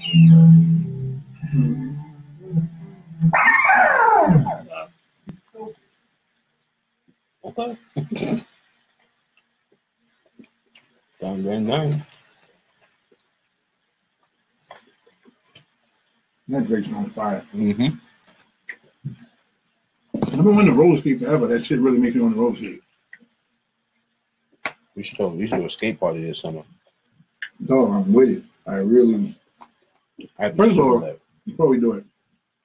Okay. Done. That Drake's on fire. Mm-hmm. I've been wanting to roller skate forever. That shit really makes me want to roller skate. You should do a skate party this summer. Dog, I'm with it. I really. First of all, before we do it,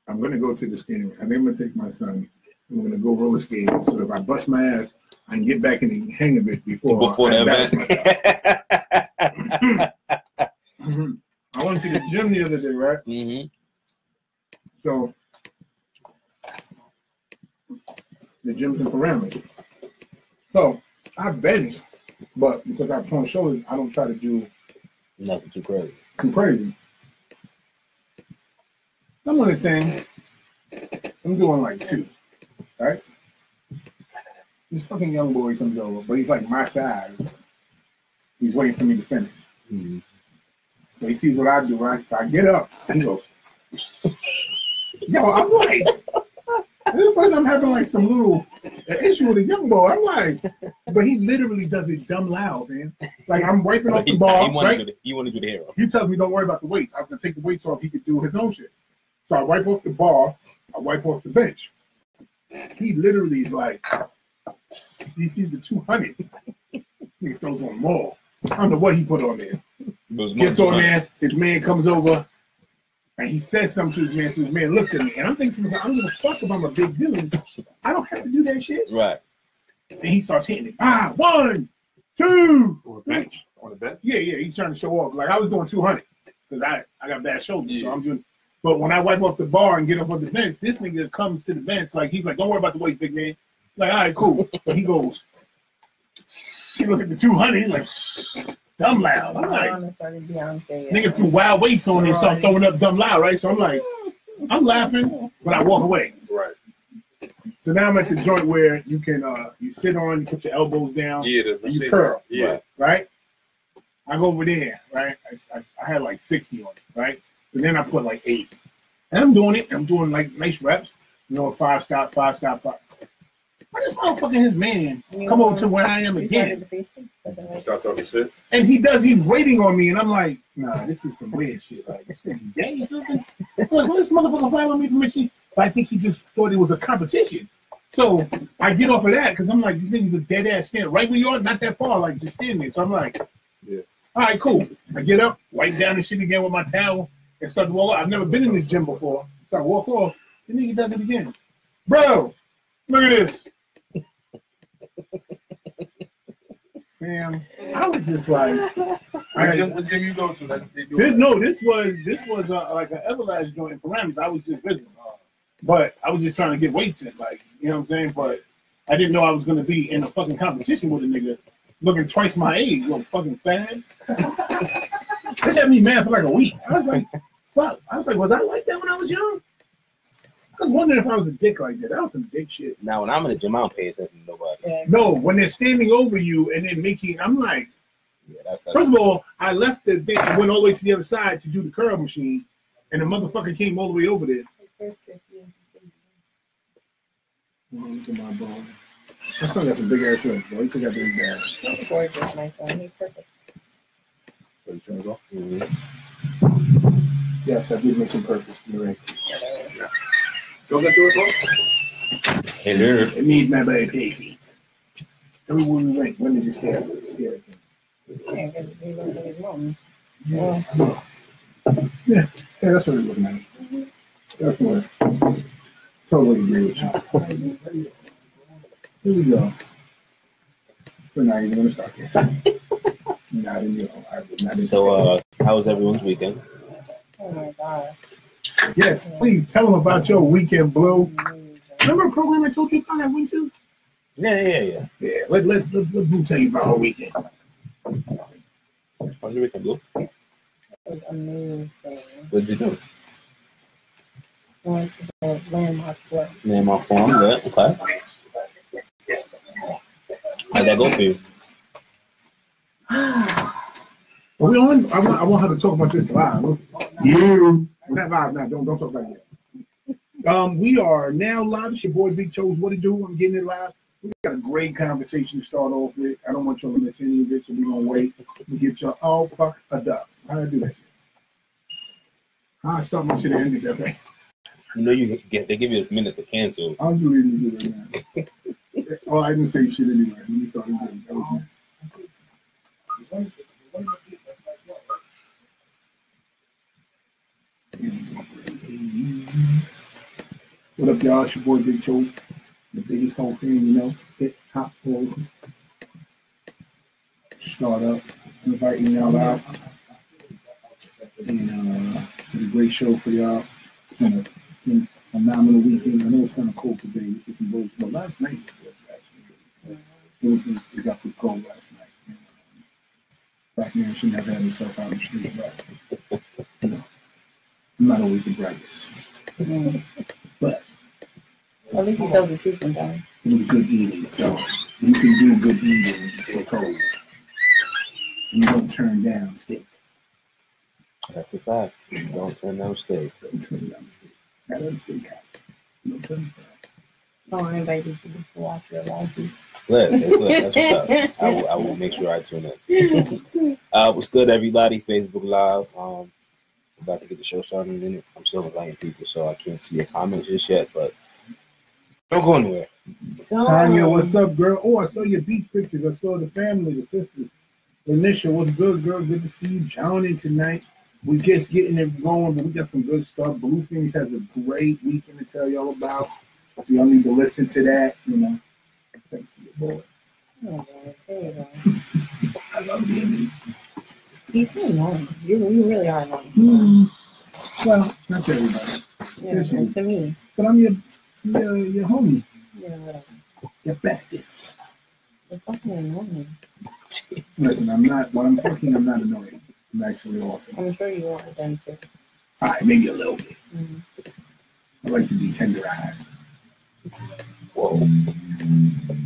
I'm gonna go to this game. I think I'm gonna take my son. I'm gonna go roller skating. So if I bust my ass, I can get back in the hang of it before the event. I went to the gym the other day, right? Mm-hmm. So the gym's in Paramus. So I bench, but because I have torn shoulders, I don't try to do nothing too crazy. I'm on the thing. I'm doing like 2, right? This fucking young boy comes over, but he's like my size. He's waiting for me to finish. Mm-hmm. So he sees what I do, right? So I get up and he goes, yo, I'm like, this is the first time I'm having like some little issue with a young boy. I'm like, but he literally does it dumb loud, man. Like I'm wiping off the ball, right? He wanted you to hear him. He tells me don't worry about the weights. I was gonna take the weights off. He could do his own shit. So I wipe off the ball. I wipe off the bench. He literally is like, he sees the 200. He throws on more. I don't know what he put on there. Gets on there. His man comes over. And he says something to his man, so his man looks at me. And I'm thinking to myself, I don't give a fuck if I'm a big dude. I don't have to do that shit. Right. And he starts hitting it. 1, 2. On the bench? On the bench? Yeah. He's trying to show off. Like I was doing 200 because I got bad shoulders. So I'm doing. But when I wipe off the bar and get up on the bench, this nigga comes to the bench like he's like, don't worry about the weight, big man. Like, all right, cool. But he goes, he look at the 200, he's like, dumb loud. I'm like, nigga threw wild weights on and start throwing up dumb loud, right? So I'm like, I'm laughing, but I walk away. Right. So now I'm at the joint where you can you sit on, you put your elbows down, and you curl. Yeah. Right? I go over there, right? I had like 60 on it, right? So then I put like 8. And I'm doing it. I'm doing like nice reps. You know, 5 stop, 5 stop, 5. Why this motherfucking his man come over to where I am again? Start talking shit. And he's waiting on me, and I'm like, nah, this is some weird shit. Like, this is gay or something? I'm like, what this motherfucker following me from Michigan? But I think he just thought it was a competition. So I get off of that because I'm like, these niggas are dead ass stand right where you are, not that far, like just stand there. So I'm like, yeah. All right, cool. I get up, wipe down the shit again with my towel, and start to walk off. I've never been in this gym before. So I walk off, the nigga does it again. Bro, look at this. Man, I was just like, what gym you go to? This was like an Everlast joint in Paramus. I was just visiting, but I was just trying to get weights in, like, you know what I'm saying. But I didn't know I was gonna be in a fucking competition with a nigga looking twice my age, little fucking fat. This had me mad for like a week. I was like, fuck. I was like, was I like that when I was young? I was wondering if I was a dick like that. That was some dick shit. Now, when I'm in the gym, I don't pay attention to nobody. Yeah. No, when they're standing over you and then making, I'm like, first of all, I left the thing and went all the way to the other side to do the curl machine, and the motherfucker came all the way over there. Look at my bone. My son got some big ass legs, boy. He took out his dad. He's gorgeous, my son. He's perfect. So you trying to go? Yes, I did make him perfect. You're right. Yeah. Go get to it, bro. Hey there. It needs my baby. Tell me when we went. When did you stay at? Yeah, because he looked at his mom. Yeah, that's what we're looking at. That's what. Totally agree with you. Here we go. We're not even going to start this. Not in, I would not. So, how was everyone's weekend? Oh my God. Yes, please tell them about your weekend, Blue. Remember a program I told you about I went to? Yeah. Yeah, let Blue tell you about her weekend. How's your weekend, Blue? It was amazing. What did you do? I went to the Landmark Forum. Landmark Forum, yeah, okay. How'd that go for you? Are we on? I want her to talk about this live. You. Not live, not. Don't talk about it yet. We are now live. It's your boy Big Chose. What to do? I'm getting it live. We got a great conversation to start off with. I don't want y'all to miss any of this, so we're gonna wait to get y'all all fucked up. How do I do that? How I start my shit and end it that way? You know they give you a minute to cancel. I'll do it right now. Oh, I didn't say shit anyway. Let me start again. That was What up, y'all? It's your boy Big Chose, the biggest whole thing, you know. Hit hop hold. Start up, inviting y'all out. And it's a great show for y'all. It's been a phenomenal weekend. I know it's kind of cold today. It's some bullshit, but last night it got pretty cold last night. Black man should never have himself out in the street, but you know, I'm not always the brightest. But at least you tell the truth sometimes. it was good eating, so you can do good eating for cold. You don't turn down steak. That's a fact. You don't turn down steak. Don't turn down steak. That is steakhouse. You don't turn down. Oh, I invite you to watch your live. That's what's up. I will make sure I tune in. What's good, everybody? Facebook Live. About to get the show started in a minute. I'm still inviting people, so I can't see your comments just yet, but don't go anywhere. Tanya, what's up, girl? Oh, I saw your beach pictures. I saw the family, the sisters. Lanisha, what's good, girl? Good to see you joining tonight. We just getting it going, but we got some good stuff. Blueface has a great weekend to tell y'all about. So y'all need to listen to that, you know. Thanks to your boy. Oh, boy. There you go. I love you. He's so annoying. You really are annoying. Well, not to everybody. Yeah, and to me. But I'm your homie. Yeah, whatever. Your bestest. You're fucking annoying. Listen, I'm not annoying. I'm actually awesome. I'm sure you are then too. All right, maybe a little bit. Mm-hmm. I like to be tenderized. Whoa.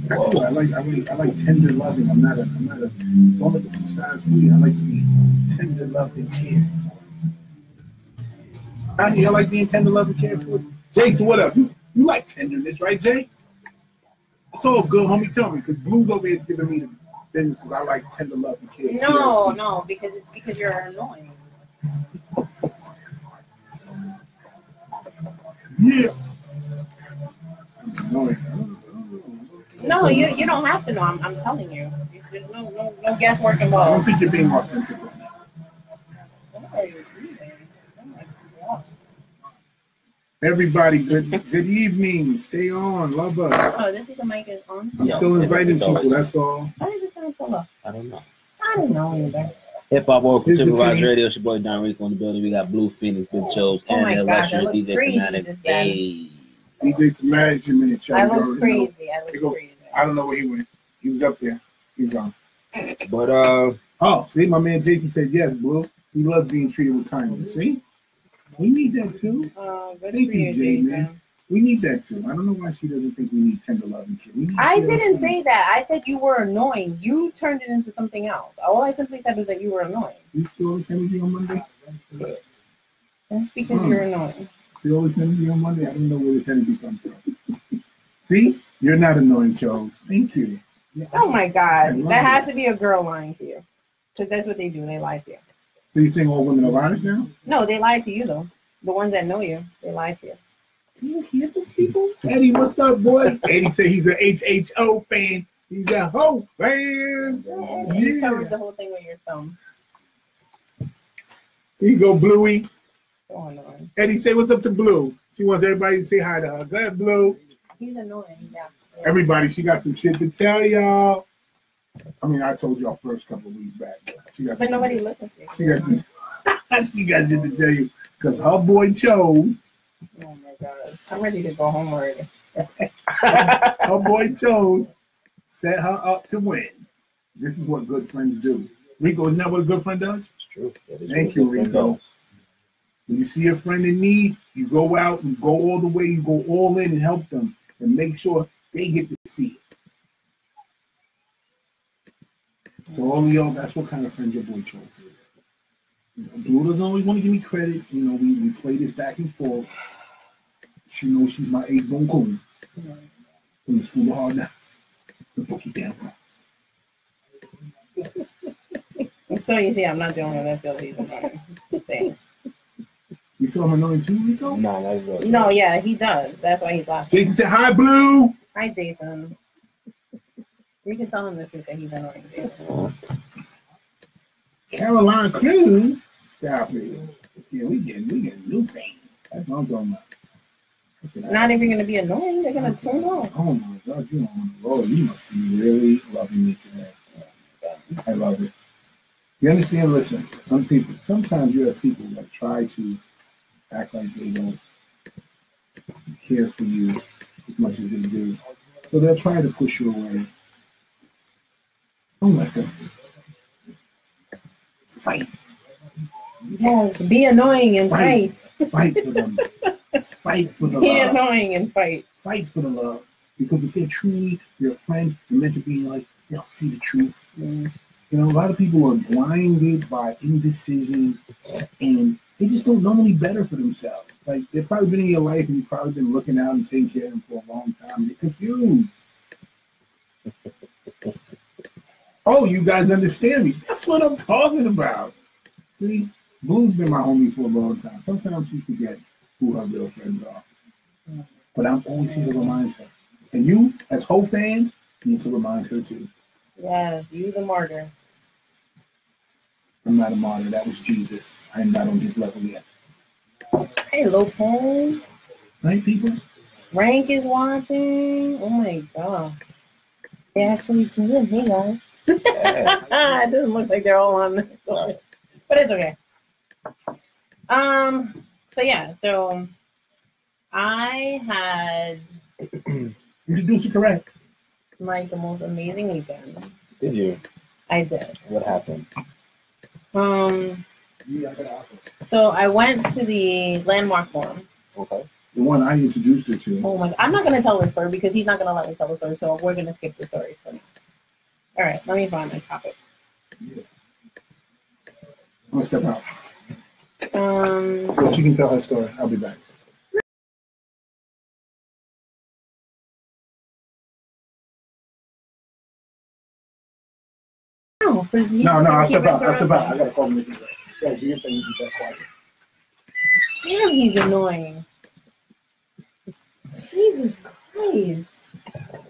I like tender loving. I'm not a don't look at the size of me. I like to be tender loved and cared. How do you like being tender loved and cared for? Jason, what up? You like tenderness, right, Jay? It's all good, homie. Tell me, because Blue's over here giving me the things because I like tender love and care. No, because you're annoying. Yeah. No, you don't have to know. I'm telling you. There's no guesswork I don't involved. think you're being authentic right now. What are you doing? Oh my God. Everybody, good evening. Stay on. Love us. Oh, this is the mic is on? I'm still inviting people, that's all. How did this sound so low? I don't know. I don't know either. Hip Hop World Here's the Zeno team. Radio. It's your boy Don Rico in the building. We got Blue Phoenix, Big Chose, Oh my and the God, that illustrious looks DJ crazy Fanatic. just then. Hey. DJ Tamash, in the chat. I You look already crazy. know. I look crazy. I don't know where he went. He was up there. He's gone. But Oh, see, my man Jason said yes, Blue. He loves being treated with kindness. See? We need that too. Good Thank for you, you, Jay, Jason. man. We need that too. I don't know why she doesn't think we need tender love and care. I didn't say that. I said you were annoying. You turned it into something else. All I simply said was that you were annoying. You still always send me on Monday? That's because you're annoying. She always sends me on Monday. I don't know where this energy comes from. See? You're not annoying, Charles. Thank you. Oh my I God. love That has it. to be a girl lying to you. Because that's what they do. They lie to you. So you saying all women are liars now? No, they lie to you though. The ones that know you, they lie to you. Do you hear these people? Eddie, what's up, boy? Eddie said he's an HHO fan. He's a Hope fan. You covered the whole thing with your thumb. Here you go, Bluey. So annoying. Eddie, say what's up to Blue. She wants everybody to say hi to her. Go ahead, Blue. He's annoying, yeah. Everybody, she got some shit to tell y'all. I mean, I told y'all first couple of weeks back. But nobody listens to She you. got this. She got shit to tell you because her boy chose. Oh my God. I'm ready to go home already. Her boy chose set her up to win. This is what good friends do. Rico, isn't that what a good friend does? it's true. That is Thank what you, a good friend Rico. does. When you see a friend in need, you go out and go all the way, you go all in and help them and make sure they get to see it. So all of y'all, that's what kind of friend your boy chose. Blue doesn't always want to give me credit. You know, we play this back and forth. She knows she's my eight bone queen from the School of Hard Knocks. The bookie down. So you see, I'm not the only one that feels he's annoying. You feel I'm annoying too, Rico? No, not really. No, yeah, he does. That's why he's laughing. Jason said, "Hi, Blue." Hi, Jason. You can tell him the truth that he's annoying, Jason. Caroline Cruz. Stop it. Yeah, we getting new things. That's what I'm talking about. Not even going to be annoying. They're going to turn off. Oh my God, you on the road. You must be really loving me today. I love it. You understand? Listen, some people, sometimes you have people that try to act like they don't care for you as much as they do. So they'll try to push you away. Don't let them. Fight. Yes, be annoying and fight. Fight for them. Fight for the Be love. annoying and fight. Fight for the love. Because if they're truly your friend, you're meant to be like, they'll see the truth. Mm. You know, a lot of people are blinded by indecision and they just don't know any better for themselves. Like, they've probably been in your life and you've probably been looking out and taking care of them for a long time. They're confused. Oh, you guys understand me. That's what I'm talking about. See, Blue's been my homie for a long time. Sometimes she forgets who her real friends are. But I'm always here to remind her. And you, as whole fans, need to remind her too. Yes, you the martyr. I'm not a martyr. That was Jesus. I am not on his level yet. Hey, Lopez. Right, people? Frank is watching. Oh my God. They actually tuned in. Hey, guys. It doesn't look like they're all on the story. But it's okay. So yeah, so I had Introduce it correct. like the most amazing weekend. Did you? I did. What happened? So I went to the Landmark Forum. Okay. The one I introduced her to. Oh my! I'm not gonna tell the story because he's not gonna let me tell the story. So we're gonna skip the story for now. All right, let me find my topic. Yeah. I'm gonna step out. So So she can tell her story. I'll be back. No, I'll step out. I gotta call Mickey. Yeah, you can say you can be quiet. Damn, he's annoying. Jesus Christ.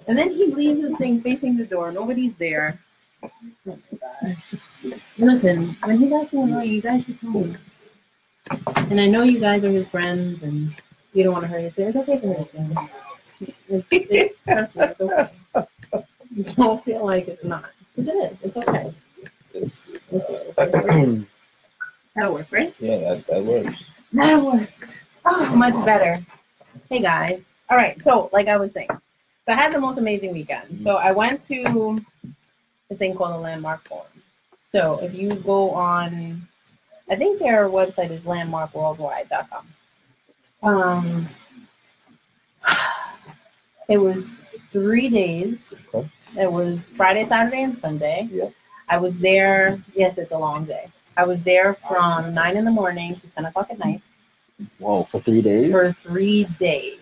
And then he leaves the thing facing the door. Nobody's there. Oh my God. Listen, when he's acting annoying, you guys should tell me. And I know you guys are his friends and you don't want to hurt his feelings. It's okay to hurt his feelings. It's personal. It's okay. You don't feel like it's not. Because it is. It's okay. That'll work, right? Yeah, that works. That'll work. Oh, much better. Hey, guys. All right. So, like I was saying, so I had the most amazing weekend. So I went to a thing called the Landmark Forum. So if you go on, I think their website is landmarkworldwide.com. It was 3 days. Okay. It was Friday, Saturday, and Sunday. Yeah. I was there. Yes, it's a long day. I was there from 9 in the morning to 10 o'clock at night. Whoa, for 3 days? For 3 days.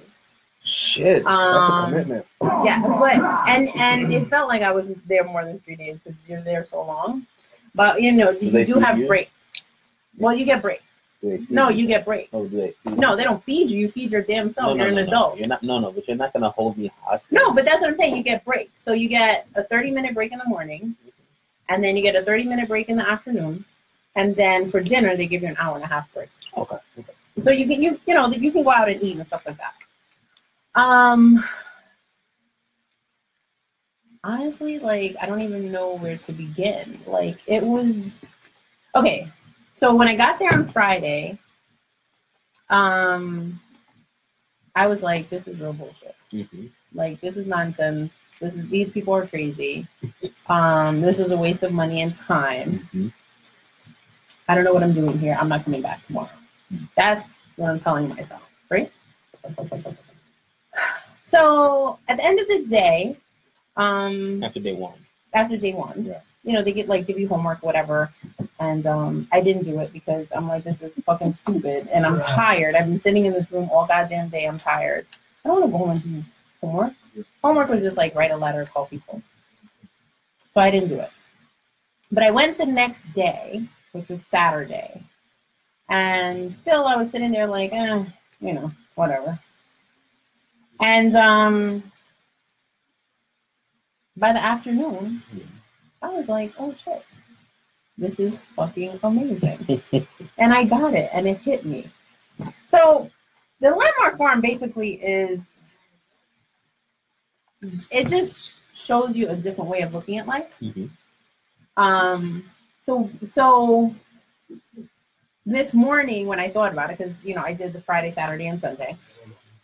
Shit, that's a commitment. Yeah, but and it felt like I was there more than 3 days because you're there so long. But you know, you do have breaks. Well, you get breaks. No, you get breaks. Oh, do they feed No, they don't feed you. You feed your damn self. You're an adult. You're not. No, but you're not gonna hold me hostage. No, but that's what I'm saying. You get breaks. So you get a 30-minute break in the morning, and then you get a 30-minute break in the afternoon, and then for dinner they give you an hour and a half break. Okay. So you can you can go out and eat and stuff like that. Honestly, like, I don't even know where to begin. Like, it was, okay, so when I got there on Friday, I was like, this is real bullshit. Mm-hmm. Like, this is nonsense. These people are crazy. This was a waste of money and time. Mm-hmm. I don't know what I'm doing here. I'm not coming back tomorrow. That's what I'm telling myself, right? So at the end of the day, after day one, yeah. You know, they give you homework, whatever. And I didn't do it because I'm like, this is fucking stupid, and I'm tired. I've been sitting in this room all goddamn day. I'm tired. I don't want to go home and do homework. Homework was just like write a letter, call people. So I didn't do it. But I went the next day, which was Saturday, and still I was sitting there like, whatever. And by the afternoon, I was like, oh shit, this is fucking amazing. And I got it, and it hit me. So the landmark form basically is, it just shows you a different way of looking at life. So this morning when I thought about it, because I did the Friday, Saturday, and Sunday,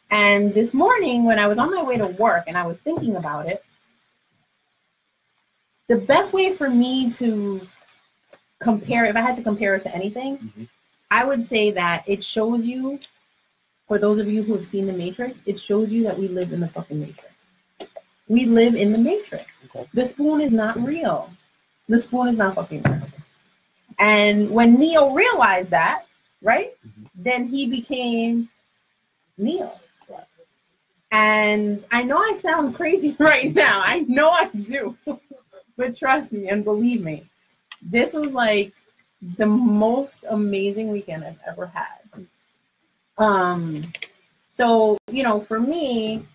and this morning when I was on my way to work and I was thinking about it, the best way for me to compare, if I had to compare it to anything, I would say that it shows you, for those of you who have seen The Matrix, it shows you that we live in the fucking Matrix. We live in the Matrix. Okay. The spoon is not real. The spoon is not fucking real. And when Neo realized that, right, then he became Neo. And I know I sound crazy right now. I know I do. But trust me and believe me, this was like the most amazing weekend I've ever had. So, for me,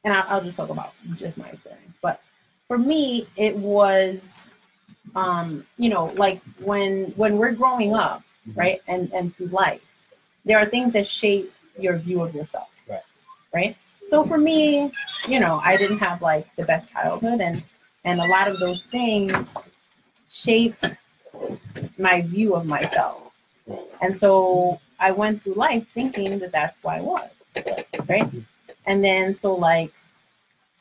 and I'll just talk about just my experience, but for me, it was, like when we're growing up, right, and through life, there are things that shape your view of yourself, right? So for me, I didn't have like the best childhood, and a lot of those things shaped my view of myself. And so I went through life thinking that that's who I was, right? And then so like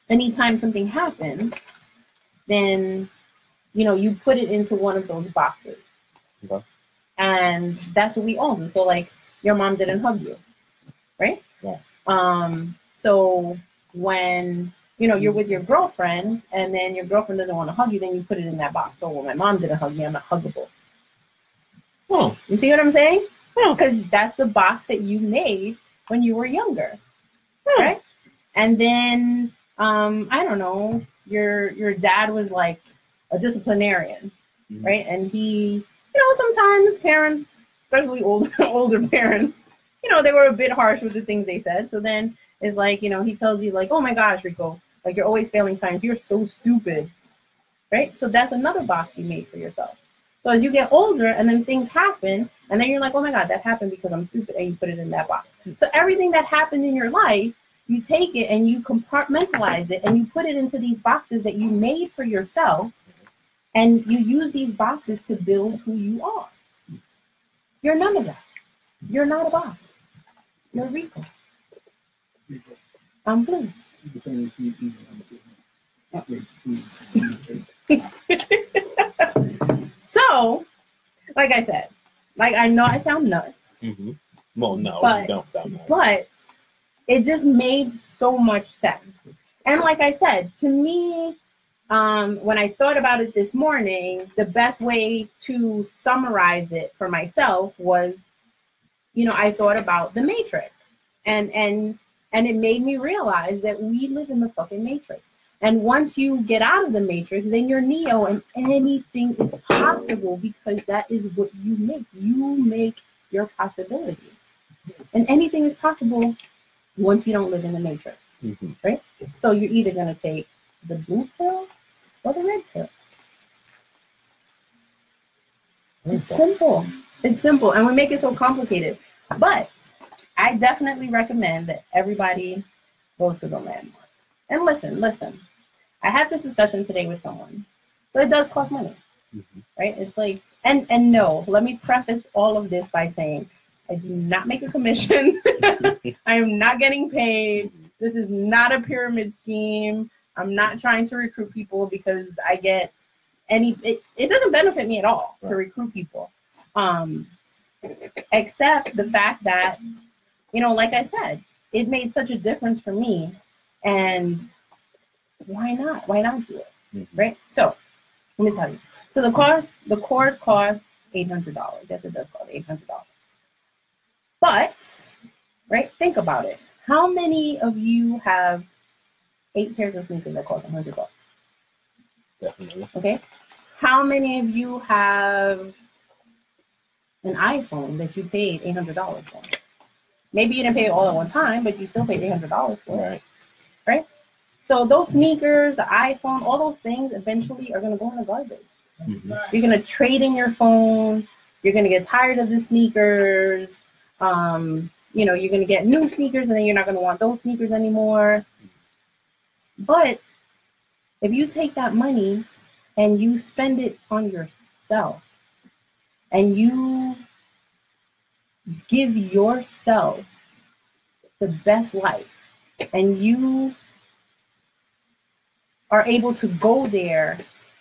anytime something happens, then you put it into one of those boxes. Okay. And that's what we all do. So like your mom didn't hug you, right? Yeah. So when you're with your girlfriend and then your girlfriend doesn't want to hug you, then you put it in that box. So well, my mom didn't hug me, I'm not huggable. Oh, you see what I'm saying? Because that's the box that you made when you were younger, right? And then I don't know, your dad was like a disciplinarian, right? And he, sometimes parents, especially older parents, they were a bit harsh with the things they said. So then it's like, he tells you like, oh my gosh, Rico, like you're always failing science. You're so stupid, right? So that's another box you made for yourself. So as you get older and then things happen and then you're like, oh my God, that happened because I'm stupid, and you put it in that box. So everything that happened in your life, you take it and you compartmentalize it and you put it into these boxes that you made for yourself, and you use these boxes to build who you are. You're none of that. You're not a box. You're Rico. I'm blue. So, like I said, like I know I sound nuts. Well, no, you don't sound nuts. But it just made so much sense. And like I said, to me, when I thought about it this morning, the best way to summarize it for myself was, I thought about the Matrix, and it made me realize that we live in the fucking Matrix. And once you get out of the Matrix, then you're Neo, and anything is possible because that is what you make. You make your possibility, and anything is possible once you don't live in the Matrix, right? So you're either gonna take the blue pill or the red pill. It's simple. It's simple, and we make it so complicated. But I definitely recommend that everybody goes to the landmark. And listen. I had this discussion today with someone. So it does cost money, right? It's like, and no, let me preface all of this by saying, I do not make a commission. I am not getting paid. This is not a pyramid scheme. I'm not trying to recruit people because I get it doesn't benefit me at all to recruit people. Except the fact that, like I said, it made such a difference for me, and why not do it, right? So Let me tell you. So the course costs $800. Yes, it does cost $800. But, right, think about it. How many of you have 8 pairs of sneakers that cost $100? Definitely. Okay. How many of you have an iPhone that you paid $800 for? Maybe you didn't pay it all at one time, but you still paid $800 for it. Right? So those sneakers, the iPhone, all those things eventually are going to go in the garbage. Mm-hmm. You're going to trade in your phone. You're going to get tired of the sneakers. You know, you're going to get new sneakers, and then you're not going to want those sneakers anymore. But if you take that money and you spend it on yourself, and you give yourself the best life, and you are able to go there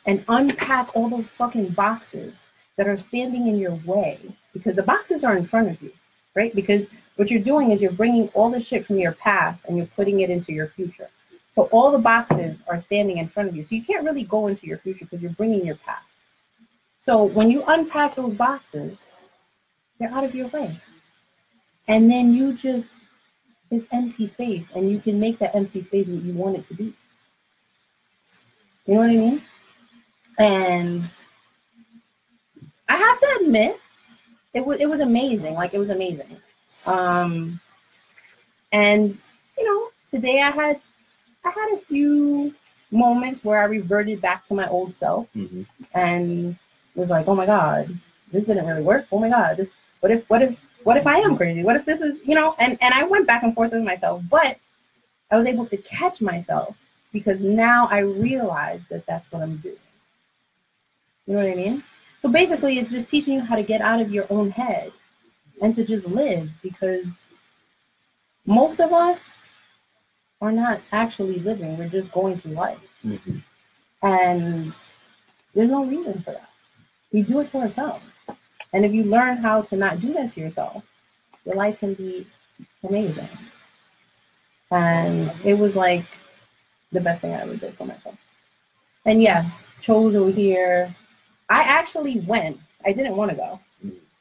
and unpack all those fucking boxes that are standing in your way, because the boxes are in front of you, right? Because what you're doing is you're bringing all the shit from your past and you're putting it into your future. So all the boxes are standing in front of you. So you can't really go into your future because you're bringing your past. So when you unpack those boxes, they're out of your way. And then you just, it's empty space, and you can make that empty space what you want it to be. You know what I mean? And I have to admit, it was amazing. Like, it was amazing. And you know, today I had a few moments where I reverted back to my old self, Mm-hmm. and was like, oh my God, this didn't really work. Oh my God, this, what if I am crazy? What if this is, you know, and I went back and forth with myself, but I was able to catch myself because now I realize that that's what I'm doing. You know what I mean? So basically, it's just teaching you how to get out of your own head and to just live, because most of us are not actually living. We're just going through life. Mm-hmm. And there's no reason for that. We do it to ourselves. And if you learn how to not do that to yourself, your life can be amazing. And it was like the best thing I ever did for myself. And yes, Cho's over here. I actually went. I didn't want to go.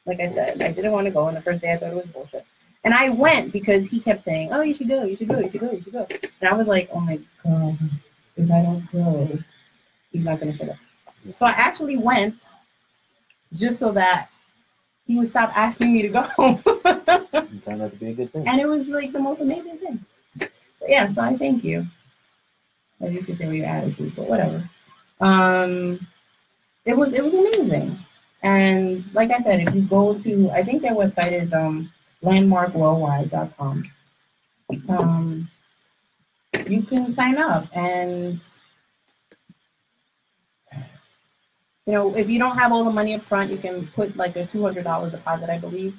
Like I said, I didn't want to go. And the first day I thought it was bullshit. And I went because he kept saying, oh, you should go, you should go, you should go, you should go. And I was like, oh my God, if I don't go, he's not going to show up. So I actually went just so that he would stop asking me to go. It turned out to be a good thing. And it was like the most amazing thing. But yeah, so I thank you. As you could say with your attitude, but whatever. It was amazing. And like I said, if you go to, I think their website is landmarkworldwide.com. You can sign up, and you know, if you don't have all the money up front, you can put like a $200 deposit, I believe,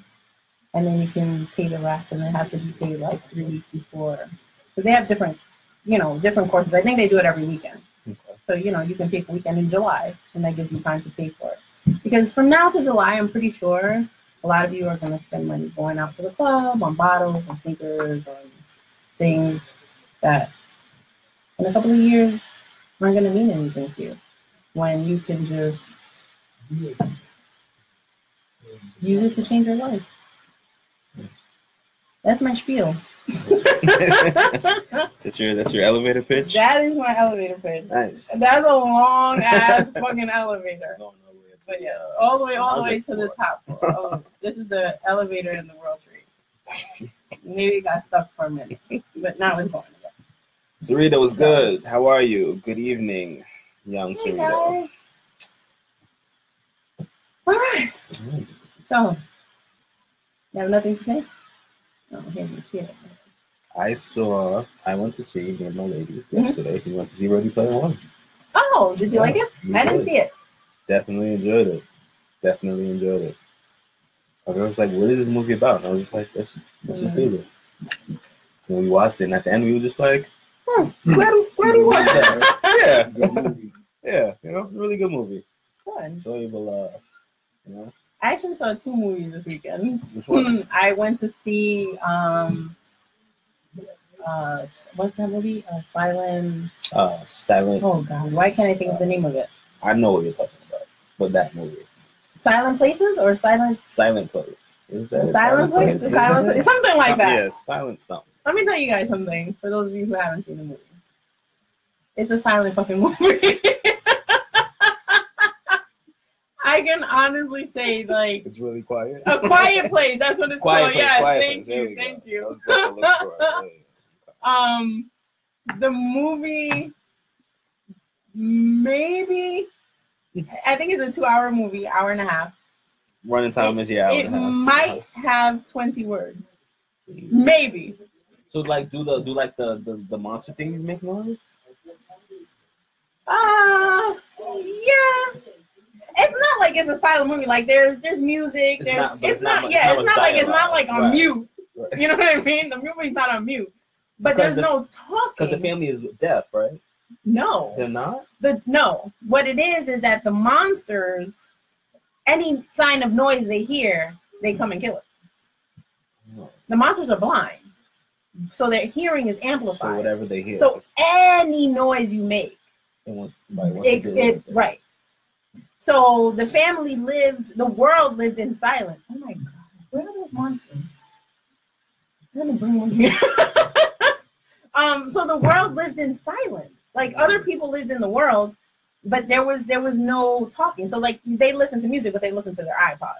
and then you can pay the rest, and it has to be paid like 3 weeks before. So they have different, you know, different courses. I think they do it every weekend. Okay. So, you know, you can pick a weekend in July, and that gives you time to pay for it. Because from now to July, I'm pretty sure a lot of you are going to spend money going out to the club, on bottles, on sneakers, on things that in a couple of years aren't going to mean anything to you, when you can just use it to change your life. That's my spiel. That's your elevator pitch? That is my elevator pitch. Nice. That's a long ass fucking elevator. Going all the way up to But yeah, all the way to the floor. top floor. Oh, this is the elevator in the World Trade. Maybe it got stuck for a minute, but now it's going. Sarita was good. How are you? Good evening, young Hey Sarita. guys. All right. So, you have nothing to say? Oh, here's the kid. I went to see me and my lady yesterday. We went to see Ready Player One. Oh, did you like it? we I didn't did. see it. Definitely enjoyed it. I was like, what is this movie about? And I was just like, let's just do this. And we watched it, and at the end, we were just like, glad we watched that. Yeah. Good movie. Yeah, you know, really good movie. Fun. Enjoyable, you know. I actually saw 2 movies this weekend. Which one? I went to see what's that movie? Silent. Silent. Oh God, why can't I think of the name of it? I know what you're talking about, but that movie. Silent Places or Silent Place. Is that Silent Place? Place? Silent Place? Something like that. Yeah, Silent something. Let me tell you guys something. For those of you who haven't seen the movie, it's a silent fucking movie. I can honestly say, like, it's really quiet. A Quiet Place. That's what it's Quiet called. Place, Yes, Quiet thank Place. you. Okay. The movie, maybe, I think it's a 2-hour movie, hour and a half. Running time is hour It and a half. might have 20 words, maybe. So like, do the monster thing you make noise? Yeah. It's not like it's a silent movie. Like there's music. It's not like on mute. Right. You know what I mean? The movie's not on mute. But there's no talking. Because the family is deaf, right? No. They're not? No. What it is that the monsters, any sign of noise they hear, they come and kill it. Oh. The monsters are blind. So their hearing is amplified. So whatever they hear. So any noise you make. Right. So the family the world lived in silence. Oh my God. Where are those monsters? I'm gonna bring one here. So the world lived in silence. Like other people lived in the world, but there was no talking. So like they listened to music, but they listened to their iPod.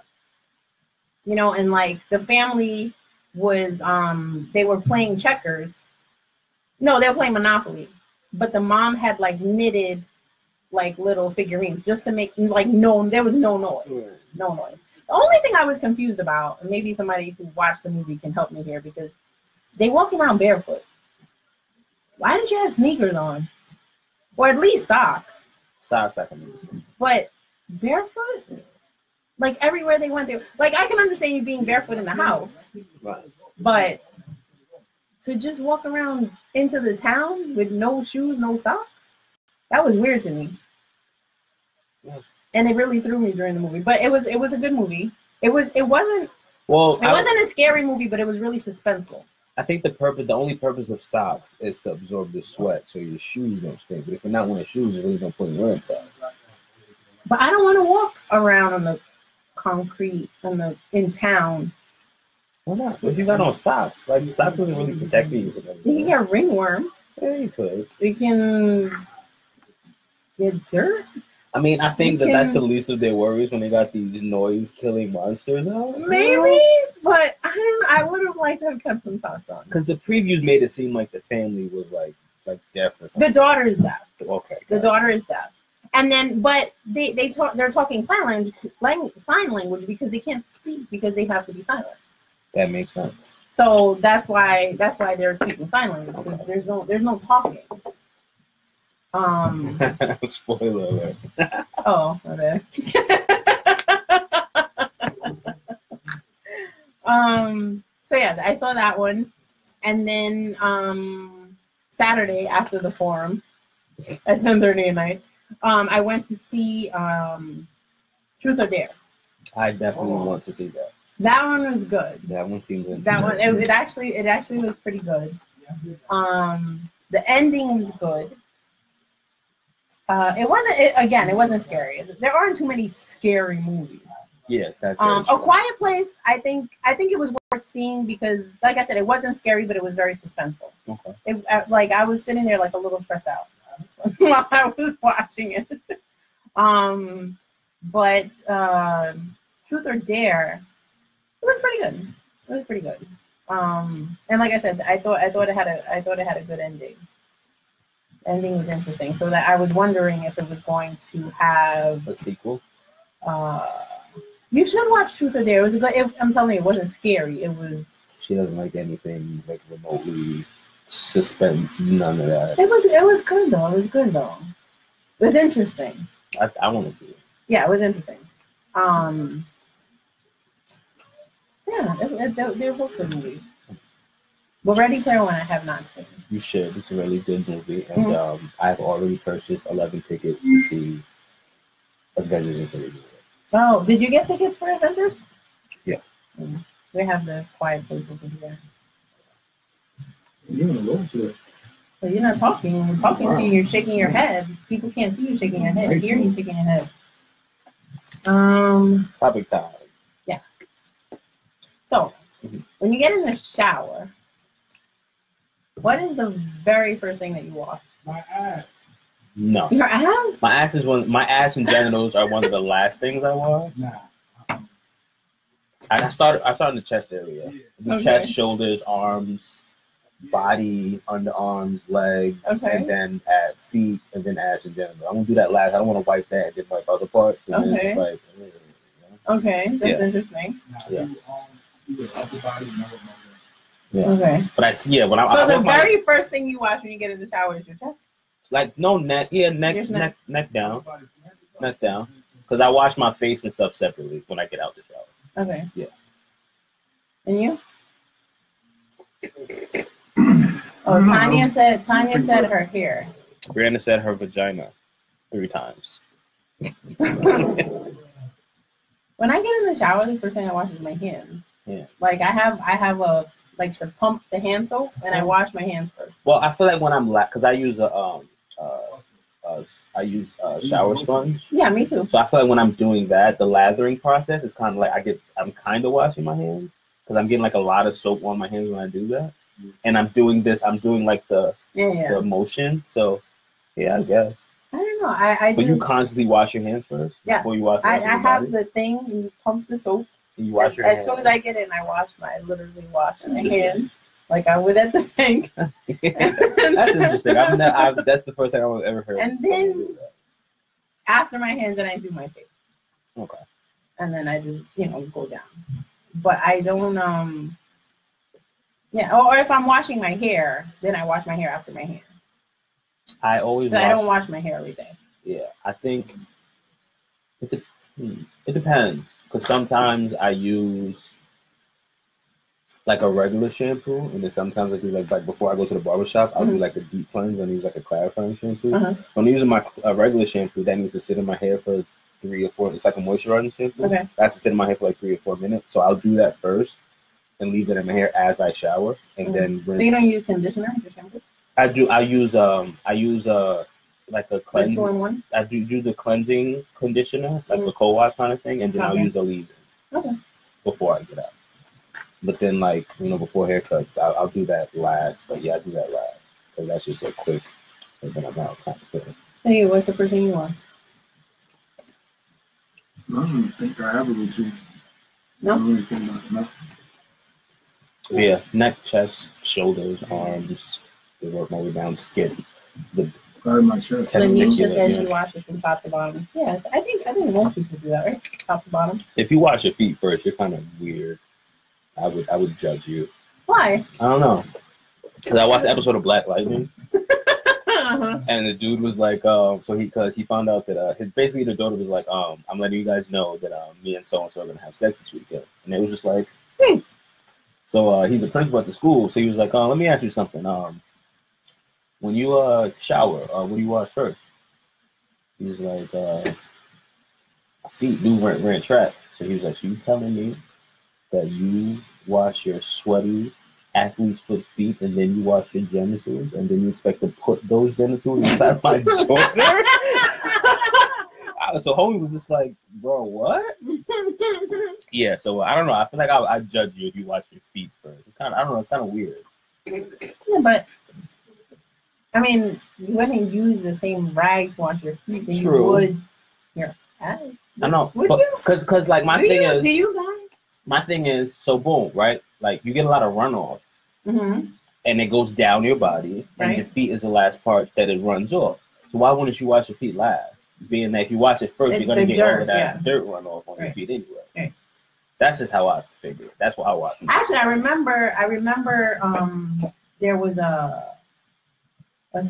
You know, and like the family was they were playing checkers. No, they were playing Monopoly. But the mom had like knitted like little figurines just to make like there was no noise. No noise. The only thing I was confused about, and maybe somebody who watched the movie can help me here, because they walk around barefoot. Why didn't you have sneakers on? Or at least socks. Socks I can use. But barefoot? Like everywhere they went, like I can understand you being barefoot in the house. Right. But to just walk around into the town with no shoes, no socks, that was weird to me. Yeah. And it really threw me during the movie. But it was a good movie. It wasn't a scary movie, but it was really suspenseful. I think the only purpose of socks is to absorb the sweat, so your shoes don't stink. But if you're not wearing shoes, you really don't put wearing socks. But I don't want to walk around on the concrete in town. Why not? If you got on socks, like socks doesn't really protect you. You can get ringworm. Yeah, you could. You can get dirt. I mean, I think that's the least of their worries when they got these noise-killing monsters out. Maybe, but I would have liked to have kept some socks on. Because the previews made it seem like the family was like deaf. The daughter is deaf. Okay. The daughter is deaf, and then but they're talking sign language because they can't speak because they have to be silent. That makes sense. So that's why they're speaking sign language, because there's no talking. Spoiler alert. Oh, okay. So yeah, I saw that one, and then Saturday after the forum at 10:30 at night, I went to see Truth or Dare. I definitely want to see that. That one was good. That one seems interesting. That one it actually was pretty good. The ending was good. It wasn't scary. There aren't too many scary movies. Yeah, that's A Quiet Place, I think it was worth seeing because, like I said, it wasn't scary, but it was very suspenseful. Okay. I was sitting there like a little stressed out while I was watching it. But Truth or Dare, it was pretty good. And like I said, I thought it had a good ending. Ending was interesting, so that I was wondering if it was going to have a sequel. You should watch Truth or Dare. It was good. I'm telling you, it wasn't scary. It was. She doesn't like anything like remotely suspense. None of that. It was good though. It was interesting. I want to see it. Yeah, it was interesting. Yeah, they're both good movies. But Ready Player One, I have not seen. You should. It's a really good movie, and I've already purchased 11 tickets to see Avengers Infinity War. Oh, did you get tickets for Avengers? Yeah. We have the Quiet Place over here. You're gonna roll to it. So you're not talking. When we're talking to you, you're shaking your head. People can't see you shaking your head. Hear you shaking your head. Topic time. Yeah. So, when you get in the shower, what is the very first thing that you wash? My ass. No. Your ass? My ass and genitals are one of the last things I wash. Nah. I started in the chest area. The Okay. chest, shoulders, arms, body, underarms, legs, and then at feet, and then ass and genitals. I'm gonna do that last. I don't want to wipe that and then wipe other parts. And then it's like, Okay, that's interesting. Yeah. Yeah. Okay. But I see, when I So the work my- very first thing you wash when you get in the shower is your chest? like no neck, neck down, because I wash my face and stuff separately when I get out the shower. Okay. Yeah. And you? Oh, Tanya said her hair. Brianna said her vagina 3 times. When I get in the shower, the first thing I wash is my hands. Yeah. Like I have a like the pump, the hand soap, and I wash my hands first. Well, I feel like when I'm because I use a shower sponge. Yeah, me too. So I feel like when I'm doing that, the lathering process is kind of like I'm kind of washing my hands because I'm getting like a lot of soap on my hands when I do that, and I'm doing like the motion. So yeah, I guess. I don't know. I But do. you constantly wash your hands first before you wash. I have the thing. You pump the soap. And you wash your hands. As soon as I get in, I literally wash my hands like I would at the sink. That's interesting. That's the first thing I've ever heard. And then after my hands, then I do my face. Okay. And then I just go down. But I don't or if I'm washing my hair, then I wash my hair after my hands. I don't wash my hair every day. Yeah, I think it depends because sometimes I use like a regular shampoo, and then sometimes I do like before I go to the barbershop, I'll do like a deep cleanse and use like a clarifying shampoo. When I'm using my regular shampoo, that needs to sit in my hair for 3 or 4. It's like a moisturizing shampoo. Okay. That's to sit in my hair for like 3 or 4 minutes. So I'll do that first and leave it in my hair as I shower, and then rinse. So you don't use conditioner in your shampoo? I do. I use like a cleanse. 2-in-1? I do the cleansing conditioner, like a co-wash kind of thing, and then I'll use a leave-in before I get out. But then, like before haircuts, I'll do that last. But yeah, I do that last because that's just so quick, and then I'm out kind of quick. Hey, what's the first thing you want? I don't even think I have a routine. No. I don't really think about it. Yeah, neck, chest, shoulders, arms. They work my way down, skin. Probably my chest. Lanisha says you wash it from top to bottom. Yeah, I think most people do that, right? Top to bottom. If you wash your feet first, you're kind of weird. I would judge you. Why? I don't know. Because I watched the episode of Black Lightning. And the dude was like, so he found out that basically the daughter was like, I'm letting you guys know that me and so and so are gonna have sex this weekend, and it was just like, So he's a principal at the school, so he was like, let me ask you something. When you shower, what do you wash first? He was like, my feet do ran track. So he was like, so you telling me that you wash your sweaty athlete's foot feet and then you wash your genitals and then you expect to put those genitals inside my daughter? So homie was just like, bro, what? Yeah, so I don't know. I feel like I judge you if you wash your feet first. It's kind of, I don't know. It's kind of weird. Yeah, but I mean, you wouldn't use the same rags to wash your feet than you would your ass. I know, Would but, you? Cause like my Do thing you? is, Do you guys? my thing is, so boom, right? Like you get a lot of runoff, and it goes down your body, and your feet is the last part that it runs off. So why wouldn't you wash your feet last? Being that if you wash it first, you're gonna get all of that dirt runoff on your feet anyway. Right. That's just how I figure. That's what I watch. Actually, I remember. There was a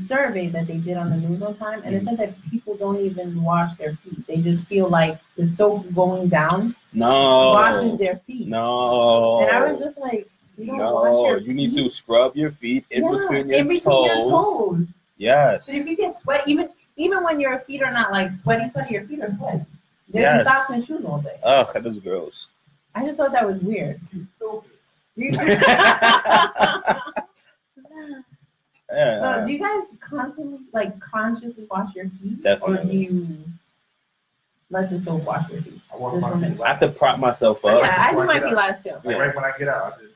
survey that they did on the news one time, and it said that people don't even wash their feet. They just feel like the soap going down washes their feet. No. And I was just like, you don't wash your feet. You need to scrub your feet in between your toes. toes. Yes. So if you get sweat, even when your feet are not like sweaty, your feet are sweaty. They're in socks and shoes all day. Ugh, that is gross. I just thought that was weird. Yeah, So do you guys constantly, like, consciously wash your feet? Definitely. Or do you let the soap wash your feet? I wash my feet. I have to prop myself up. Yeah, I do my feet last too. Like right when I get out, I just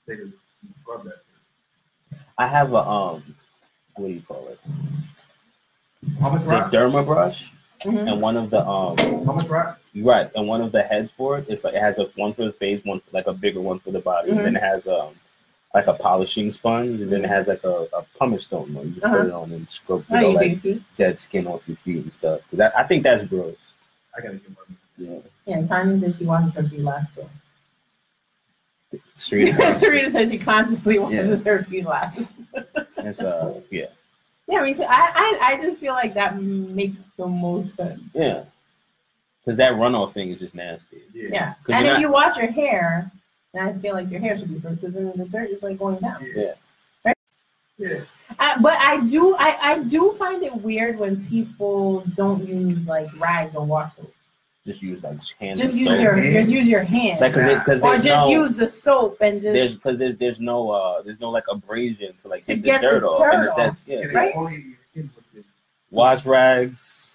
take a rub that. I have a what do you call it? How much The rock? derma brush, Mhm. and one of the How much rock? right, and one of the heads for it. It's like it has a one for the face, one like a bigger one for the body, and then it has like a polishing sponge, and then it has like a pumice stone where you just put it on and scrub Oh, you do like your feet? dead skin off your feet and stuff. 'Cause I think that's gross. I gotta get my. Yeah. Yeah, Tanya says she washes her feet last too. Serena. Serena says she consciously washes her feet last. It's yeah. Yeah, me too. I just feel like that makes the most sense. Yeah. Because that runoff thing is just nasty. Yeah. 'Cause And you're if not- you wash your hair, then I feel like your hair should be first, because then the dirt is like going down. Yeah. Yeah. But I do find it weird when people don't use like rags or wash soap. Just use like hands. Just and use soap. your hands. Like, cause or there's just no, use the soap and just there's no like abrasion to like to get get the dirt the off. dirt And off. that's Right? Wash rags,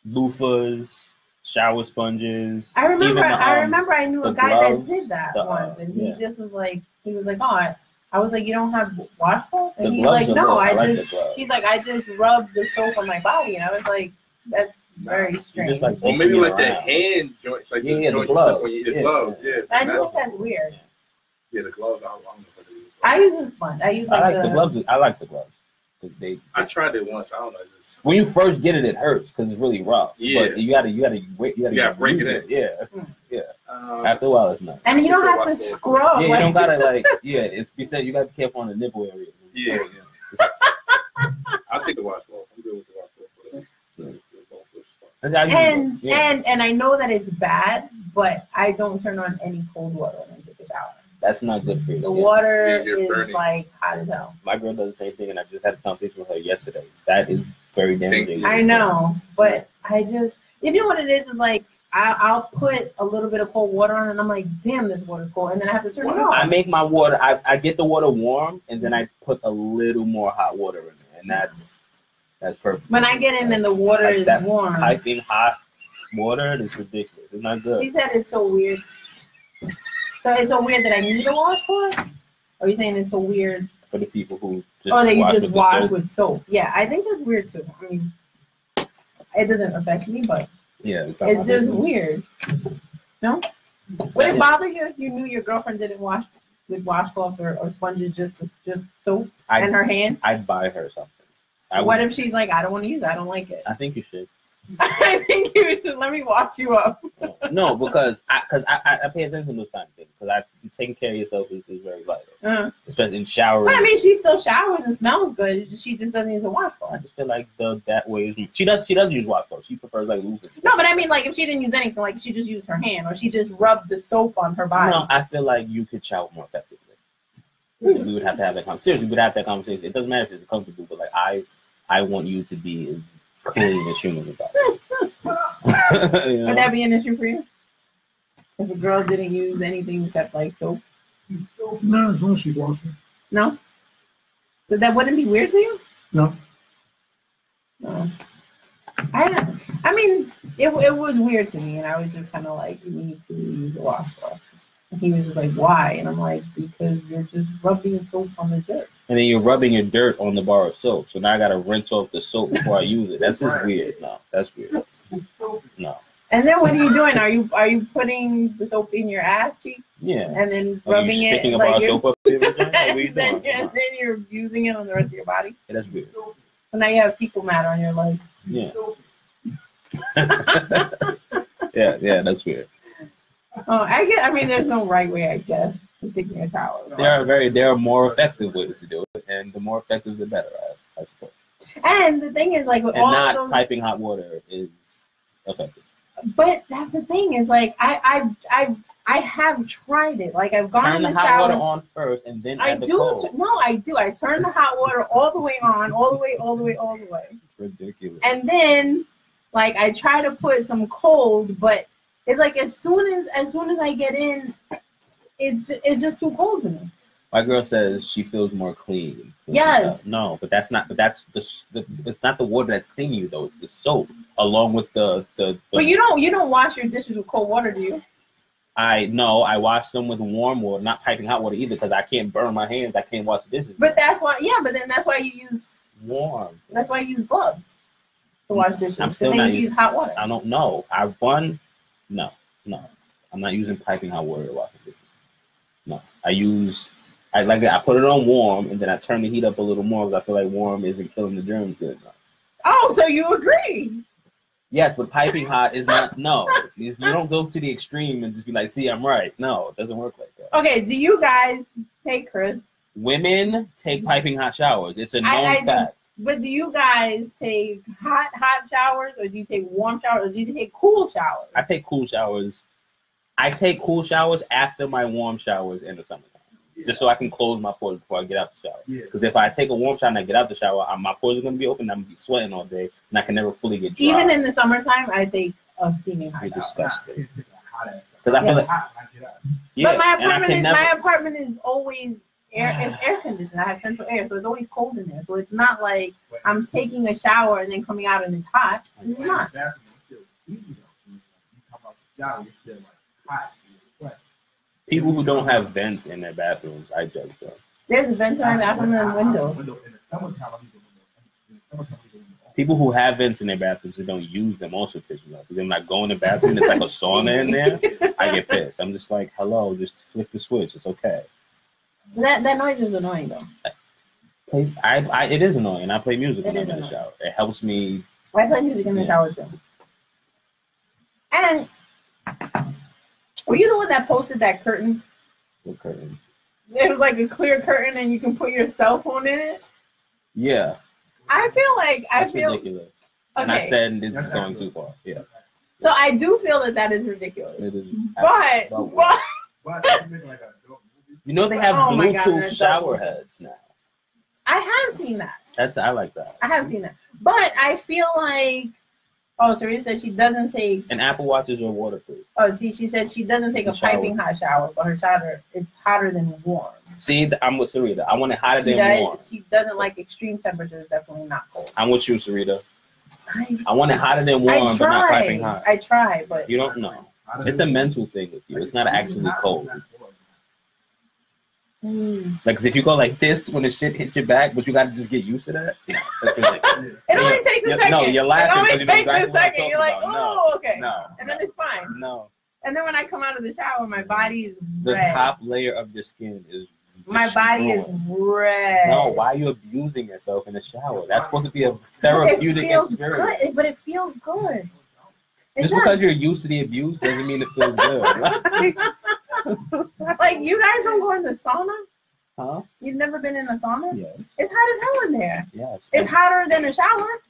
loofahs, shower sponges. I remember even, I knew a the guy gloves, that did that the, once, and he yeah. just was like, oh, I was like, you don't have washcloth? And The he's gloves like, are no, good. I I like just, the gloves. he's like, I just rubbed the soap on my body, and I was like, that's very strange. Just like Or maybe mixing like it the around. hand joints, like Yeah, the the joint gloves. when you Yeah. the gloves. Yeah. I just think that's weird. Yeah, the gloves. I don't know what it is. I use a sponge. I use I like like the gloves. I like the gloves. 'Cause I tried it once. I don't know. when you first get it hurts because it's really rough. Yeah. But you gotta break use it in. Yeah. Yeah. After a while, it's not. And you don't have to scrub. Yeah, you like- don't gotta like. Yeah, it's you said you gotta be careful on the nipple area. Yeah. I'll take the washcloth. I'm good with the washcloth. And I know that it's bad, but I don't turn on any cold water when I take a shower. That's not good for you. The water You're is burning. like hot as hell. My girl does the same thing, and I just had a conversation with her yesterday. That is very damaging. I know, but I just, you know what it is like, I'll put a little bit of cold water on, and I'm like, damn, this water's cold, and then I have to turn it off. I make my water. I get the water warm, and then I put a little more hot water in there, and that's perfect. When I get in and the water Like is that warm. piping hot water, it's ridiculous. It's not good. She said it's so weird. So it's so weird that I need a washcloth? Or are you saying it's so weird? For the people who just Oh, that you wash just with the wash soap. with soap. Yeah, I think that's weird too. I mean, it doesn't affect me, but Yeah, it's not my it's just business. weird. No? Would it bother you if you knew your girlfriend didn't wash with washcloth or sponges, just soap and her hand? I'd buy her something. What if she's like, I don't want to use it, I don't like it? I think you should. I think you should let me wash you up. No, because I pay attention to those kind of things. Because taking care of yourself is very vital, especially in showering. But I mean, she still showers and smells good. She just doesn't use a washcloth. I just feel like that way is she does use washcloth. She prefers like loofahs. No, but I mean, like if she didn't use anything, like she just used her hand or she just rubbed the soap on her body. No, I feel like you could shower more effectively. And we would have to have that conversation. Seriously, we would have that conversation. It doesn't matter if it's comfortable, but like I want you to be as clean as humanly possible. You know? Would that be an issue for you? If a girl didn't use anything except like soap? No, as long as she's washing. No? But that wouldn't be weird to you? No. No. I mean, it was weird to me, and I was just kind of like, you need to use a washcloth. And he was just like, why? And I'm like, because you're just rubbing soap on the dirt. And then you're rubbing your dirt on the bar of soap. So now I got to rinse off the soap before I use it. That's just weird. No, that's weird. No. And then what are you doing? Are you putting the soap in your ass cheek? Yeah. And then Are rubbing you it sticking a like bar of you're, soap up there? What are you and then, doing? and then you're using it on the rest of your body? Yeah, that's weird. So now you have fecal matter on your legs. Yeah. yeah, that's weird. Oh, I mean, there's no right way, I guess, to taking a shower. There are more effective ways to do it, and the more effective, the better, I suppose. And the thing is, like, with And all not those, piping hot water is effective. but that's the thing is, like, I have tried it. Like, I've gone Turn in the the hot shower. water on first, and then I add the do. cold. No, I do. I turn the hot water all the way on, all the way. Ridiculous. And then, like, I try to put some cold, but it's like as soon as I get in, it's just too cold to me. My girl says she feels more clean. Yes. No, but that's not. But that's it's not the water that's cleaning you though. It's the soap along with the. But you don't wash your dishes with cold water, do you? I wash them with warm water, not piping hot water either, because I can't burn my hands. I can't wash the dishes. But that's why. Yeah, but then that's why you use warm. That's why you use gloves to wash dishes. I'm still not use hot water. I don't know. No. I'm not using piping hot water to wash the dishes. No, I put it on warm, and then I turn the heat up a little more because I feel like warm isn't killing the germs good enough. Oh, so you agree? Yes, but piping hot is not. No, you don't go to the extreme and just be like, "See, I'm right." No, it doesn't work like that. Okay, do you guys? Hey, Chris. Women take piping hot showers. It's a known fact. But do you guys take hot showers, or do you take warm showers, or do you take cool showers? I take cool showers. I take cool showers after my warm showers in the summertime, just so I can close my pores before I get out the shower. Because if I take a warm shower and I get out the shower, my pores are going to be open. I'm going to be sweating all day, and I can never fully get dry. Even in the summertime, I take a steaming hot shower. You're disgusting. Because I feel like, but my apartment is always it's air conditioned. I have central air, so it's always cold in there. So it's not like I'm taking a shower and then coming out and it's hot. It's not. People who don't have vents in their bathrooms, I judge them. There's a vent in my bathroom and a window. People who have vents in their bathrooms and don't use them also piss me off. Because when I go in the bathroom, it's like a sauna in there. I get pissed. I'm just like, hello, just flick the switch. It's okay. That noise is annoying though. It is annoying. I play music when I'm in the shower. It helps me. I play music in the shower too. And were you the one that posted that curtain? What curtain? It was like a clear curtain and you can put your cell phone in it? Yeah. I feel That's ridiculous. Okay. And I said this is going too far. Yeah. So I do feel that is ridiculous. It is. But you know they have Bluetooth shower heads now. I have seen that. I like that. I have seen that. But I feel like Sarita said she doesn't take. And Apple Watches are waterproof. Oh, see, she said she doesn't take a piping hot shower, but her shower it's hotter than warm. See, I'm with Sarita. I want it hotter than warm. She doesn't like extreme temperatures. Definitely not cold. I'm with you, Sarita. I want it hotter than warm, but not piping hot. I try, but you don't know. It's a mental thing with you. It's not actually cold. Like, 'cause if you go like this when the shit hits your back, but you gotta just get used to that. No, it only takes a second. No, you're laughing. It only takes a second. You're like, oh, okay. No, and then it's fine. No. And then when I come out of the shower, my body is red. The top layer of your skin is my body is red. No, why are you abusing yourself in the shower? That's supposed to be a therapeutic experience. Good, but it feels good. Just because you're used to the abuse doesn't mean it feels good. Like, you guys don't go in the sauna? Huh? You've never been in a sauna? Yes. It's hot as hell in there. Yes. It's hotter than a shower.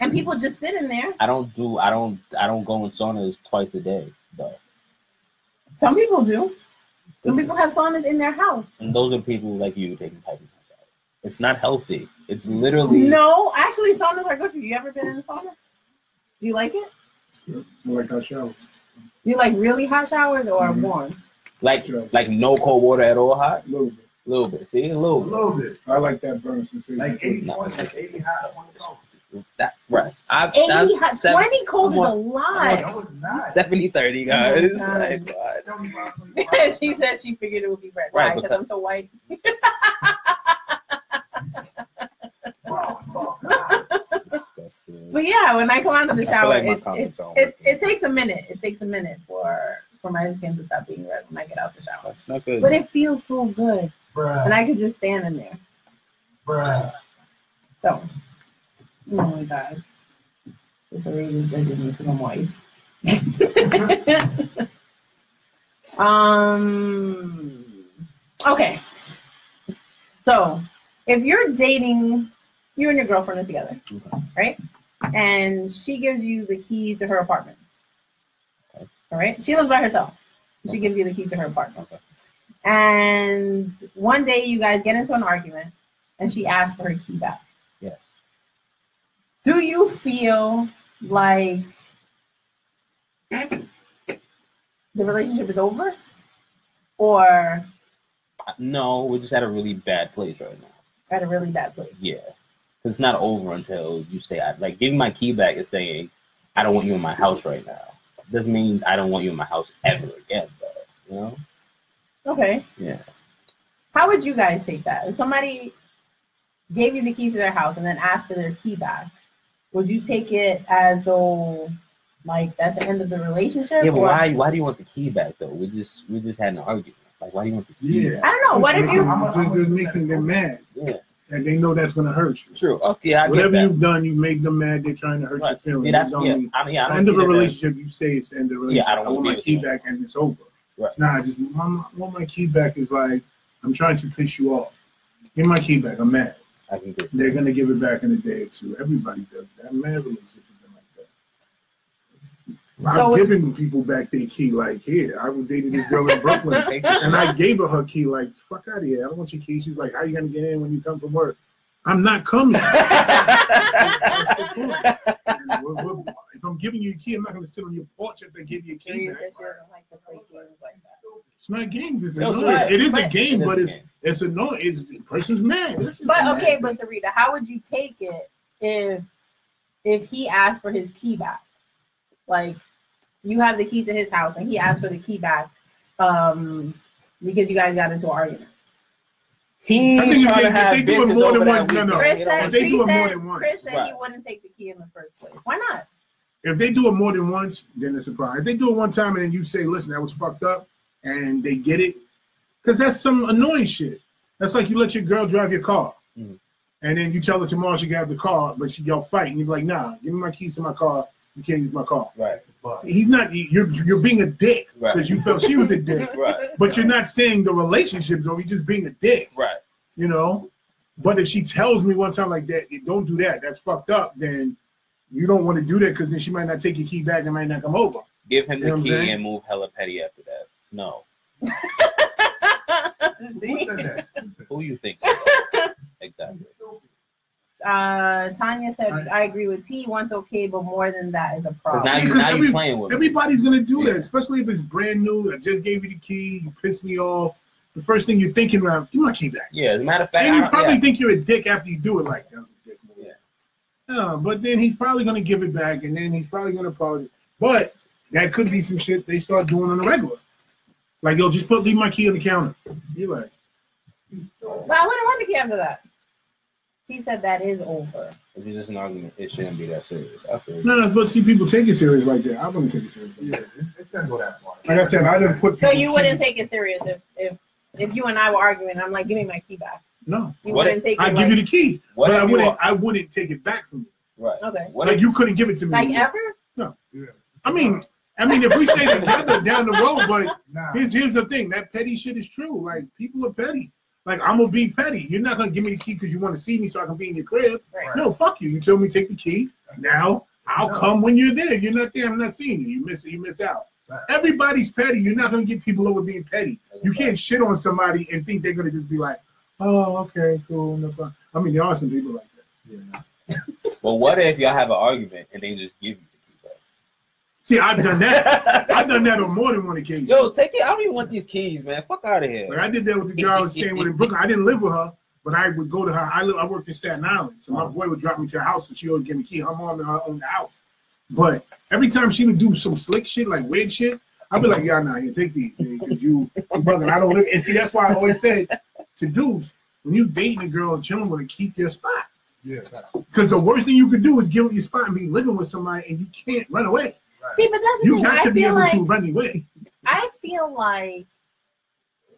And people just sit in there. I don't go in saunas twice a day, though. Some people do. Some people have saunas in their house. And those are people like you taking piping hot showers. It's not healthy. It's literally. No, actually, saunas are good for you. You ever been in a sauna? Do you like it? Yeah, I like hot showers. You like really hot showers or warm? Like no cold water at all hot? A little bit. Little bit. See? A little bit. I like that burn sensation. Like 80 points, like 80 hot. Right. 80 hot. 20 cold is a lot. 70-30, guys. She said she figured it would be red. Right, because I'm so white. But yeah, when I come out of the shower, it takes a minute. It takes a minute for my skin to stop being red when I get out the shower. That's not good. But it feels so good. Bruh. And I could just stand in there. Bruh. So, oh my God. This already judges me because I'm white. Okay. So, if you're dating, you and your girlfriend are together, right? And she gives you the keys to her apartment. Okay. All right? She lives by herself. She gives you the keys to her apartment. Okay. And one day you guys get into an argument and she asks for her key back. Yeah. Do you feel like the relationship is over? Or No, we're just at a really bad place right now. At a really bad place. Yeah. It's not over until you say, like, giving my key back is saying, I don't want you in my house right now. Doesn't mean I don't want you in my house ever again, though. You know? Okay. Yeah. How would you guys take that? If somebody gave you the keys to their house and then asked for their key back, would you take it as though, like, that's the end of the relationship? Yeah, but why do you want the key back, though? We just had an argument. Like, why do you want the key back? I don't know. What if you... Just making them mad. Yeah. And they know that's going to hurt you. True. Okay, I Whatever get that. you've done, you make them mad. They're trying to hurt your feelings. See, that's, I don't see of a that relationship, you say it's the end of the relationship. Yeah, I don't want my key back and it's over. Right. It's not just, I want my key back is like, I'm trying to piss you off. Give my key back. I'm mad. I can get They're going to give it back in a day or two. Everybody does that. Mad relationships have been like that. I've given people back their key, like, here, I was dating this girl in Brooklyn, and I gave her key, like, fuck out of here. I don't want your key. She's like, how you going to get in when you come from work? I'm not coming. If I'm giving you a key, I'm not going to sit on your porch if they give you a key back. It's not games. It's annoying. It is a game, but it's annoying. It's the person's mad. But okay, but Sarita, how would you take it if he asked for his key back? Like, you have the key to his house and he asked for the key back because you guys got into an argument. He's trying to have if they do it more than once, If they do it more than once, Chris said he wouldn't take the key in the first place. Why not? If they do it more than once, then it's a problem. If they do it one time and then you say, listen, that was fucked up, and they get it, because that's some annoying shit. That's like you let your girl drive your car, and then you tell her tomorrow she can have the car, but y'all fight, and you're like, nah, give me my keys to my car. You can't use my car. Right. He's not. You're being a dick because you felt she was a dick. Right. But you're not saying the relationship's over. You're just being a dick. Right. You know. But if she tells me one time like that, don't do that. That's fucked up. Then you don't want to do that because then she might not take your key back and might not come over. Give him the key and move hella petty after that. No. Who you think? So? Exactly. Tanya said, I agree with T. Once okay, but more than that is a problem. Now you're playing with everybody's going to do that, especially if it's brand new. I just gave you the key. You pissed me off. The first thing you're thinking about, give my key back. Yeah, as a matter of fact. And you probably think you're a dick after you do it like that. Was a dick move. Yeah. But then he's probably going to give it back, and then he's probably going to apologize. But that could be some shit they start doing on the regular. Like, yo, just leave my key on the counter. You're like. But I wouldn't want the key after that. She said that is over. If it's just an argument, it shouldn't be that serious. No, but see, people take it serious like that. I wouldn't take it serious. Like that. It doesn't go that far. Like I said, I didn't put. So you wouldn't take it serious if you and I were arguing. I'm like, give me my key back. No, you wouldn't take it. I give you the key, but I wouldn't take it back from you. Right. Okay. Like you couldn't give it to me. Like ever? No. Yeah. I mean, if we stay together down the road, but here's the thing: that petty shit is true. Like people are petty. Like, I'm going to be petty. You're not going to give me the key because you want to see me so I can be in your crib. Right. No, fuck you. You told me to take the key. Now, I'll come when you're there. You're not there. I'm not seeing you. You miss out. Right. Everybody's petty. You're not going to get people over being petty. You can't shit on somebody and think they're going to just be like, oh, okay, cool. No problem. I mean, there are some people like that. Yeah. Well, what if y'all have an argument and they just give you the key back? See, I've done that. I've done that on more than one occasion. Yo, take it. I don't even want these keys, man. Fuck out of here. Like I did that with the girl I was staying with in Brooklyn. I didn't live with her, but I would go to her. I worked in Staten Island, so my boy would drop me to her house, and she always give me a key. Her mom and her own the house. But every time she would do some slick shit, like weird shit, I'd be like, "Yeah, nah, here, take these, because you brother, I don't live." And see, that's why I always said to dudes, when you dating a girl and chilling with her, keep your spot. Yeah. Because the worst thing you could do is give up your spot and be living with somebody, and you can't run away. See, but that's the you thing. got to be able to run away. I feel like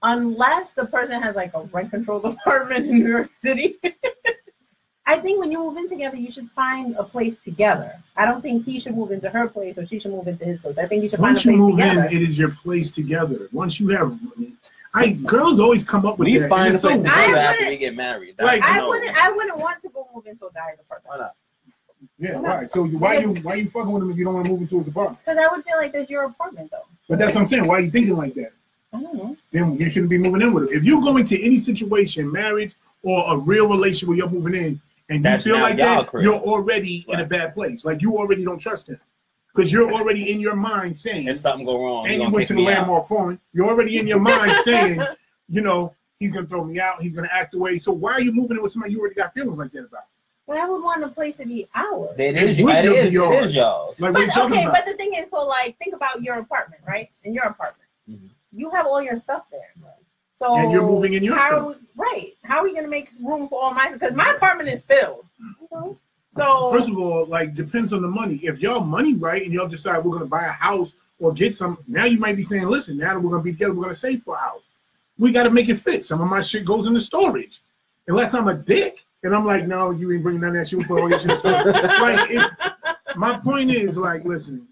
unless the person has like a rent control department in New York City, I think when you move in together, you should find a place together. I don't think he should move into her place or she should move into his place. I think you should find a place together. Once you move in, it is your place together. Once you have, girls always come up with that. We find a place together after we get married. Like, I wouldn't want to go move into a guy's apartment. Why not? Yeah, right. So why you fucking with him if you don't want to move into his apartment? Because I would feel like that's your apartment, though. But that's what I'm saying. Why are you thinking like that? I don't know. Then you shouldn't be moving in with him. If you're going to any situation, marriage or a real relationship where you're moving in, and you feel like that, you're already in a bad place. Like you already don't trust him. Because you're already in your mind saying, if something go wrong, and you went to the landmark phone, you're already in your mind saying, you know, He's gonna throw me out. He's gonna act away. So why are you moving in with somebody you already got feelings like that about? But I would want a place to be ours. It is y'all. Like, but okay, but the thing is, so like, think about your apartment, right? In your apartment, you have all your stuff there. So and you're moving in your stuff. Right. How are we gonna make room for all mine? Because my apartment is filled. So first of all, like, depends on the money. If y'all money right and y'all decide we're gonna buy a house or get some, now you might be saying, listen, now that we're gonna be together, we're gonna save for a house. We got to make it fit. Some of my shit goes into storage. Unless I'm a dick and I'm like, no, you ain't bringing none of that shit. Put all your shit in storage. Like, my point is, like, listen,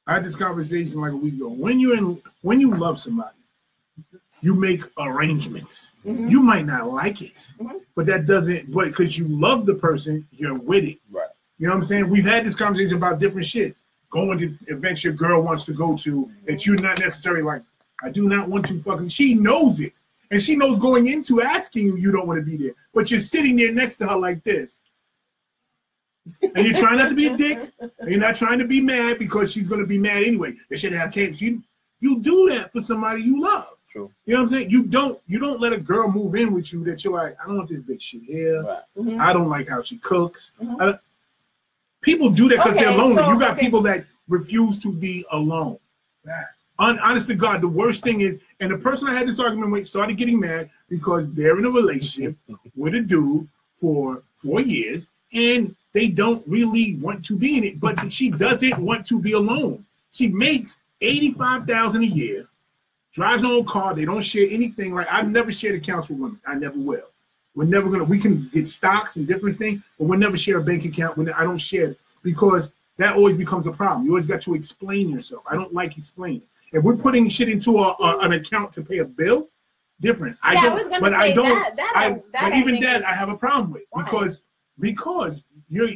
I had this conversation like a week ago. When you love somebody, you make arrangements. You might not like it, but that doesn't. But because you love the person, you're with it. Right. You know what I'm saying? We've had this conversation about different shit. Going to events your girl wants to go to that you're not necessarily like. I do not want to fucking. She knows it, and she knows going into asking you, you don't want to be there, but you're sitting there next to her like this, and you're trying not to be a dick, and you're not trying to be mad because she's gonna be mad anyway. They should have came. You do that for somebody you love. True. You know what I'm saying? You don't let a girl move in with you that you're like, I don't want this big shit here. Right. I don't like how she cooks. People do that because they're lonely. You got people that refuse to be alone. Honest to God, the worst thing is, and the person I had this argument with started getting mad because they're in a relationship with a dude for 4 years and they don't really want to be in it, but she doesn't want to be alone. She makes $85,000 a year, drives her own car. They don't share anything. Like, I've never shared accounts with women. I never will. We're never gonna. We can get stocks and different things, but we'll never share a bank account. I don't share it because that always becomes a problem. You always got to explain yourself. I don't like explaining. If we're putting shit into an account to pay a bill, different. I don't. But even that I have a problem with. Why? Because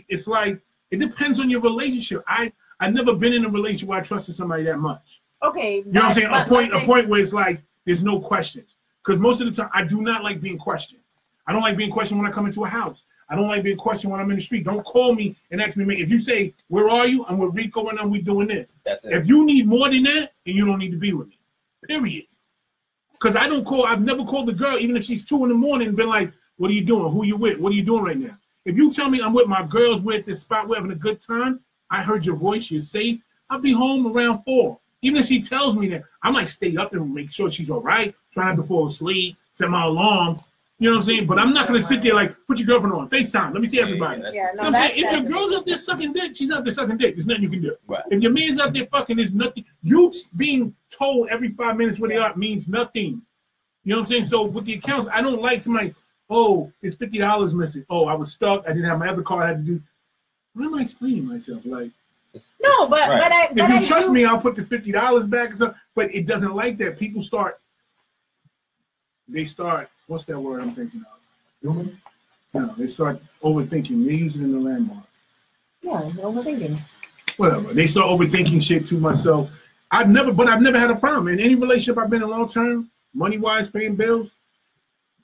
it's like, it depends on your relationship. I've never been in a relationship where I trusted somebody that much. Okay. You know what I'm saying? A point where it's like there's no questions. Because most of the time I do not like being questioned. I don't like being questioned when I come into a house. I don't like being questioned when I'm in the street. Don't call me and ask me. If you say, where are you? I'm with Rico and we doing this. That's it. If you need more than that, then you don't need to be with me. Period. Because I've never called the girl, even if she's 2 in the morning, and been like, what are you doing? Who you with? What are you doing right now? If you tell me I'm with my girls, we're at this spot, we're having a good time, I heard your voice, you're safe, I'll be home around 4. Even if she tells me that, I might stay up and make sure she's all right, try not to fall asleep, set my alarm. You know what I'm saying? But I'm not going to sit there like, put your girlfriend on, FaceTime, let me see everybody. Yeah, no, you know what I'm saying? If your girl's up there sucking dick, she's out there sucking dick. There's nothing you can do. Right. If your man's out there fucking, there's nothing. You being told every 5 minutes where they are means nothing. You know what I'm saying? So with the accounts, I don't like somebody, oh, it's $50 missing. Oh, I was stuck. I didn't have my other card. I had to do. What am I explaining myself? Like, no, but if you trust me, I'll put the $50 back and stuff. But it doesn't like that. People start. What's that word I'm thinking of? No, they start overthinking. They use it in the landmark. Yeah, overthinking. Whatever. They start overthinking shit to myself. I've never had a problem in any relationship I've been in long term, money wise, paying bills.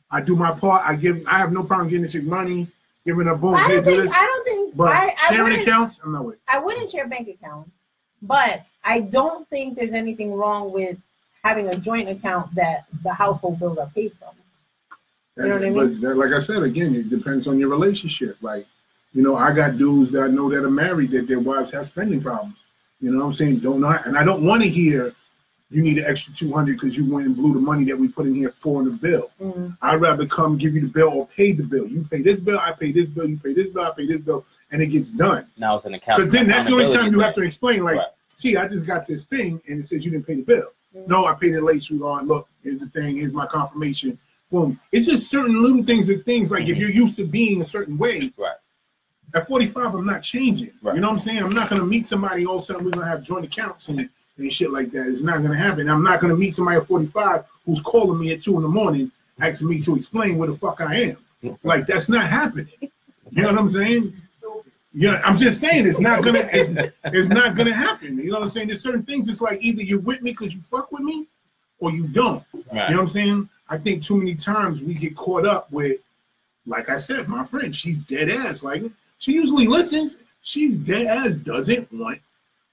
I do my part. I have no problem getting the chick money, giving her boom. I don't think. But sharing accounts, I'm not with. I wouldn't share bank accounts, but I don't think there's anything wrong with having a joint account that the household bills are paid from. You know what I mean? But like I said, again, it depends on your relationship. Like, you know, I got dudes that I know that are married that their wives have spending problems. You know what I'm saying? And I don't want to hear you need an extra $200 because you went and blew the money that we put in here for the bill. I'd rather come give you the bill or pay the bill. You pay this bill, I pay this bill, you pay this bill, I pay this bill, and it gets done. Now it's an account. Because then that's the only time you have to explain, like, see, I just got this thing and it says you didn't pay the bill. No, I paid it late, sweetheart. Look, here's the thing, here's my confirmation. Boom. It's just certain little things like if you're used to being a certain way. Right. At 45, I'm not changing. Right. You know what I'm saying? I'm not going to meet somebody all of a sudden we're going to have joint accounts and shit like that. It's not going to happen. I'm not going to meet somebody at 45 who's calling me at 2 in the morning asking me to explain where the fuck I am. Like, that's not happening. You know what I'm saying? Yeah, I'm just saying it's not gonna happen. You know what I'm saying? There's certain things. It's like either you're with me because you fuck with me, or you don't. Right. You know what I'm saying? I think too many times we get caught up with, like I said, my friend, she's dead ass. Like, she usually listens. She's dead ass doesn't want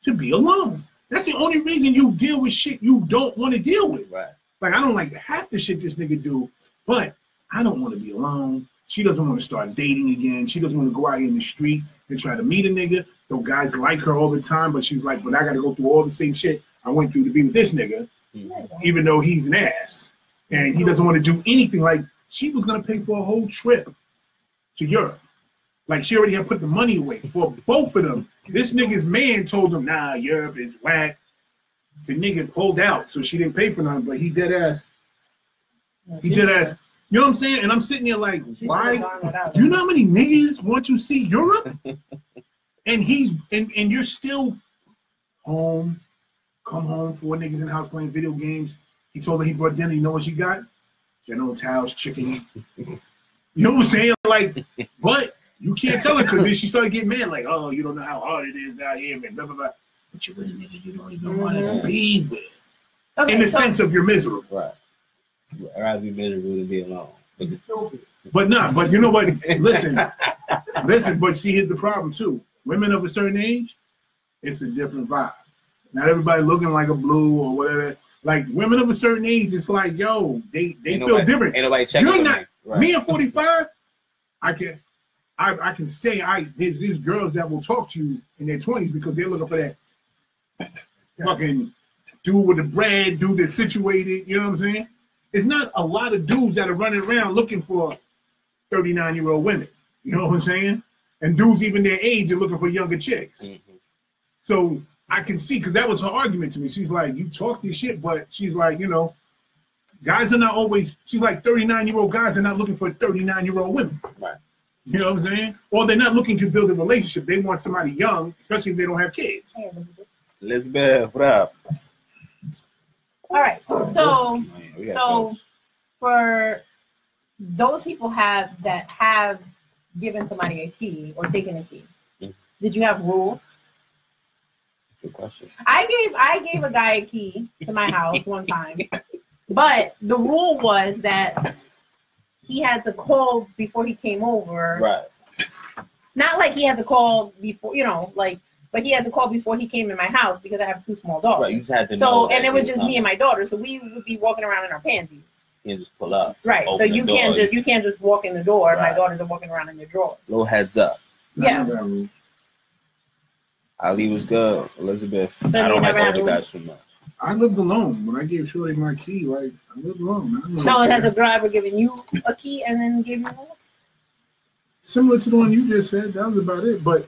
to be alone. That's the only reason you deal with shit you don't want to deal with. Right. Like, I don't like half the shit this nigga do, but I don't want to be alone. She doesn't want to start dating again. She doesn't want to go out here in the street and try to meet a nigga. Though guys like her all the time, but she's like, but I got to go through all the same shit I went through to be with this nigga, even though he's an ass. And he doesn't want to do anything. Like, she was going to pay for a whole trip to Europe. Like, she already had put the money away for both of them. This nigga's man told him, nah, Europe is whack. The nigga pulled out, so she didn't pay for nothing, but he dead ass. He dead ass. You know what I'm saying? And I'm sitting there like, why? You know how many niggas want to see Europe? And you're still home. Come home, 4 niggas in the house playing video games. He told her he brought dinner. You know what she got? General Tso's chicken. You know what I'm saying? Like, but you can't tell her because then she started getting mad. Like, oh, you don't know how hard it is out here, man. Blah, blah, blah. But you're with a nigga you don't even want to be with. Okay, in the sense of you're miserable. Right. I'd rather be miserable than be alone. But you know what? Listen, but see, here's the problem too. Women of a certain age, it's a different vibe. Not everybody looking like a blue or whatever. Like, women of a certain age, it's like, yo, they feel different. Ain't nobody checking. You're not me at 45. I can say there's these girls that will talk to you in their 20s because they're looking for that fucking dude with the bread, dude that's situated. You know what I'm saying? It's not a lot of dudes that are running around looking for 39-year-old women. You know what I'm saying? And dudes even their age are looking for younger chicks. Mm-hmm. So I can see, because that was her argument to me. She's like, you talk this shit, but she's like, you know, guys are not always, she's like 39-year-old guys are not looking for 39-year-old women. Right. You know what I'm saying? Or they're not looking to build a relationship. They want somebody young, especially if they don't have kids. Elizabeth, what up? All right. So for those people that have given somebody a key or taken a key, did you have rules? Good question. I gave a guy a key to my house one time, but the rule was that he had to call before he came over. Right. Not like he had to call before, you know, like, but he had to call before he came in my house because I have 2 small dogs. Right, you just had to know. And it was just me and my daughter, so we would be walking around in our panties. You can just pull up. Right. So you can't just walk in the door. Right. My daughters are walking around in their drawers. Little heads up. Yeah. Ali was good. Elizabeth, I don't like older guys too much. I lived alone. When I gave Shorty my key, like, I lived alone. So has a girl ever given you a key and then gave you one? Similar to the one you just said, that was about it. But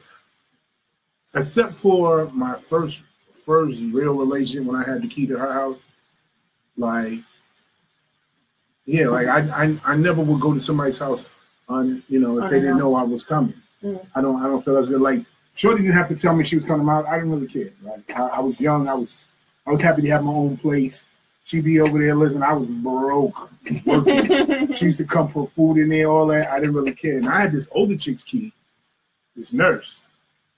except for my first real relationship when I had the key to her house, like, yeah, like I never would go to somebody's house if they didn't know I was coming. Mm. I don't feel as good. Like, Shorty didn't have to tell me she was coming out. I didn't really care. Like, I was young. I was happy to have my own place. She'd be over there. Listen, I was broke working. She used to come put food in there, all that. I didn't really care. And I had this older chick's key, this nurse.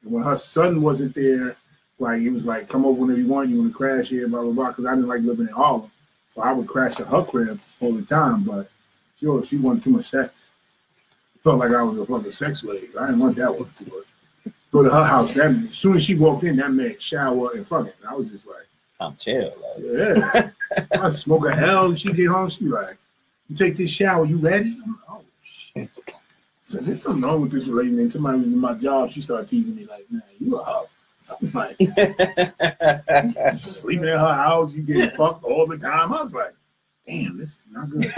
And when her son wasn't there, like, he was like, come over whenever you want. You want to crash here, blah, blah, blah. Because I didn't like living in Harlem. So I would crash at her crib all the time. But she wanted too much sex. It felt like I was a fucking sex slave. I didn't want that one too much. Go to her house. As soon as she walked in, that meant shower and fucking. I was just like, I'm chill. Like. Yeah. I smoke a hell and she get home. She like, you take this shower, you ready? I'm like, oh, shit. So there's something wrong with this relationship. Somebody was in my job, she started teasing me like, man, you a hoe. I was like, sleeping in her house, you getting fucked all the time. I was like, damn, this is not good.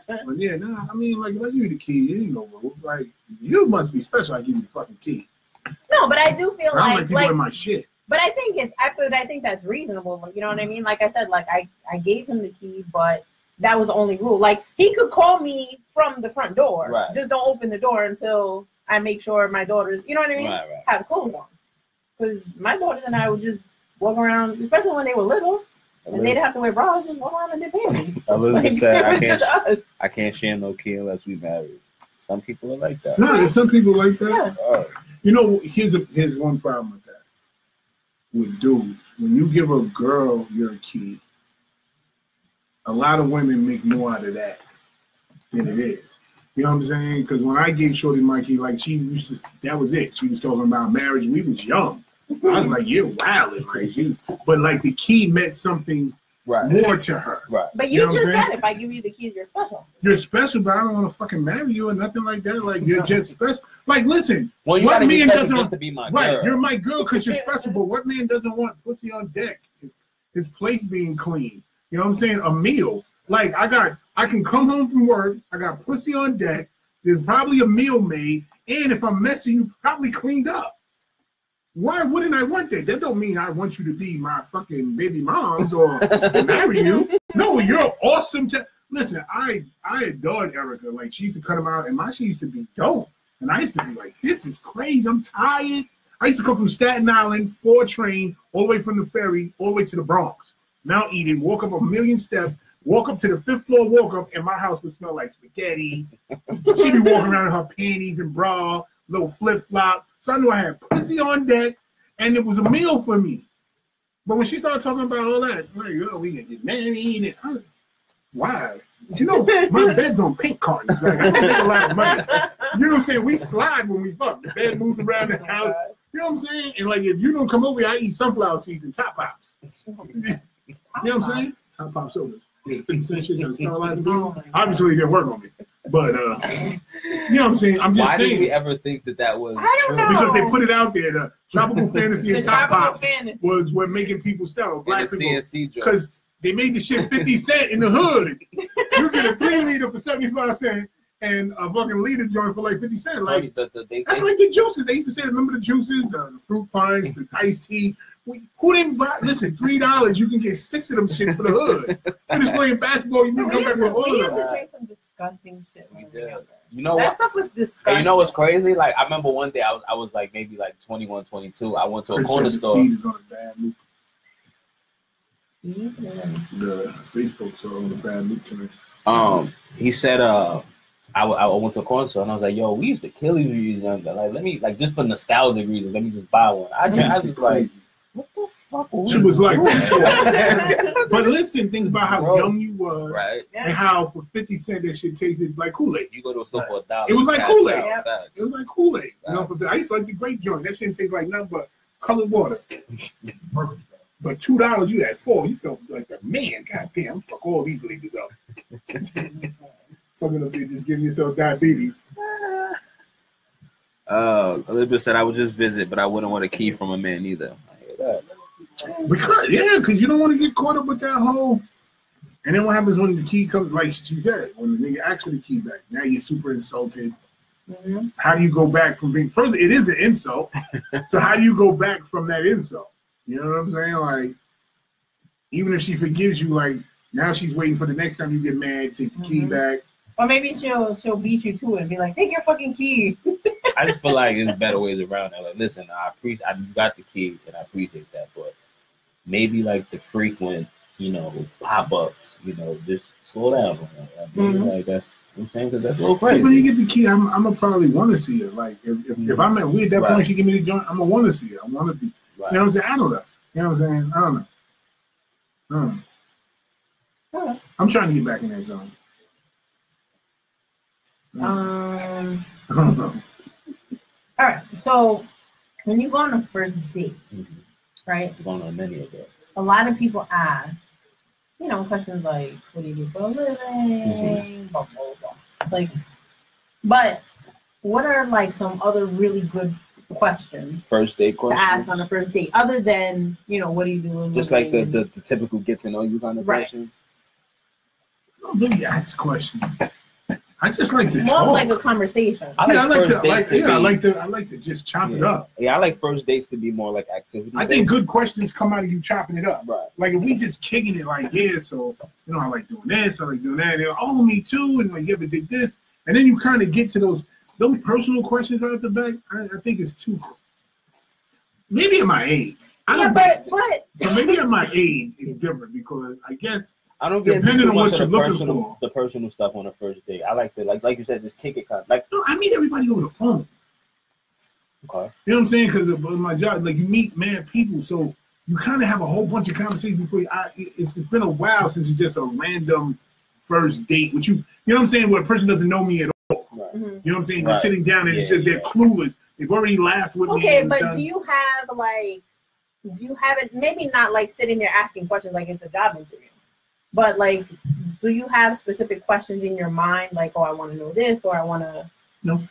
But yeah, nah, I mean, like, if I give you the key, it ain't no rule. Like, you must be special. I give you the fucking key. No, but I do feel like people in my shit. But I think that's reasonable. You know what I mean? Like I said, like I gave him the key, but that was the only rule. Like, he could call me from the front door. Right. Just don't open the door until I make sure my daughters, you know what I mean? Right. Have clothes on. Because my daughters and I would just walk around, especially when they were little, and they'd have to wear bras, just walk around in their panties. Elizabeth said, I can't share no key unless we married. Some people are like that. No, there's some people like that. Yeah. Oh. You know, here's one problem with that. With dudes, when you give a girl your key, a lot of women make more out of that than it is. You know what I'm saying? Because when I gave Shorty my key, like, she used to, that was it. She was talking about marriage. We was young. I was like, you're wild, right? But like, the key meant something more to her. Right. But you know just what I'm said if I give you the keys, you're special. You're special, but I don't want to fucking marry you or nothing like that. Like, you're just special. Like, listen, Well, you what gotta be man special doesn't just to be my right? girl. You're my girl because you're special. But what man doesn't want pussy on deck? His place being clean. You know what I'm saying? A meal. Like, I can come home from work. I got pussy on deck. There's probably a meal made, and if I'm messy, you probably cleaned up. Why wouldn't I want that? That don't mean I want you to be my fucking baby moms or marry you. No, you're awesome. Listen, I adored Erica. Like, she used to cut them out, and she used to be dope. And I used to be like, this is crazy. I'm tired. I used to come from Staten Island, 4 train, all the way from the ferry, all the way to the Bronx. Mount Eden, walk up a million steps, walk up to the 5th floor, walk up, and my house would smell like spaghetti. She'd be walking around in her panties and bra, little flip-flop. So I knew I had pussy on deck, and it was a meal for me. But when she started talking about all that, like, oh, we can get married, and why? You know, my bed's on pink cartons. Like, I don't make a lot of money. You know what I'm saying? We slide when we fuck. The bed moves around the house. You know what I'm saying? And like, if you don't come over here, I eat sunflower seeds and Top Pops. You know what I'm saying? Top Pop sodas. Yeah, 50 cent shit that sterilizer people. Obviously, it didn't work on me. But, you know what I'm saying? I'm just Why saying. did we ever think that was I don't true? know. Because they put it out there. The tropical fantasy and Top Pops fantasy was what making people sterile. Black And the people. CNC Because drugs. they made the shit 50 cent in the hood. You get a 3 liter for 75 cents and a fucking liter joint for like 50 cents. Like, that's like the juices. They used to say, remember the juices, the fruit punch, the iced tea. Who didn't buy? Listen, $3, you can get 6 of them shit for the hood. You're just playing basketball, you can come back with all We of used to them. drink some disgusting shit when we were younger. You know That what? stuff was disgusting. And you know what's crazy? Like, I remember one day I was like maybe like 21, 22. I went to a Chris corner said the store. feed is on a bad loop. Mm-hmm. The Facebook's on a bad loop tonight. He said, I went to a corner store and I was like, yo, we used to kill these when we was younger. Like, let me, like, just for nostalgic reasons, let me just buy one. I was like, what the fuck? She was like, but listen, things about how young you was, right? and how for 50 cents that shit tasted like Kool-Aid. You go to a store for $1. It was like Kool-Aid. Yep. It was like Kool-Aid. You know, I used to like the grape joint. That shit tastes like nothing but colored water. But $2, you had 4. You felt like a man. Goddamn, fuck all these ladies up. Fucking up there, just giving yourself diabetes. Elizabeth said, I would just visit, but I wouldn't want a key from a man either. I hear that. Because you don't want to get caught up with that whole. And then what happens when the key comes, like she said, when the nigga asks for the key back, now you're super insulted. Mm-hmm. How do you go back from being, first, it is an insult. So how do you go back from that insult? You know what I'm saying? Like, even if she forgives you, like, now she's waiting for the next time you get mad, take the key back. Or maybe she'll beat you to it and be like, take your fucking key. I just feel like there's better ways around that. Like, listen, I got the key and I appreciate that, but maybe like the frequent, you know, pop-ups, you know, just slow down. Like that's what I'm saying, because that's a little crazy. See, when you get the key, I'm gonna probably want to see it. Like if I'm at we at that point, she give me the joint, I'm gonna want to see it. I want to be. Right. You know what I'm saying? I don't know. You know what I'm saying? I don't know. I'm trying to get back in that zone. I don't know. All right. So when you go on a first date, right? We're going on many of those. A lot of people ask, you know, questions like, "What do you do for a living?" Blah blah blah. Like, but what are like some other really good questions? First date To questions. ask on a first date, other than, you know, what do you do? Just like the typical get to know you kind of question. I don't really ask questions. I just like to more talk. like a conversation. I like to just chop it up. Yeah, I like first dates to be more like activity. I think good questions come out of you chopping it up. Right. Like if we just kicking it like, yeah, so you know, I like doing this, I like doing that. They're, oh, me too, and like you ever did this, and then you kind of get to those personal questions right at the back. I think it's too. Maybe at my age. So maybe at my age it's different because I guess. I don't get depending too on much what of you're looking for. the personal stuff on the first date. I like to like you said, just kick it kind of like. No, I meet everybody over the phone. Okay. You know what I'm saying? Because of my job, like you meet mad people, so you kind of have a whole bunch of conversations before it's been a while since it's just a random first date, which you know what I'm saying, where a person doesn't know me at all. Right. Mm-hmm. You know what I'm saying? Right. They're sitting down and it's just they're clueless. They've already laughed with me. Okay, but do you have it maybe not like sitting there asking questions like it's a job interview? But like, do you have specific questions in your mind? Like, oh, I want to know this, or I want to. No.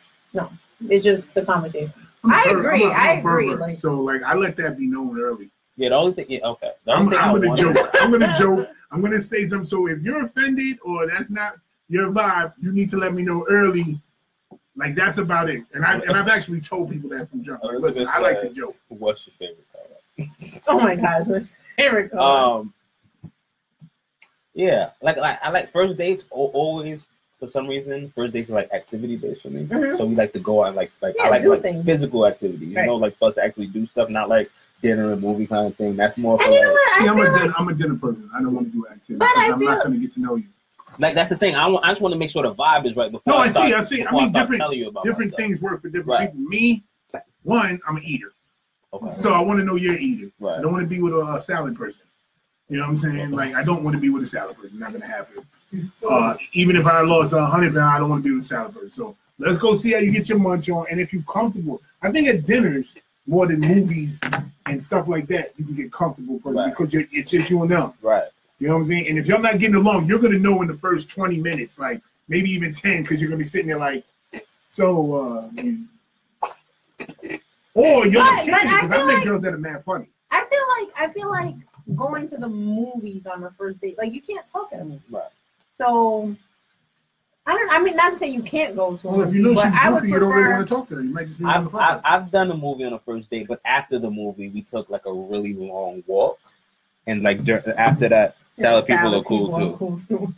It's just the conversation. I agree. Like, so like, I let that be known early. Yeah, the only thing. Yeah, okay. I'm gonna joke. I'm gonna joke. I'm gonna say something. So if you're offended or that's not your vibe, you need to let me know early. Like that's about it. And I've actually told people that from jump. Like, listen, I like the joke. What's your favorite color? Oh my gosh, what's your favorite color? Yeah, like I like first dates always. For some reason, first dates are like activity based for me. Mm-hmm. So we like to go out like Yeah, I like things. physical activities. Right. You know, like for us to actually do stuff, not like dinner and movie kind of thing. That's more for And you know like. what? I'm a dinner person. I don't want to do activity But because I I'm not feel- going to get to know you. Like that's the thing. I just want to make sure the vibe is right before. No, I I start see. I telling mean, different myself. things work for different Right. people. Me, one, I'm an eater, Okay. so I want to know you're an eater. Right. I don't want to be with a salad person. You know what I'm saying? Like, I don't want to be with a salad person. Not going to happen. Even if I lost 100 pounds, I don't want to be with a salad person. So let's go see how you get your munch on, and if you're comfortable. I think at dinners more than movies and stuff like that, you can get comfortable Right. because it's just you and them. Right. You know what I'm saying? And if y'all not getting along, you're gonna know in the first 20 minutes, like maybe even 10, because you're gonna be sitting there like, so. Or you're But kicking it, I because feel I met like- girls that are mad funny. I feel like going to the movies on the first date, like you can't talk at a movie. Right. So I mean, not to say you can't go to a Well, if movie, you know but she's I would goofy, you don't really prefer. want to talk to her. You might just be on the phone. I've done a movie on a first date, but after the movie, we took like a really long walk, and like after that, salad people are cool too.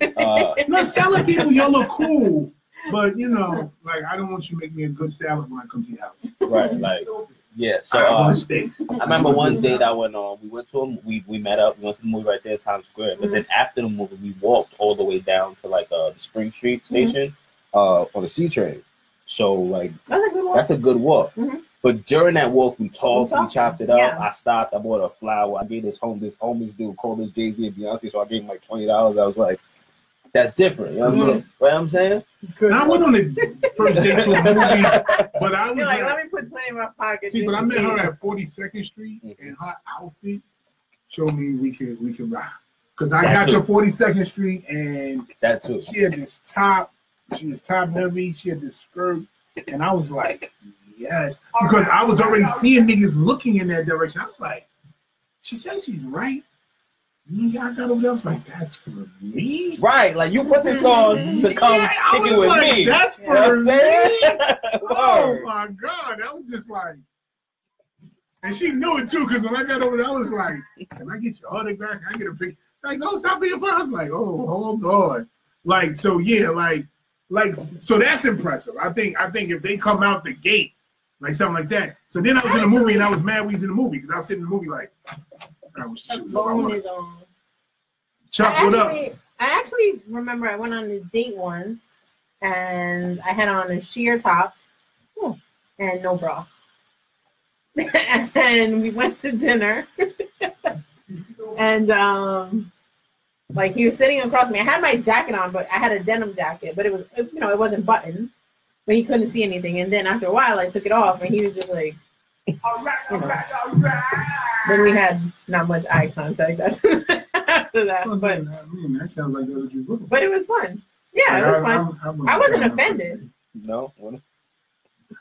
No, salad people, y'all look cool. But, you know, like, I don't want you to make me a good salad when I come to your house. Right, like, yeah. So I want steak. I remember one date I went on. We went to we met up. We went to the movie right there at Times Square. But then after the movie, we walked all the way down to like the Spring Street station on the C train. So like That's a good one. that's a good walk. Mhm. But during that walk, we talked, we chopped it up. Yeah. I stopped. I bought a flower. I gave this homeless dude called this Jay-Z and Beyonce. So I gave him like $20. I was like, that's different. You know what I'm saying? Right? I'm saying. Now, I went on the first date to a movie, but I was You're like, like, let me put 20 in my pocket. see, but I met her at 42nd Street, and her outfit showed me we could ride. Because I got to 42nd Street, and That too. she had this top. She was top heavy. She had this skirt, and I was like, yes, because I was already seeing niggas looking in that direction. I was like, she says she's right. Yeah, I got over there. I was like, that's for me. Right, like you put this on to come Yeah, I kick was it with like, me. that's You know what for I'm saying? me. Oh Word. my God, that was just like, and she knew it too, because when I got over there, I was like, can I get your autograph? Can I get a picture? Like, no, stop being fun. I was like, oh, hold on. Like, so yeah, like, so that's impressive. I think if they come out the gate, like something like that. So then I was in the movie, and I was mad we was in the movie, because I was sitting in the movie like, I was The phone is on. chop what up. I actually remember I went on a date once, and I had on a sheer top and no bra. And we went to dinner, and like he was sitting across me. I had my jacket on, but I had a denim jacket, but it was, you know, it wasn't buttoned, but he couldn't see anything. And then after a while, I took it off, and he was just like, All right. then we had not much eye contact after that, but I mean, that sounds like what you looking for. it was fun. Yeah, it was fun. I wasn't offended. No. What?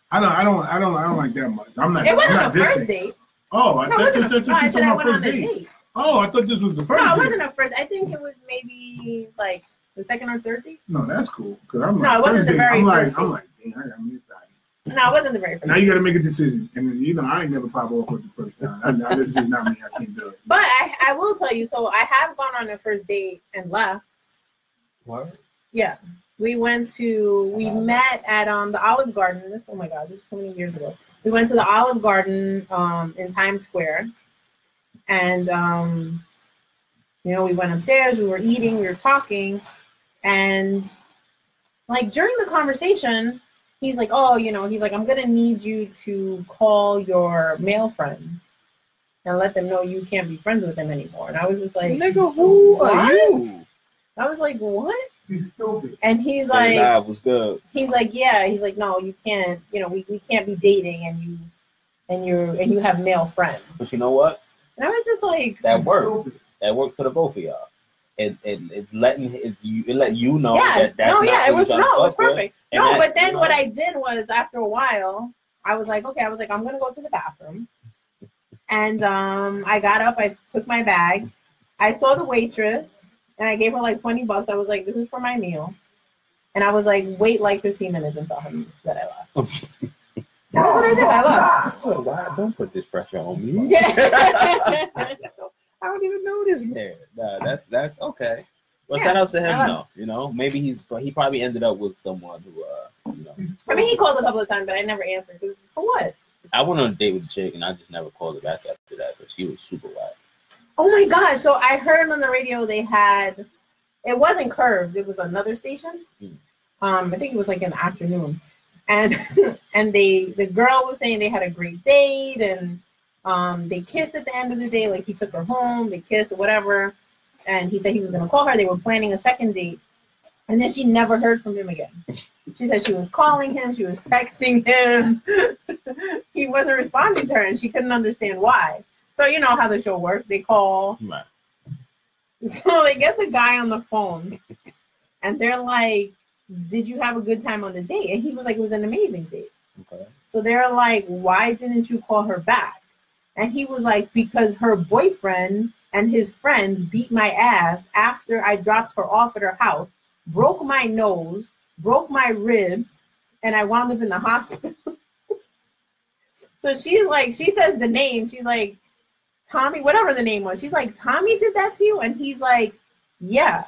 I don't like that much. I'm not. It wasn't I'm not a first dissing. date. Oh, I No, thought it wasn't. I said I went on a date. date. Oh, I thought this was the first No, it date. wasn't a first. I think it was maybe like the second or third date. No, that's cool. Cause I'm No, like, it wasn't first the date, very I'm like, first dang, I got me excited. No, it wasn't the very first. Now you got to make a decision, and you know I ain't never pop off with the first time. This is not me. I can't do it. But I will tell you. So I have gone on a first date and left. What? Yeah, we met at the Olive Garden. Oh my God, this is so many years ago. We went to the Olive Garden in Times Square, and you know, we went upstairs. We were eating. We were talking, and like during the conversation, he's like, "Oh, you know," he's like, "I'm gonna need you to call your male friends and let them know you can't be friends with them anymore." And I was just like, Nigga, who what? are you? I was like, "What?" He's stupid. And he's Hey, like, Live was good. he's like, yeah. He's like, no, you can't. You know, we can't be dating, and you have male friends. But you know what? And I was just like, That worked. That worked for the both of y'all. it's letting it let you know Yes. that's No, not yeah, it who was you're trying to fuck with. perfect. And No, that's, but then you know, what I did was after a while, I was like, okay, I'm gonna go to the bathroom. And I got up, I took my bag, I saw the waitress, and I gave her like $20. I was like, this is for my meal. And I was like, wait like 15 minutes and tell him that I left. That's what I did. I left. Oh, why? Don't put this pressure on me. Yeah. I don't even know this man. Nah, that's okay. Well, Yeah. shout out to him though. You know, maybe he probably ended up with someone who you know. I mean, he called a couple of times, but I never answered. For what? I went on a date with a chick and I just never called her back after that, but she was super wild. Oh my gosh! So I heard on the radio they had. It wasn't Curved. It was another station. I think it was like in the afternoon, and and the girl was saying they had a great date and they kissed at the end of the day. Like he took her home, they kissed or whatever, and he said he was gonna call her. They were planning a second date, and then she never heard from him again. She said she was calling him, she was texting him. He wasn't responding to her, and she couldn't understand why. So you know how the show works. They call. Right. So they get the guy on the phone, and they're like, did you have a good time on the date? And he was like, it was an amazing date. Okay. So they're like, why didn't you call her back? And he was like, because her boyfriend and his friends beat my ass after I dropped her off at her house, broke my nose, broke my ribs, and I wound up in the hospital. So she's like, she says the name. She's like, Tommy, whatever the name was. She's like, Tommy did that to you? And he's like, yeah.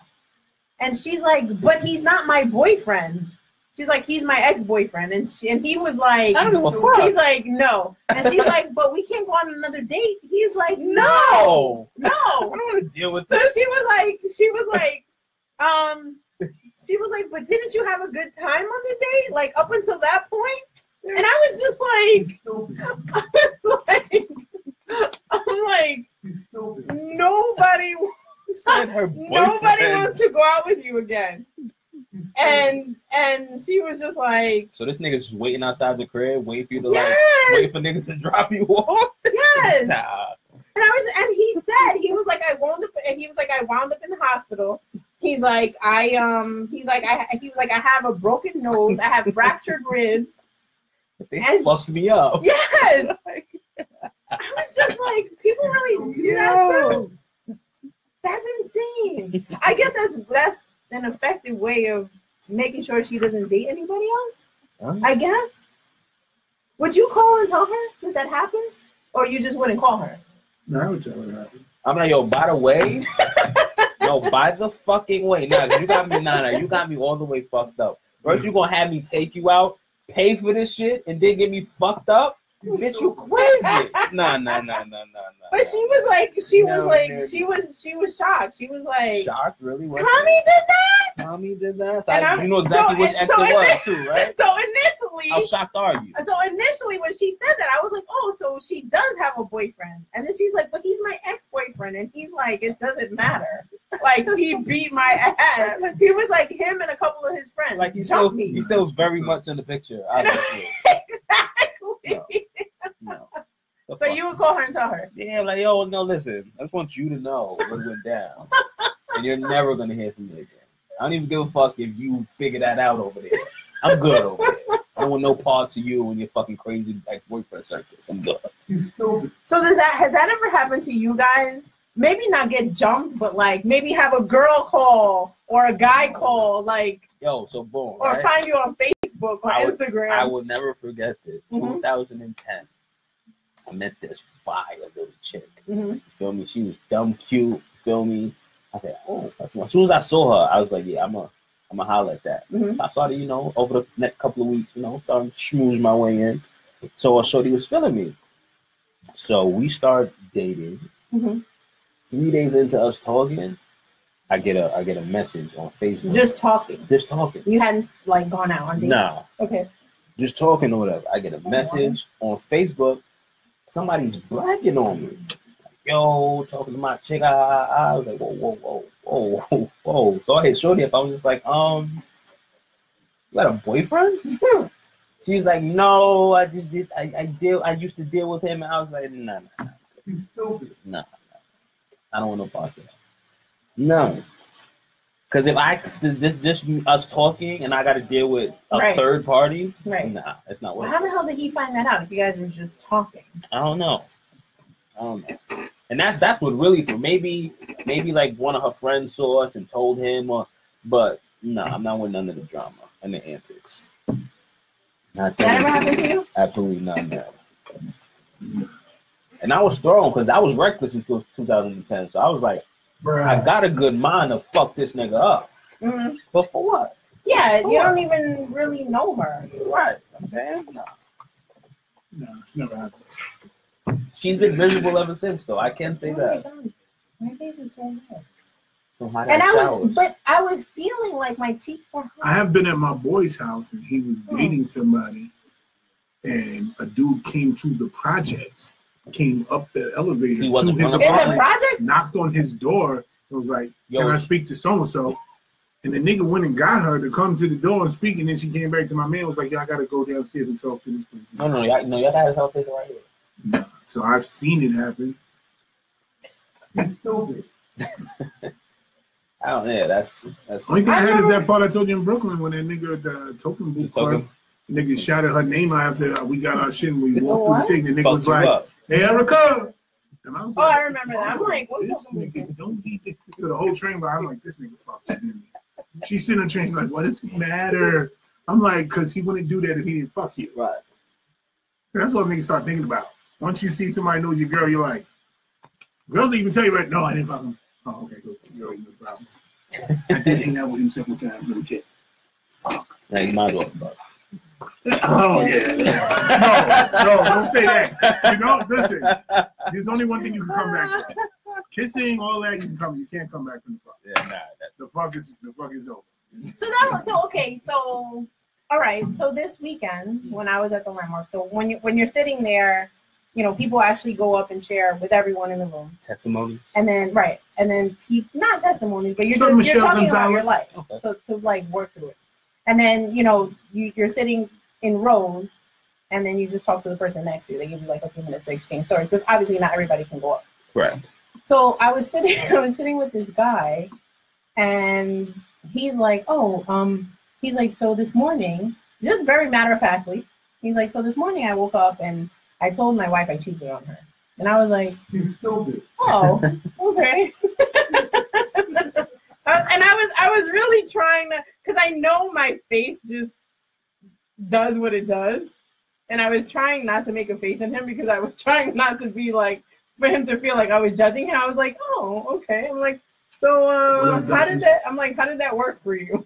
And she's like, but he's not my boyfriend. She's like, he's my ex-boyfriend. And he was like, I don't give a fuck. He's like, no. And she's like, but we can't go on another date. He's like, no. I don't want to deal with So this. she was like, but didn't you have a good time on the date? Like up until that point? And I was just like, I'm like, nobody wants to go out with you again. And she was just like, so this nigga's just waiting outside the crib, waiting for you to yes! wait for niggas to drop you off. Yes. Nah. And he said he was like, I wound up in the hospital. He's like, I have a broken nose, I have fractured ribs. They fucked me up. Yes. I was just like, people really do that stuff. That's insane. I guess that's an effective way of making sure she doesn't date anybody else. I guess. Would you call and tell her that happened, or you just wouldn't call her? No, I would tell her that happened. I'm like, yo, by the way, by the fucking way. Nah, you got me all the way fucked up. First, you gonna have me take you out, pay for this shit, and then get me fucked up? Bitch, you crazy. Nah. But she was shocked. She was like, shocked, really? Tommy did that? Tommy did that? So you know exactly which ex it was, too, right? So initially, how shocked are you? So initially, when she said that, I was like, oh, so she does have a boyfriend. And then she's like, but he's my ex-boyfriend. And he's like, it doesn't matter. Like, he beat my ass. He was like him and a couple of his friends. Like, he's still very much in the picture, obviously. Exactly. No. So you would call her and tell her? Yeah, like, yo, no, listen. I just want you to know what went down. And you're never going to hear from me again. I don't even give a fuck if you figure that out over there. I'm good over there. I don't want no parts of you and your fucking crazy ex-boyfriend circus. I'm good. So has that ever happened to you guys? Maybe not get jumped, but like maybe have a girl call or a guy call, like, yo, so boom. Or right? find you on Facebook or Instagram. I will never forget this. 2010. I met this fire little chick. You feel me? She was dumb cute. Feel me? I said, oh, that's one. As soon as I saw her, I was like, yeah, I'm a holler at that. I started, over the next couple of weeks, starting to schmooze my way in. So shorty was feeling me. So we started dating. 3 days into us talking, I get a message on Facebook. Just talking. You hadn't like gone out on dates? No. Okay. Just talking or whatever. I get a message on Facebook. Somebody's bragging on me. Like, yo, talking to my chick. I was like, whoa. So I hit shorty up. I was just like, you got a boyfriend? She was like, no, I used to deal with him. And I was like, nah. I don't want no part of that. No. Because if I just us talking and I got to deal with a Right. third party, Right. nah, it's not Well, worth how the it. hell did he find that out if you guys were just talking? I don't know. And that's what really threw. Maybe like one of her friends saw us and told him, but no, I'm not with none of the drama and the antics. Not That ever happened to you? Absolutely none, man. And I was thrown because I was reckless until 2010. So I was like, I got a good mind to fuck this nigga up. Mm-hmm. But for what? Yeah, you don't even really know her. Right. I'm saying? No. No, it's never happened. She's been miserable ever since, though. I can say Oh that. my God. My face is so red. So hot And showers. I was feeling like my cheeks were hot. I have been at my boy's house and he was dating somebody, and a dude came to the projects, came up the elevator He to wasn't his from the In the apartment, project? knocked on his door, and was like, Yo, "Can I speak to so and so?" And the nigga went and got her to come to the door and speak, and then she came back to my man and was like, "Yeah, I gotta go downstairs and talk to this person." No, y'all got his health right here. Nah. So I've seen it happen. I don't know. That's Only thing I had is that part I told you in Brooklyn when that nigga at the Token Book Club, Token? nigga shouted her name out after we got our shit and we walked What? through the thing. The nigga was fucked you like, up. "Hey, Erica." And I was Oh, I remember that. I'm like, what's this up with nigga don't eat it. So the whole train, but I'm like, this nigga fucked you, didn't he? She's sitting on the train, she's like, what does it matter? I'm like, because he wouldn't do that if he didn't fuck you. Right. That's what niggas start thinking about. Once you see somebody knows your girl, you're like, girls don't even tell you, right? No, I didn't fuck him. Oh, okay, good. You're no problem. I did hang out with him several times with a kiss. Now you might as well fuck. Oh, yeah. No, don't say that. You know, listen, there's only one thing you can come back from. Kissing, all that, you can't come back from the fuck. Yeah, nah. The fuck is over. So all right. So this weekend when I was at the Landmark, so when you're sitting there, you know, people actually go up and share with everyone in the room. Testimony. And then not testimonies, but you're So just Michelle you're talking about your Gonzalez. life. Okay. So to like work through it. And then, you know, you're sitting in rows and then you just talk to the person next to you. They give you like a few minutes to exchange stories because obviously not everybody can go up. Right. So I was sitting with this guy and he's like, so this morning, just very matter of factly, he's like, so this morning I woke up and I told my wife I cheated on her. And I was like, You stupid. oh, okay. And I was really trying to, because I know my face just does what it does. And I was trying not to make a face at him because I was trying not to be like, for him to feel like I was judging him. I was like, oh, okay. I'm like, so how did that work for you?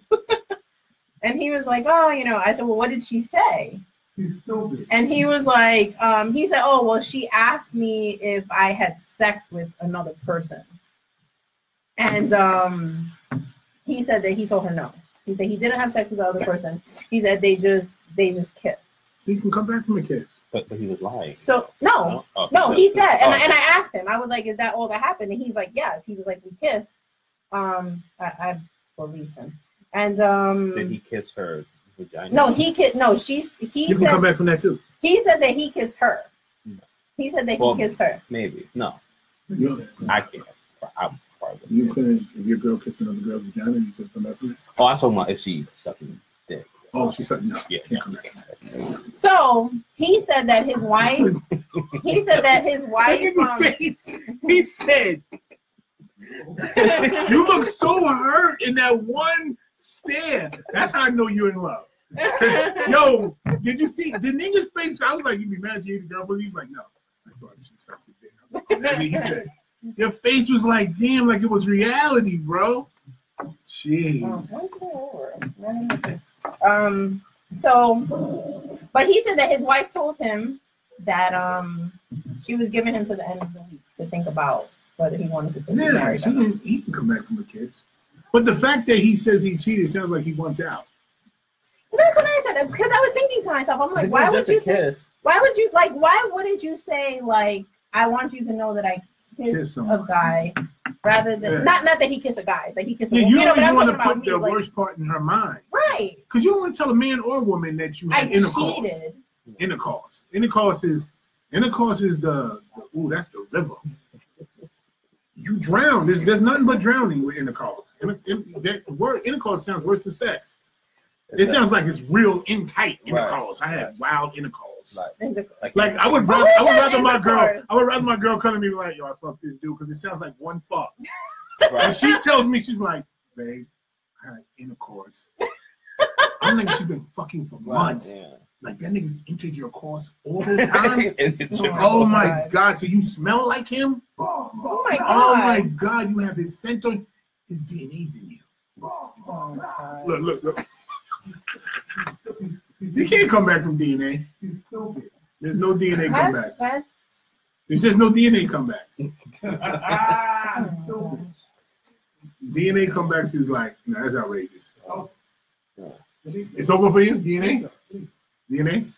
And he was like, oh, you know, I said, well, what did she say? You stupid. And he was like, he said, oh, well, she asked me if I had sex with another person. And he said that he told her no. He said he didn't have sex with the other person. He said they just kissed. So you can come back from a kiss. But he was lying. So no, Oh, he said, and oh, I asked him, I was like, is that all that happened? And he's like, yes. He was like, we kissed. I believe him. And did he kiss her vagina? no, he kissed. No, he You can said come back from that too. he said that he kissed her. No. He said that Well, he kissed her. Maybe. No, You I can't. I'm probably. couldn't, if your girl kissed another girl's vagina, you could come back from it. Oh, I'm talking about if she sucking dick. Oh, she said no. Yeah. Can't come back. So he said that his wife. He said that his wife. He said, you look so hurt in that one stare. That's how I know you're in love. Yo, did you see the nigga's face? I was like, you be mad at the girl, but he's like, no. I thought she sucked the dick. And he said, your face was like, damn, like it was reality, bro. Jeez. So, but he said that his wife told him that she was giving him to the end of the week to think about whether he wanted to be Yeah, married. Or not. he can come back from the kids. But the fact that he says he cheated sounds like he wants out. And that's what I said because I was thinking to myself, I'm like, why would you say? Why wouldn't you say like, I want you to know that I kissed a guy, rather than not that he kissed a guy, that he kissed. Yeah, a you woman. don't even want to I'm talking put the about me, worst part in her mind, right? Because you don't want to tell a man or woman that you I had intercourse. cheated. Intercourse is the ooh, that's the river. You drown. There's nothing but drowning with intercourse. That word intercourse sounds worse than sex. It sounds like it's real in tight intercourse. I had wild intercourse. Like I would rather my girl come to me like, yo, I fucked this dude, because it sounds like one fuck. Right. And she tells me, she's like, babe, I had intercourse. I'm like, she's been fucking for months. Yeah. Like, that nigga's entered your course all those times. Oh my God. So you smell like him? Oh my God. Oh my God. You have his scent on. His DNA's in you. Oh my God. Look. You can't come back from DNA. There's no DNA come back. There's just no DNA come back. DNA come back is like, no, that's outrageous. It's over for you, DNA? DNA?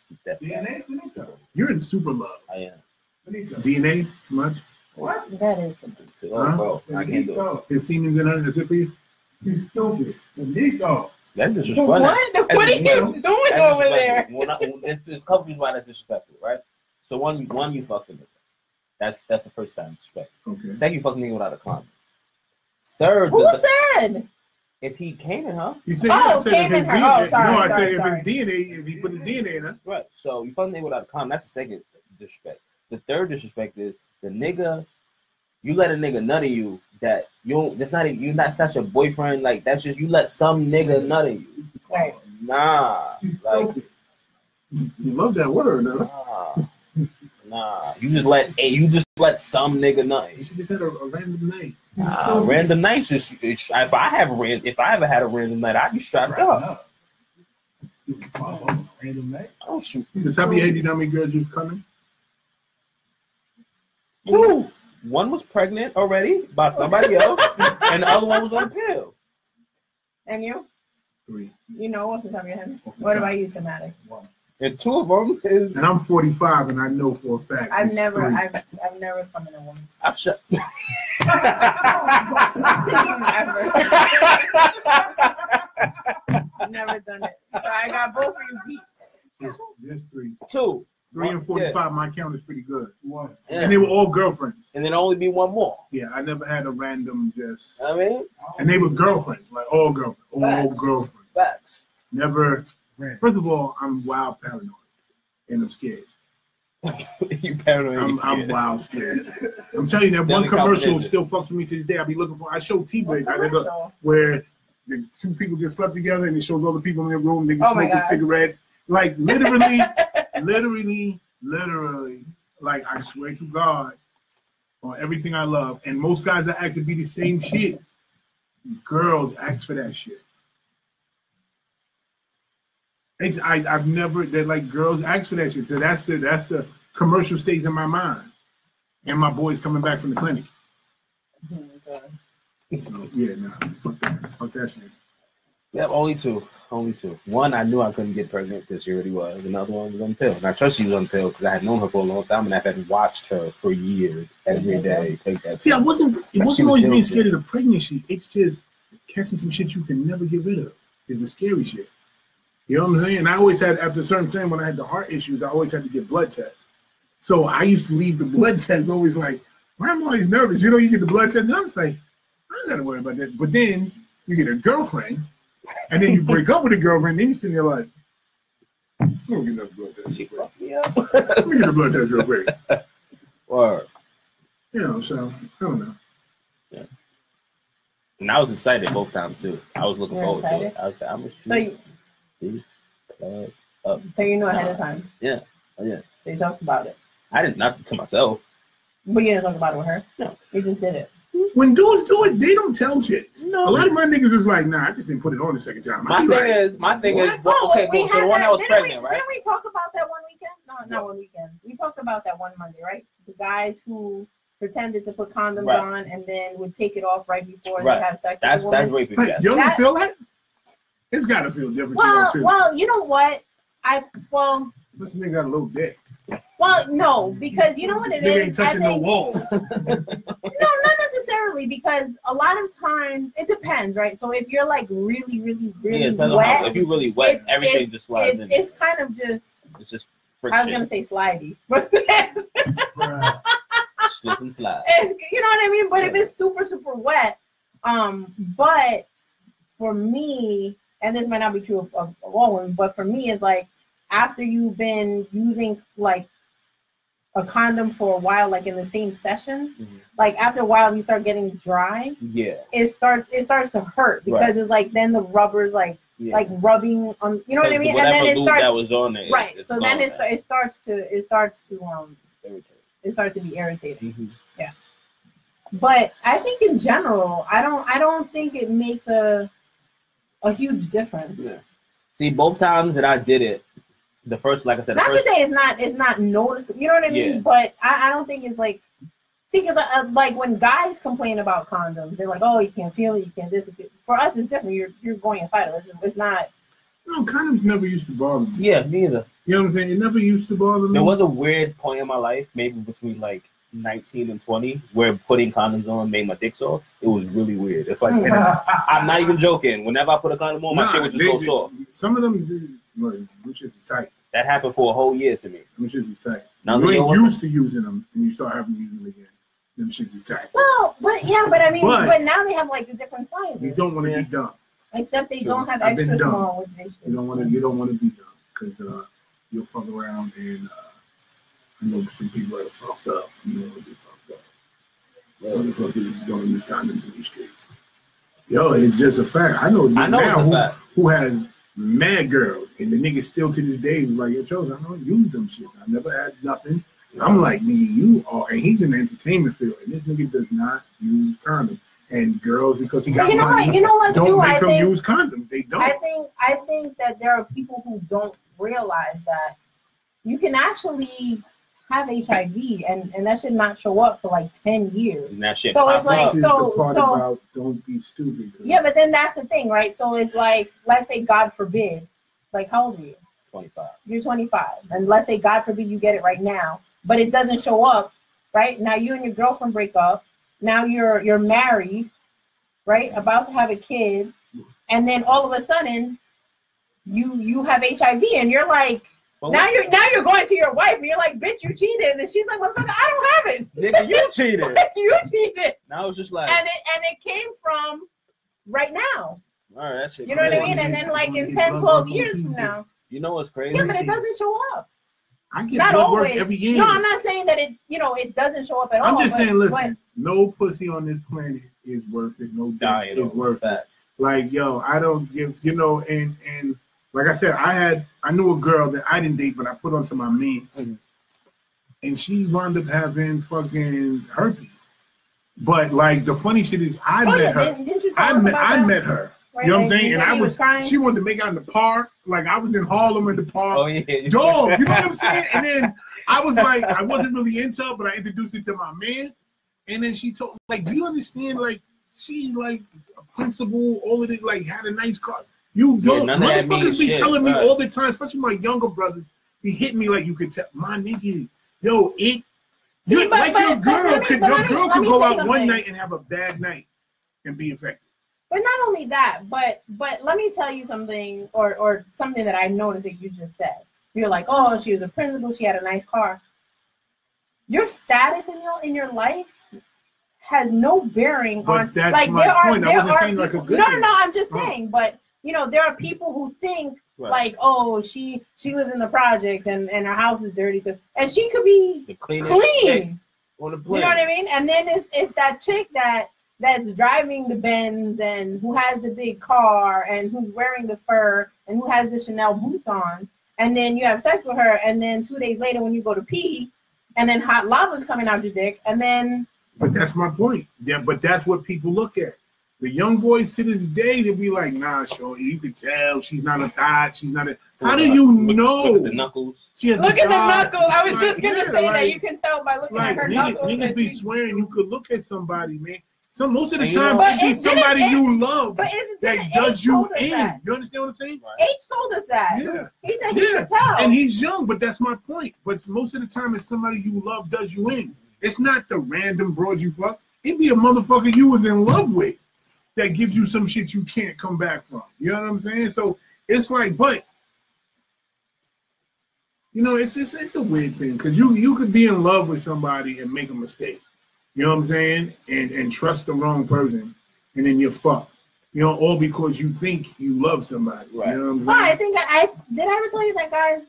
You're in super love. I am. DNA, too much? What? That is. Bro, I can't do it. His semen's in her, that's it for you? He's stupid. That's disrespectful. What are you doing over there? There's a couple reasons why that's disrespectful, right? So one, you fucked him. That's the first time disrespect. Okay. Second, you fucking nigga without a condom. Third, who said? If he came in her. He said, came in her. I said if his DNA, if he put his DNA in her. Right. So you fucking nigga without a condom. That's the second disrespect. The third disrespect is the nigga. You let a nigga nut in you that you don't. That's not your boyfriend. Like, that's just you let some nigga nut in you. Right. Nah. Like, you love that word, though. Nah. You just let some nigga nut. You should just had a random night. Random nights is if I ever had a random night, I'd be strapped up. Random night. Oh shoot. The top of your head, you know how many girls you've coming? 2. One was pregnant already by somebody else, and the other one was on a pill. And you? 3. You know off the top of your head. What about you, Thematic? 1. And 2 of them is. And I'm 45, and I know for a fact. I've never come in a woman. I've shut. Never. I've never done it. So I got both of you beat. Just 3. 2. 3 and 45, yeah. My count is pretty good. 1. Yeah. And they were all girlfriends. And then only be one more. Yeah, I never had a random just. I mean? And they were girlfriends, like all girlfriends. All girlfriends. Facts. Never. First of all, I'm wild paranoid. And I'm scared. You paranoid. I'm wild scared. I'm telling you, that one commercial still fucks with me to this day. I be looking for. I show T-Break where the 2 people just slept together, and it shows all the people in their room. They smoking cigarettes. Like literally, like I swear to God, on everything I love. And most guys that ask to be the same shit. Girls ask for that shit. I've never. They're like girls ask for that shit. So that's the commercial stays in my mind. And my boys coming back from the clinic. So, yeah, no, fuck that shit. Yep, only 2. One, I knew I couldn't get pregnant because she already was. Another one was on pill. And I trust she was on pill because I had known her for a long time and I had watched her for years every day take that. See, it wasn't always being scared of the pregnancy. It's just catching some shit you can never get rid of. Is the scary shit. You know what I'm saying? I always had, after a certain time when I had the heart issues, I always had to get blood tests. So I used to leave the blood tests always like, why am I always nervous? You know, you get the blood test, and I'm just like, I don't got to worry about that. But then you get a girlfriend, and then you break up with a girlfriend, and then you sit there like, I'm going to get another blood test. She fucked me up. Let me get the blood test real quick. Word. You know, so, I don't know. Yeah. And I was excited both times, too. I was looking forward to it. I was like, I'm going to shoot. So you know ahead of time. Yeah. Yeah. So you talked about it. I didn't, not to myself. But you didn't talk about it with her? No. You just did it. When dudes do it, they don't tell chicks. No. A lot of my niggas is like, nah, I just didn't put it on the second time. My thing is, well, okay, cool. So the one that was pregnant, right? Didn't we talk about that one weekend? No, not one weekend. We talked about that one Monday, right? The guys who pretended to put condoms on and then would take it off right before they have sex. That's raping. But you don't feel that? It's got to feel different. Well, you know what? This nigga got a little dick. Well, no, because you know what it is. Nigga ain't touching no wall. No, not necessarily, because a lot of times it depends, right? So if you're like really wet, if you're really wet, everything just slides in. It's kind of just. It's just friction. I was gonna say slidey, but slip and slide. You know what I mean? But if it's super wet, But for me, and this might not be true of all women, but for me, it's like after you've been using like a condom for a while, like in the same session, like after a while you start getting dry. Yeah. It starts to hurt because it's like then the rubber's like rubbing on, you know what I mean? And then it starts that was on there. Right. So then it starts to be irritating. Yeah. But I think in general, I don't think it makes a huge difference. Yeah. See, both times that I did it, the first, like I said, to say it's not noticeable, you know what I mean? Yeah. But I don't think it's like, see, because like when guys complain about condoms, they're like, oh, you can't feel it, you can't this. For us, it's different. You're going inside of it. It's not. No, condoms never used to bother me. Yeah, me either. You know what I'm saying? It never used to bother me. There was a weird point in my life, maybe between like 19 and 20, where putting condoms on made my dick soft. It was really weird. It's like, I'm not even joking. Whenever I put a condom on, my shit would just go soft. Some of them, them shits is tight. That happened for a whole year to me. Them shits is tight. Now you ain't used to using them, and you start having to use them again. Them shits is tight. Well, but I mean, but now they have like the different sizes. You don't want to be dumb. Except they don't have extra small, which they should. You don't want to be dumb because you'll fuck around and I know some people that are fucked up. You know, they fucked up. Well, the fuck is don't use condoms in these streets. Yo, it's just a fact. I know now who has mad girls, and the nigga still to this day was like, yo, Chose, I don't use them shit. I never had nothing. I'm like, nigga, you are, and he's in the entertainment field, and this nigga does not use condoms. And girls, because he got money, don't make them use condoms. They don't. I think that there are people who don't realize that you can actually have HIV and that should not show up for like 10 years. And that shit so it's like the part about don't be stupid. Yeah, but then that's the thing, right? So it's like, let's say God forbid, like how old are you? 25. You're 25, and let's say God forbid you get it right now, but it doesn't show up, right? Now you and your girlfriend break up. Now you're married, right? About to have a kid, and then all of a sudden you have HIV, and you're like. Well, now you're going to your wife and you're like, bitch, you cheated, and she's like, motherfucker, I don't have it. Nigga, you cheated. You cheated. Now it's just like, and it came from right now. All right, that's it. You know what I mean? And then like in 10, 12 years from now. You know what's crazy? Yeah, but it doesn't show up. I get blood work every year. No, I'm not saying that it doesn't show up at all. I'm just saying, listen, no pussy on this planet is worth it. No diet is worth it. Like, yo, I don't give, and like I said, I knew a girl that I didn't date, but I put onto my man, and she wound up having fucking herpes. But like the funny shit is, I met her. Right? You know what I'm saying? And she wanted to make out in the park. Like I was in Harlem in the park. Oh yeah, dog. You know what I'm saying? And then I was like, I wasn't really into her, but I introduced her to my man, and then she told, like, do you understand? Like she like a principal, all of it, like had a nice car. You don't. Motherfuckers be telling me all the time, especially my younger brothers, be hitting me like you could tell. My nigga, yo, your girl could go out one night and have a bad night and be infected. But not only that, but let me tell you something, or something that I noticed that you just said. You're like, oh, she was a principal, she had a nice car. Your status in your life has no bearing on. That's like my point. I wasn't saying like a good thing. No, I'm just saying, but. There are people who think like, oh, she lives in the project and her house is dirty, and she could be clean. You know what I mean? And then it's that chick that's driving the Benz and who has the big car and who's wearing the fur and who has the Chanel boots on, and then you have sex with her, and then 2 days later when you go to pee, and then hot lava's coming out your dick, and then. But that's my point. Yeah, but that's what people look at. The young boys to this day, they'll be like, nah, shorty, you can tell she's not a thot, she's not a... How do you know? Look at the knuckles. Look at the knuckles. I was just going to say that you can tell by looking at her knuckles. Niggas be swearing you could look at somebody, man. Most of the time, it be somebody you love that does you in. You understand what I'm saying? H told us that. Yeah. He said he could tell. And he's young, but that's my point. But most of the time, it's somebody you love does you in. It's not the random broad you fuck. It be a motherfucker you was in love with that gives you some shit you can't come back from. You know what I'm saying? So it's like, but it's a weird thing because you could be in love with somebody and make a mistake. You know what I'm saying? And trust the wrong person. and then you're fucked. You know, all because you think you love somebody. Right. You know what I'm Oh, saying? I think did I ever tell you that guy?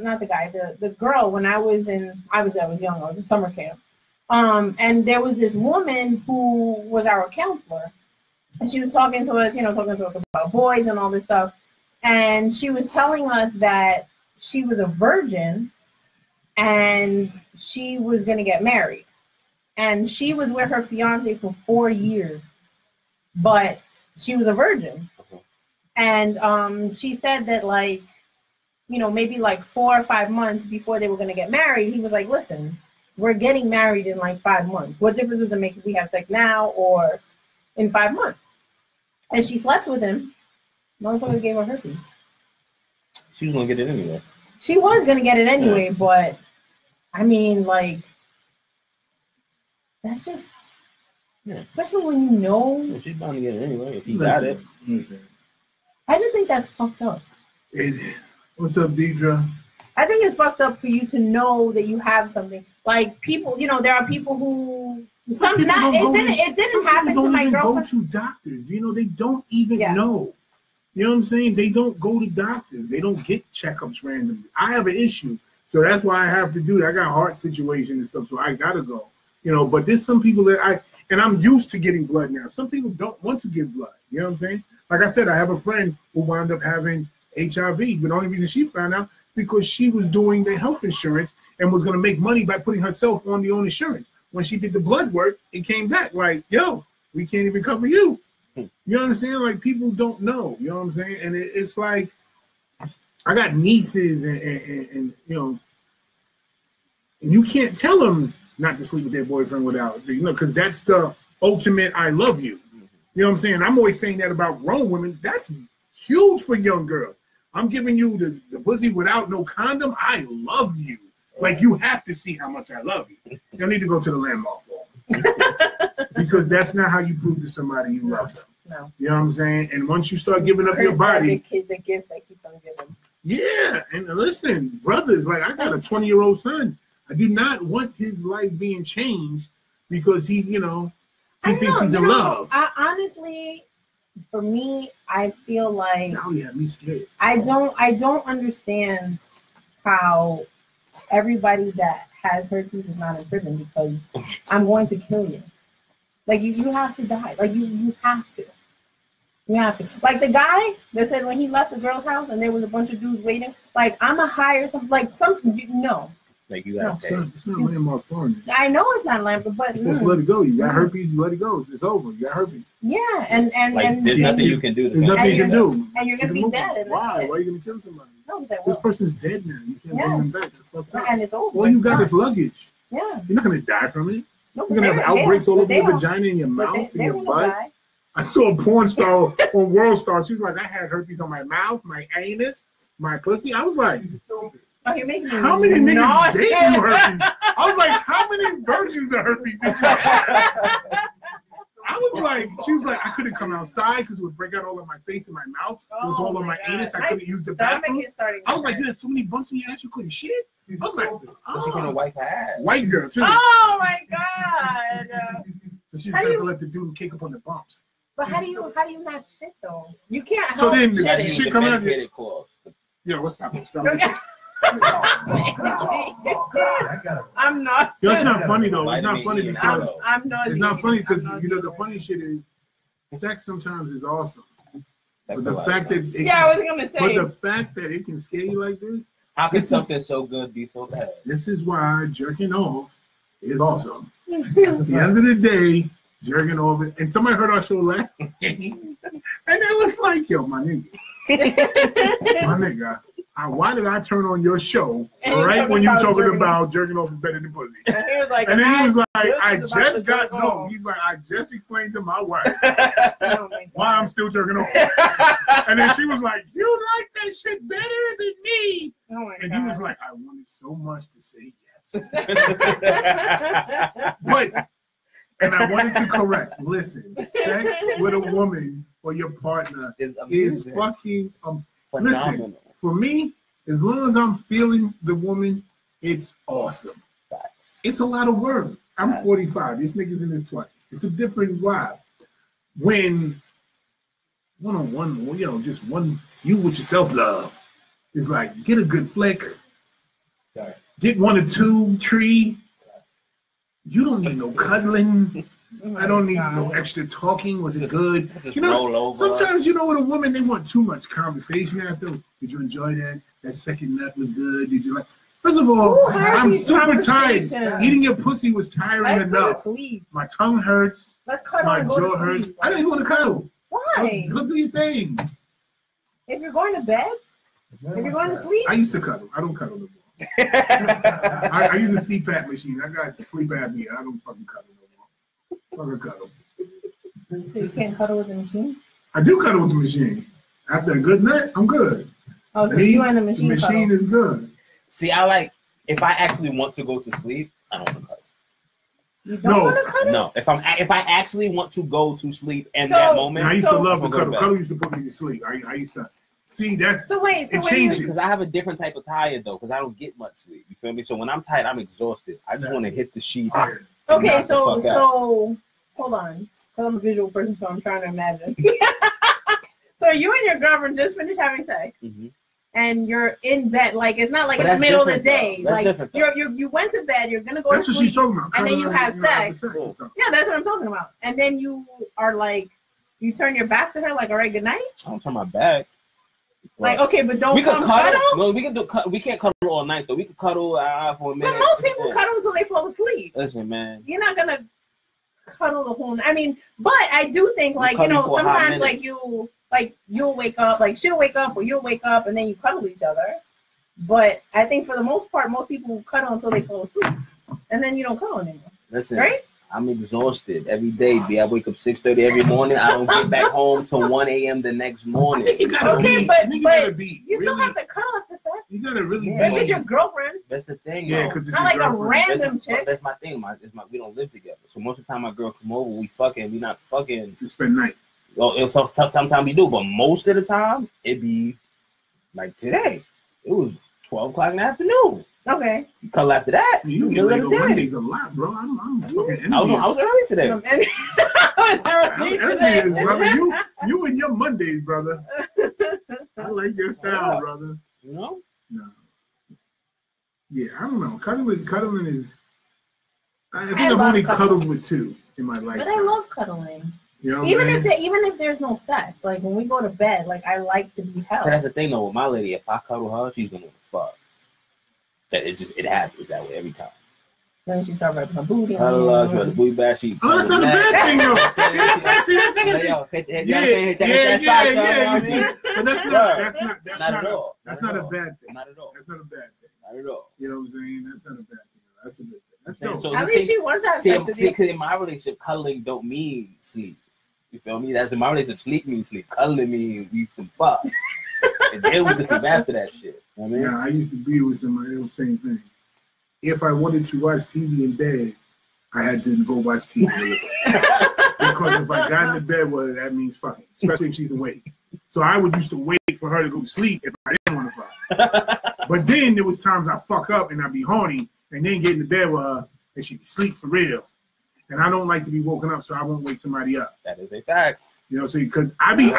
Not the guy, the girl. When I was young. I was in summer camp. And there was this woman who was our counselor, and she was talking to us about boys and all this stuff. And she was telling us that she was a virgin, and she was gonna get married, and she was with her fiance for 4 years, but she was a virgin. And she said that, like, maybe like 4 or 5 months before they were going to get married, he was like, listen, we're getting married in like 5 months. What difference does it make if we have sex now or in 5 months? And she slept with him. Motherfucker gave her herpes. She was going to get it anyway. She was going to get it anyway, but, I mean, like, that's just... Yeah. Especially when you know. Yeah, she's bound to get it anyway if he got it. I just think that's fucked up. What's up, Deidre? I think it's fucked up for you to know that you have something. Like, people, there are people who it didn't happen to my girlfriend. Go to doctors. They don't even know. You know what I'm saying? They don't go to doctors. They don't get checkups randomly. I have an issue, so that's why I have to do that. I got heart situation and stuff, so I gotta go. But there's some people that and I'm used to getting blood now. Some people don't want to give blood. You know what I'm saying? Like I said, I have a friend who wound up having HIV, but the only reason she found out because she was doing the health insurance and was going to make money by putting herself on the own insurance. When she did the blood work, it came back like, yo, we can't even cover you. You know what I'm saying? Like, people don't know. You know what I'm saying? And it's like, I got nieces and and you can't tell them not to sleep with their boyfriend without, because that's the ultimate I love you. You know what I'm saying? I'm always saying that about grown women. That's huge for young girls. I'm giving you the pussy without no condom. I love you. Like, you have to see how much I love you. You need to go to the landmark wall. Because that's not how you prove to somebody you love them. No. You know what I'm saying? And once you start giving up your body. The gift they keep on giving. Yeah. And listen, brothers, like, I got a 20-year-old son. I do not want his life being changed because he thinks he's in love. Honestly, for me, I feel like now you have me scared. I don't understand how everybody that has herpes is not in prison, because I'm going to kill you. Like, you have to die. Like, you have to. You have to. Like, the guy that said when he left the girl's house and there was a bunch of dudes waiting, like, I'm a hire some, like, something, no. Like, you got to It's not landmark farm. I know it's not landmark, but you're supposed to let it go. You got herpes, you let it go. It's over. You got herpes. Yeah, and there's nothing you can do. There's nothing you can do. And you're gonna be dead. Why? Why are you gonna kill somebody? No, this person's dead now. You can't bring them back. That's fucked up. And it's over. All you got is luggage. Yeah. You're not gonna die from it. No, you're gonna have outbreaks all over your vagina and your mouth and your butt. Die. I saw a porn star on World Star. She was like, I had herpes on my mouth, my anus, my pussy. I was like, oh, you're making how many niggas gave you herpes? I was like, how many versions of herpes did you have? I was like, she was like, I couldn't come outside because it would break out all in my face and my mouth. It was all on my anus. I couldn't use the bathroom. I was like, you had so many bumps in your ass you couldn't shit? I was like, she's gonna wipe her ass. White girl, too. Oh, my God. So she decided to let the dude kick up on the bumps. But how do you not shit, though? You can't. So then the shit coming out. Yeah, what's happening? I'm not. That's not funny though. It's not funny because it's not funny because the funny shit is sex sometimes is awesome. But the fact that I was gonna say. But the fact that it can scare you like this. How can something so good be so bad? This is why jerking off is awesome. At the end of the day, jerking off, and somebody heard our show last, and it was like, yo, my nigga, my nigga. Why did I turn on your show right when you're talking about jerking off is better than pussy? And he was like, and then he was like, I just got no. He's like, I just explained to my wife why I'm still jerking off. And then she was like, you like that shit better than me. And he was like, I wanted so much to say yes. But, and I wanted to correct, listen, sex with a woman or your partner is fucking phenomenal. Listen, for me, as long as I'm feeling the woman, it's awesome. It's a lot of work. I'm 45. This nigga's in his 20s. It's a different vibe. when one-on-one, just one, you with your self-love is like, get a good flick, get 1 or 2 tree. You don't need no cuddling. I don't need no extra talking. Was it good? Roll over. Sometimes, with a woman, they want too much conversation after. Did you enjoy that? That second nut was good. Did you like? First of all, I'm super tired. Eating your pussy was tiring enough. My tongue hurts. Let's cuddle. My jaw hurts. I don't even want to cuddle. Why? Go do your thing. If you're going to bed, if you're going to sleep. I used to cuddle. I don't cuddle no more. I use a CPAP machine. I got sleep apnea. I don't fucking cuddle no more. Fucking cuddle. So you can't cuddle with the machine? I do cuddle with the machine. After a good night, I'm good. Oh, so you and the machine. The machine is good. See, if I actually want to go to sleep, I don't want to cuddle. You don't want to cuddle? No. If I actually want to go to sleep in that moment, I used to love to cuddle. Cuddle used to put me to sleep. I used to. See, that's it changes. Because I have a different type of tired though, because I don't get much sleep. You feel me? So when I'm tired, I'm exhausted. I just want to hit the sheet. Okay, so hold on. Because I'm a visual person, so I'm trying to imagine. So you and your girlfriend just finished having sex, and you're in bed. Like it's not like in the middle of the day. Like you went to bed. You're gonna go to sleep. That's what she's talking about. And then you have sex. Yeah, that's what I'm talking about. And then you are like, you turn your back to her, like, all right, good night. I don't turn my back. Like, okay, but don't cuddle. No, we can do. We can't cuddle all night though. We can cuddle for a minute. But most people cuddle until they fall asleep. Listen, man. You're not gonna cuddle the whole night. I mean, but I do think like sometimes like you'll wake up, like she'll wake up or you'll wake up and then you cuddle each other. But I think for the most part, most people cuddle until they fall asleep, and then you don't cuddle anymore. Listen, right? I'm exhausted every day. I wake up 6:30 every morning. I don't get back home till 1 a.m. the next morning. You gotta be. You still have to cuddle after sex. You gotta really be. Maybe it's your girlfriend. That's the thing. Yeah, because it's not like girlfriend. A random chick. That's my thing. We don't live together. So most of the time, my girl come over, we fucking. We not fucking to spend night. Well, sometimes we do, but most of the time it be like today. It was 12 o'clock in the afternoon. Okay. You cuddle after that. You get laid on Mondays a lot, bro. I'm fucking I was early today. Brother. You and your Mondays, brother. I like your style, brother. You know? No. Yeah, I don't know. Cuddling is. I think I've only cuddled with 2 in my life. But I love cuddling. You know even if there's no sex, like when we go to bed, like I like to be held. So that's the thing though with my lady. If I cuddle her, she's gonna fuck. It happens that way every time. Then she start rubbing her booty. She rub the booty back. That's not a bad thing though. But that's not a bad thing. Not at all. That's not a bad thing. Not at all. You know what I'm saying? That's not a bad thing. That's a good thing. That's so at least she wants to have sex with you. Because in my relationship, cuddling don't mean sleep. You feel me? That's in my relationship. Sleep means sleep. Cuddling means we can fuck. And then we can sleep after that shit. You know what I mean? Yeah, I used to be with somebody else, same thing. If I wanted to watch TV in bed, I had to go watch TV. Because if I got in the bed, well, that means fucking, especially if she's awake. So I used to wait for her to go to sleep if I didn't want to fuck. But then there was times I fuck up and I'd be horny and then get in the bed with her and she'd be asleep for real. And I don't like to be woken up, so I won't wake somebody up. That is a fact. You know, see, because I've been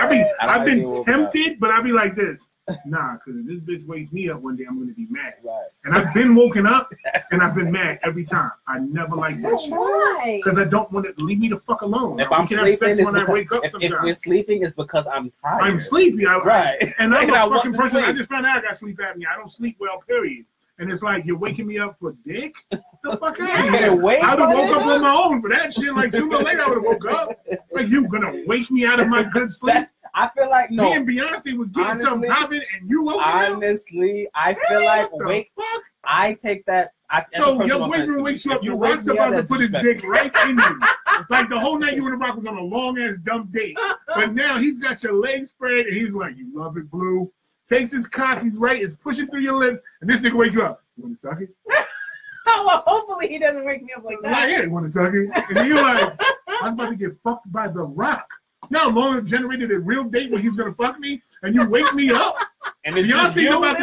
tempted, but I'll be like this. Nah, because if this bitch wakes me up one day, I'm going to be mad. Right. And I've been woken up, and I've been mad every time. I never like that shit. Why? Because I don't want to leave me the fuck alone. If I'm sleeping, when I wake up if we're sleeping, it's because I'm tired. I'm sleepy. Right. And I'm a fucking person. I just found out I got sleep apnea. I don't sleep well, period. And it's like, you're waking me up for dick? The fuck out of here. I would have woke up on my own for that shit. Like, sooner or later, I would have woke up. Like, you gonna wake me out of my good sleep? I feel like, no. Me and Beyonce was getting something popping, and you woke me up? Honestly, I feel like, I take that. So your boyfriend wakes you up, your rock's about to put his dick right in you. Like, the whole night you and the rock was on a long-ass dumb date. But now he's got your legs spread, and he's like, you love it, Blue. Takes his cock, he's right, it's pushing through your lips, and this nigga wake you up. You want to suck it? Well, hopefully he doesn't wake me up like that. Like, yeah, you want to suck it? And then you're like, I'm about to get fucked by the rock. Now Lorna generated a real date where he's going to fuck me, and you wake me up. And Beyonce about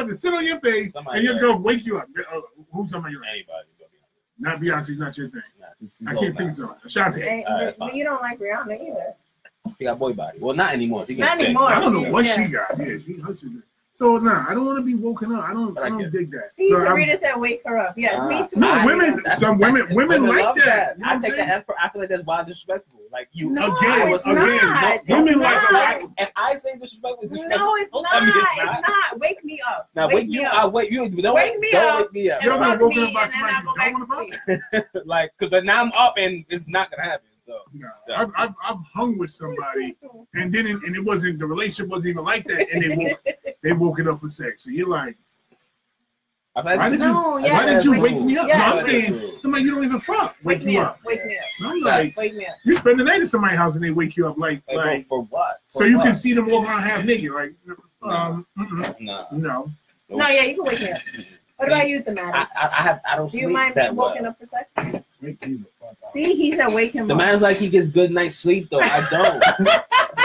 to sit on your face, and your girl wake you up. Who's somebody? Anybody. Not Beyonce's not your thing. I can't think so. Ashanti. But you don't like Rihanna either. She got boy body. Well, not anymore. She Not got anymore. I don't know what she got. Yeah, her shit. So I don't want to be woken up. I don't dig that. See, So Sarita said wake her up. Yeah, me too. No, women like that. I take that. I feel like that's wild disrespectful. Like you No, again. it's not. Women like not. If I say disrespectful, No, it's don't not. tell me It's it's not. not. Wake me up. Now wake me up. Don't Wake me don't up. wake me up. You ever Fuck been woken me, up by and then somebody I you go back don't want to to fuck? Like, because now I'm up and it's not gonna happen. So No, I've hung with somebody and it wasn't, the relationship wasn't even like that, and they woke it up for sex. So you're like, why did you wake me up? Yeah, No, I'm saying somebody you don't even fuck wake you up. Wake me up. I'm like, Wake me up. you spend the night at somebody's house and they wake you up like for what? So you can see them walk around half naked, like No. no. No, yeah, you can wake me up. What about you, Thematic? I don't Do sleep you mind that being well. woken up for sex? See, he said wake him The up. man's like he gets good night's sleep though. I don't.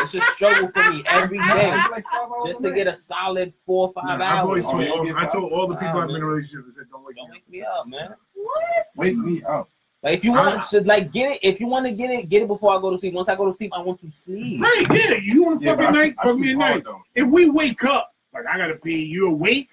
It's a struggle for me every day just to get a solid 4 or 5 hours. I told all the people I've been in a relationship that don't wake me up, man. What? Wake me up. Like if you want to like get it, if you want to get it before I go to sleep. Once I go to sleep, I want to sleep. Right, yeah. You want to fuck at night, fuck me at night. Though. If we wake up, like I gotta pee, you awake,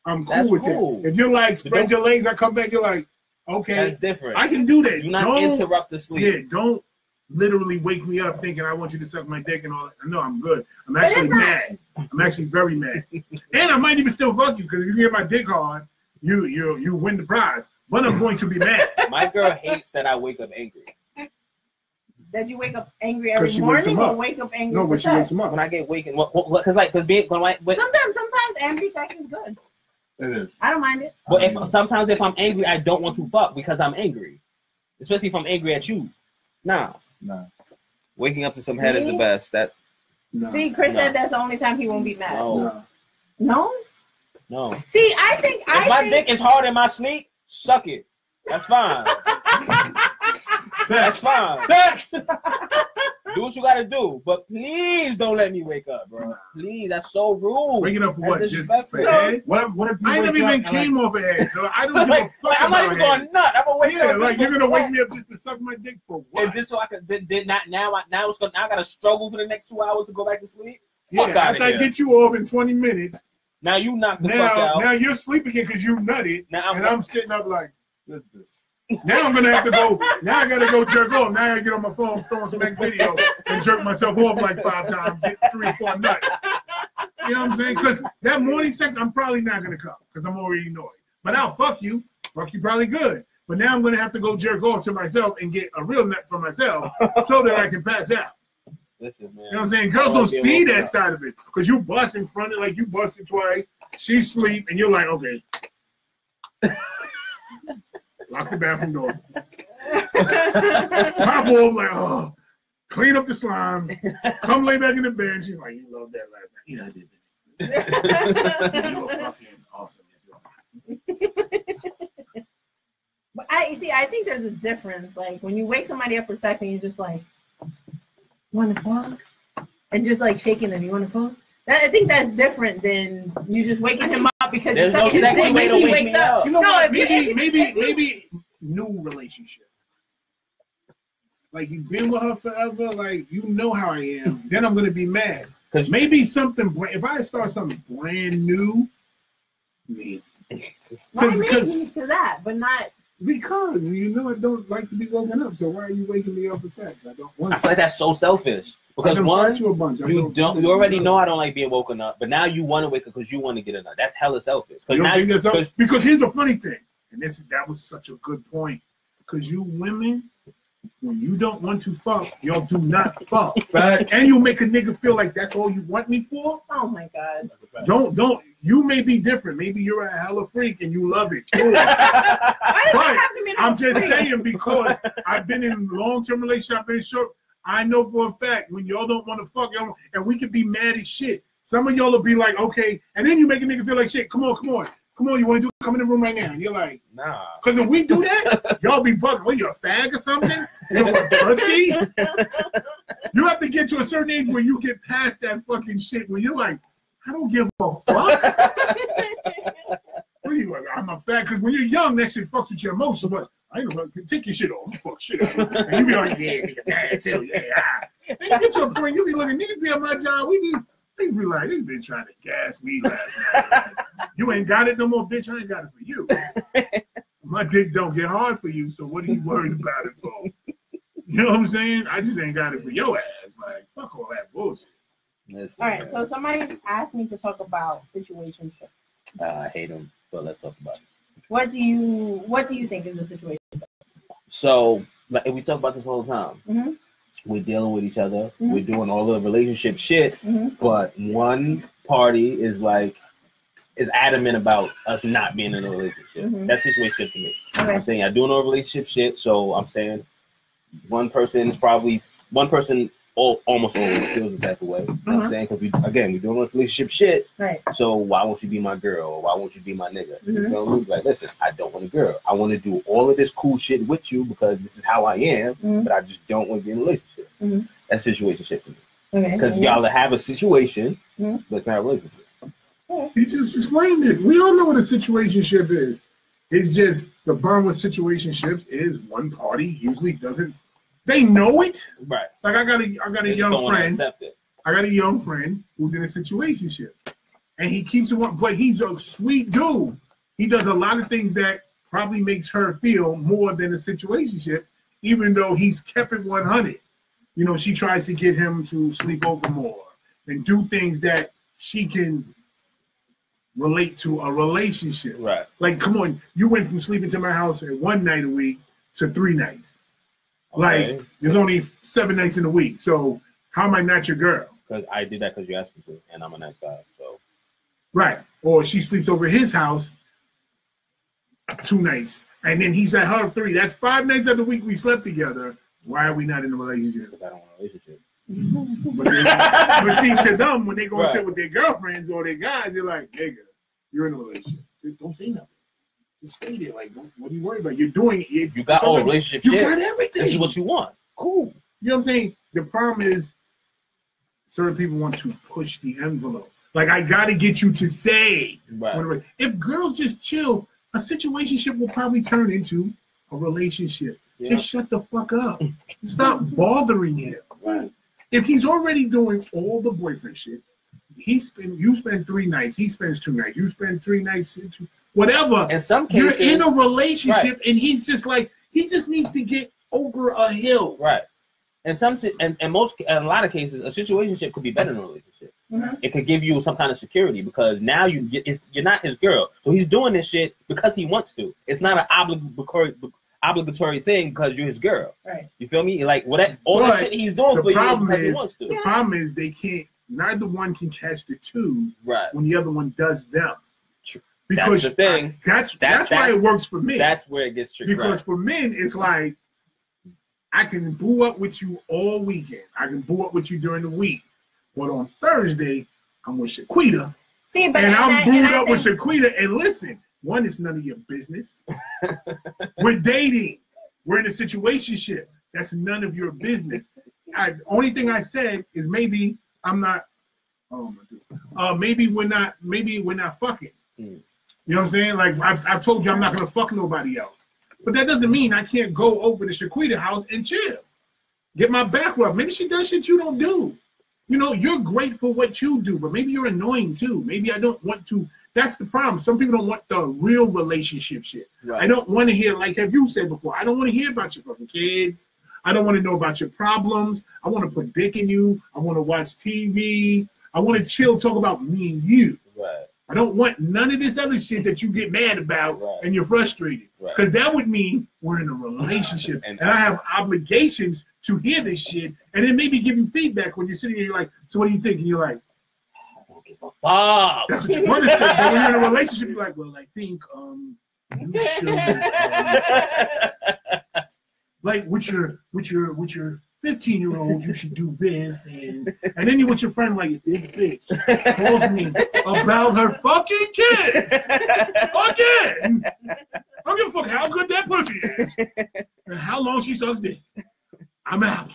I'm cool with that. If you're like spread your legs, I come back, you're like, okay, that's different. I can do that. Do not interrupt the sleep. Yeah, don't literally wake me up thinking I want you to suck my dick and all that. No, I'm good. I'm actually mad. I'm actually very mad. And I might even still fuck you because if you get my dick hard, you win the prize. But I'm going to be mad. My girl hates that I wake up angry. That you wake up angry every morning or wake up angry? No, when she wakes him up. When I get wakened, sometimes angry sex is good. It is. I don't mind it. But sometimes if I'm angry, I don't want to fuck because I'm angry. Especially if I'm angry at you. Nah. Waking up to some head is the best. See, Chris said that's the only time he won't be mad. No. See, I think if my dick is hard in my sleep, suck it. That's fine. That's fine. Do what you gotta do, but please don't let me wake up, bro. Please, that's so rude. Waking up for what? Just for head? What if you I never even came off of head, so I don't give a fuck. I'm not even going nut. I'm gonna wake up. Like you're gonna wake me up just to suck my dick for what? And just so I can. Now I gotta struggle for the next 2 hours to go back to sleep. Yeah, after I get you off in 20 minutes. Now you knock the fuck out. Now you're sleeping again because you nutted, and I'm sitting up like this bitch. Now I'm gonna have to go. Now I gotta go jerk off. Now I get on my phone, throw on some next video, and jerk myself off like 5 times, get 3 or 4 nuts. You know what I'm saying? Because that morning sex, I'm probably not gonna come because I'm already annoyed. But I'll fuck you probably good. But now I'm gonna have to go jerk off to myself and get a real nut for myself so that I can pass out. Listen, man. You know what I'm saying? Girls don't see that side of it because you bust in front of like you busted twice. She sleep and you're like, okay. Lock the bathroom door. Pop off like, oh, clean up the slime. Come lay back in the bed. She's like, you love that last night. Yeah, I did. You were fucking awesome. But I think there's a difference. Like when you wake somebody up for sex and you're just like, want to fuck? And just like shaking them, you want to fuck? I think that's different than you just waking him up because there's no sexy way to wake me up. You know what? Maybe new relationship. Like you've been with her forever, like you know how I am. Then I'm gonna be mad because maybe something. If I start something brand new, why maybe to that, but not because you know I don't like to be woken up. So why are you waking me up for sex? I don't want. I feel like that's so selfish. Because one, you already know I don't like being woken up, but now you want to wake up because you want to get a nut. That's hella selfish. Because here's the funny thing, and that was such a good point. Because you women, when you don't want to fuck, y'all do not fuck. And you make a nigga feel like that's all you want me for. Oh my god. Don't. You may be different. Maybe you're a hella freak and you love it. Cool. But I'm just saying because I've been in long-term relationships, I've been short. I know for a fact when y'all don't want to fuck, y'all, and we can be mad as shit. Some of y'all will be like, okay, and then you make a nigga feel like shit. Come on, you want to come in the room right now? And you're like, nah. Because if we do that, y'all be bugging. What, you a fag or something? You know, a pussy? You have to get to a certain age where you get past that fucking shit where you're like, I don't give a fuck. What are you like? I'm a fag. Because when you're young, that shit fucks with your emotions. But I ain't gonna take your shit off. Fuck shit out. And you be like, yeah, nigga, bad too, yeah. And you get to a point, you be looking, niggas be at my job, niggas be like, this bitch trying to gas me last night. You ain't got it no more, bitch. I ain't got it for you. My dick don't get hard for you, so what are you worried about it for? You know what I'm saying? I just ain't got it for your ass. Like, fuck all that bullshit. All right, so somebody asked me to talk about situationships. I hate them, but let's talk about it. What do you think is a situation? So, like, we talk about this all the time. Mm-hmm. We're dealing with each other. Mm-hmm. We're doing all the relationship shit, but one party is adamant about us not being in a relationship. That's situationship to me. Okay. I'm saying I do no relationship shit, so I'm saying one person almost always feels the type of way. You know what I'm saying? Because we're doing relationship shit. Right. So why won't you be my girl? Or why won't you be my nigga? You feel me? Like, listen, I don't want a girl. I want to do all of this cool shit with you because this is how I am, but I just don't want to be in a relationship. That's situationship to me. Because y'all have a situation, but it's not a relationship. He just explained it. We all know what a situationship is. It's just the problem with situationships is one party usually doesn't. They know it. Right. Like I got a young friend. I got a young friend who's in a situationship, and he keeps it one. But he's a sweet dude. He does a lot of things that probably makes her feel more than a situationship, even though he's kept it 100. You know, she tries to get him to sleep over more and do things that she can relate to a relationship. Right. Like, come on, you went from sleeping to my house at 1 night a week to 3 nights. Okay. Like, there's only 7 nights in a week. So how am I not your girl? Because I did that because you asked me to, and I'm a nice guy. So. Right. Or she sleeps over his house 2 nights, and then he's at her 3. That's 5 nights of the week we slept together. Why are we not in a relationship? Because I don't want a relationship. But see, to them, when they go and sit with their girlfriends or their guys, they're like, nigga, you're in a relationship. Just don't say nothing. Just stay there. Like, what are you worried about? You're doing it. You got all relationship shit. You got everything. This is what you want. Cool. You know what I'm saying? The problem is certain people want to push the envelope. Like, I got to get you to say. Right. If girls just chill, a situationship will probably turn into a relationship. Yeah. Just shut the fuck up. Stop bothering him. Right. If he's already doing all the boyfriend shit, you spend 3 nights, he spends 2 nights, you spend 3 nights, whatever. In some cases, you're in a relationship, and he's just like, he just needs to get over a hill. Right. In a lot of cases, a situationship could be better than a relationship. It could give you some kind of security because now you're not his girl, so he's doing this shit because he wants to. It's not an obligatory thing because you're his girl. Right. You feel me? Like that shit he's doing for you because he wants to. The problem is they can't. Neither one can catch the two. Right. When the other one does them. Because that's the thing. That's why it works for men. That's where it gets tricky. Because for men, it's like I can boo up with you all weekend. I can boo up with you during the week. But on Thursday, I'm with Shaquita. I'm booed up with Shaquita. And listen, one, it's none of your business. We're dating. We're in a situationship. That's none of your business. Only thing I said is maybe I'm not. Oh my God. Maybe we're not fucking. You know what I'm saying? Like I've told you, I'm not gonna fuck nobody else. But that doesn't mean I can't go over to Shaquita house and chill, get my back rubbed. Maybe she does shit you don't do. You know, you're great for what you do, but maybe you're annoying too. Maybe I don't want to. That's the problem. Some people don't want the real relationship shit. Right. I don't want to hear, like have you said before, I don't want to hear about your fucking kids. I don't want to know about your problems. I want to put dick in you. I want to watch TV. I want to chill, talk about me and you. Right. I don't want none of this other shit that you get mad about and you're frustrated. Because that would mean we're in a relationship. and I have obligations to hear this shit and then maybe give you feedback when you're sitting here, you're like, so what do you think? And you're like, I don't give a fuck. That's what you want to say. But when you're in a relationship, you're like, well, I think you should like with your 15-year-old, you should do this, and then you with your friend like this bitch calls me about her fucking kids again. I don't give a fuck how good that pussy is and how long she sucks dick. I'm out.